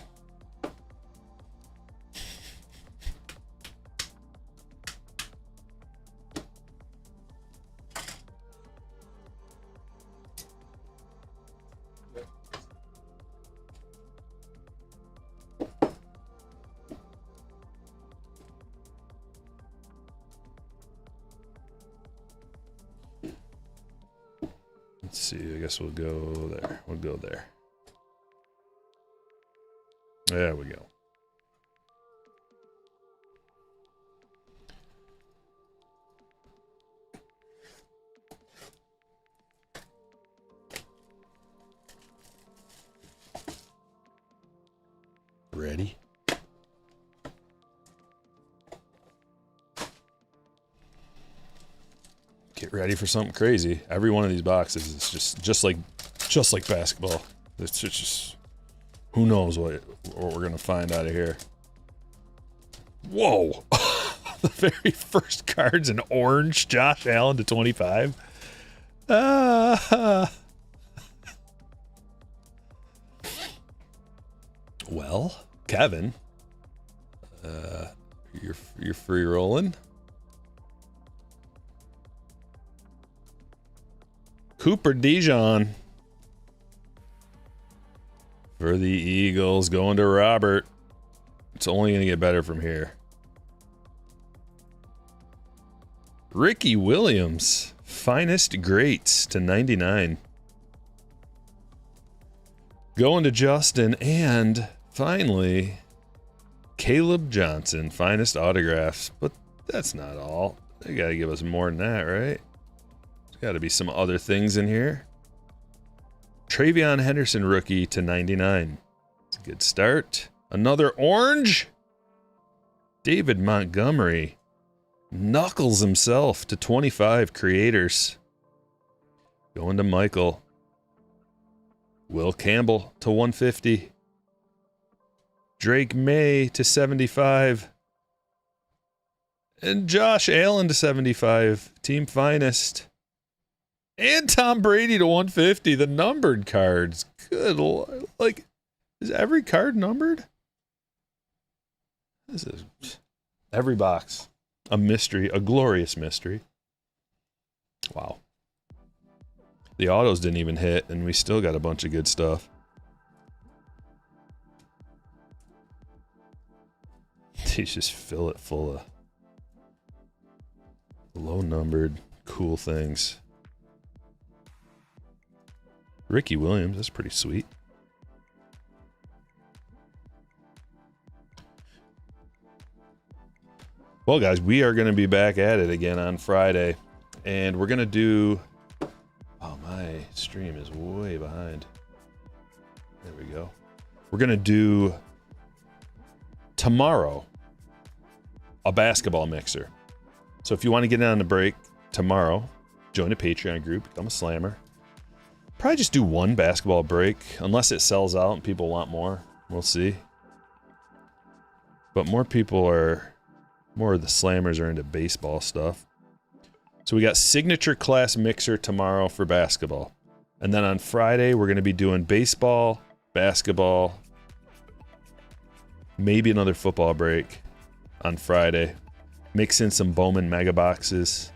Let's see, I guess we'll go there. We'll go there. There we go. Ready? Get ready for something crazy. Every one of these boxes is just like basketball. It's just who knows what we're gonna find out of here. Whoa! The very first card's an orange Josh Allen to 25. Well, Kevin, you're free rolling. Cooper Dijon for the Eagles, going to Robert. It's only going to get better from here. Ricky Williams, finest greats to 99. Going to Justin, and finally, Caleb Johnson, finest autographs. But that's not all. They got to give us more than that, right? Got to be some other things in here. Travion Henderson rookie to 99. It's a good start. Another orange. David Montgomery. Knuckles himself to 25 creators. Going to Michael. Will Campbell to 150. Drake May to 75. And Josh Allen to 75. Team finest. And Tom Brady to 150, the numbered cards. Good Lord. Like, is every card numbered? This is every box. A mystery, a glorious mystery. Wow. The autos didn't even hit, and we still got a bunch of good stuff. These just fill it full of low numbered, cool things. Ricky Williams, that's pretty sweet. Well, guys, we are going to be back at it again on Friday. And we're going to do... Oh, my stream is way behind. There we go. We're going to do tomorrow a basketball mixer. So if you want to get in on the break tomorrow, join a Patreon group, become a slammer. Probably just do one basketball break, unless it sells out and people want more. We'll see. But more of the slammers are into baseball stuff. So we got signature class mixer tomorrow for basketball. And then on Friday, we're going to be doing baseball, basketball, maybe another football break on Friday. Mix in some Bowman mega boxes.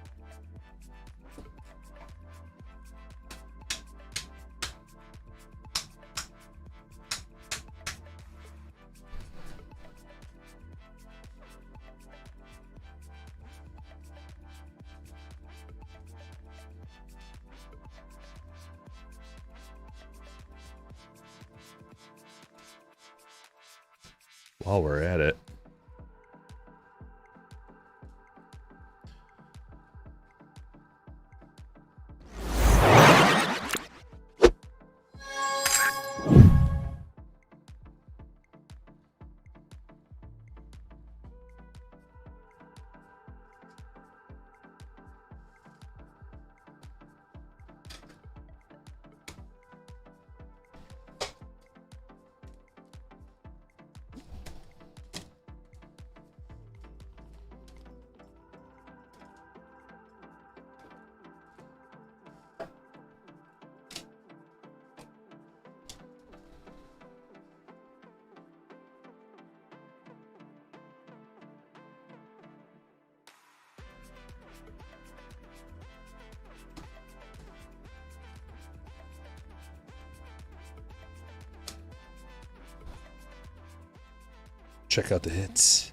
While we're at it, Check out the hits.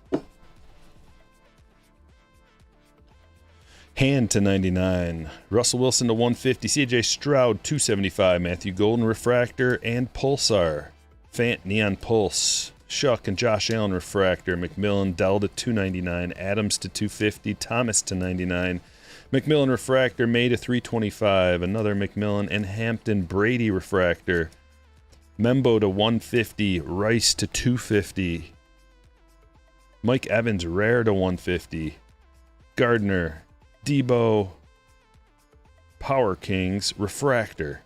Hand to 99. Russell Wilson to 150. CJ Stroud 275. Matthew Golden Refractor and Pulsar. Fant Neon Pulse. Shuck and Josh Allen Refractor. McMillan Dell to 299. Adams to 250. Thomas to 99. McMillan Refractor May to 325. Another McMillan and Hampton Brady Refractor. Membo to 150. Rice to 250. Mike Evans Rare to 150. Gardner. Debo, Power Kings, Refractor,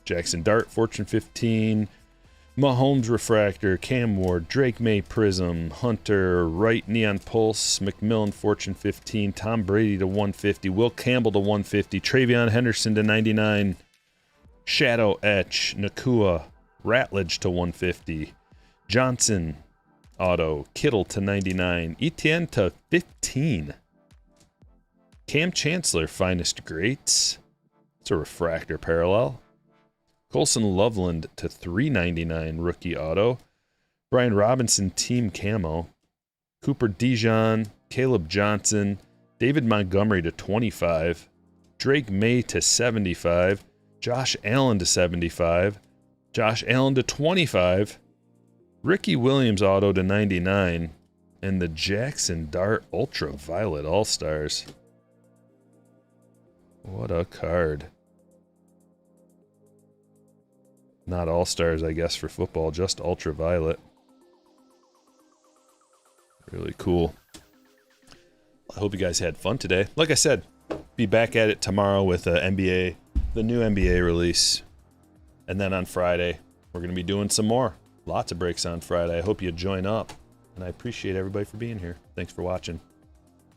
Jackson Dart, Fortune 15, Mahomes Refractor, Cam Ward, Drake May Prism, Hunter, Wright Neon Pulse, McMillan Fortune 15, Tom Brady to 150, Will Campbell to 150, Travion Henderson to 99, Shadow Etch, Nakua, Ratledge to 150, Johnson Auto, Kittle to 99, Etienne to 15. Cam Chancellor, Finest Greats. It's a refractor parallel. Colson Loveland to 399 rookie auto. Brian Robinson team camo. Cooper Dijon, Caleb Johnson, David Montgomery to 25. Drake May to 75. Josh Allen to 75. Josh Allen to 25. Ricky Williams auto to 99. And the Jackson Dart Ultraviolet All-Stars. What a card. Not all-stars, I guess, for football, just ultraviolet. Really cool. I hope you guys had fun today. Like I said, be back at it tomorrow with the new NBA release. And then on Friday, we're going to be doing some more. Lots of breaks on Friday. I hope you join up. And I appreciate everybody for being here. Thanks for watching.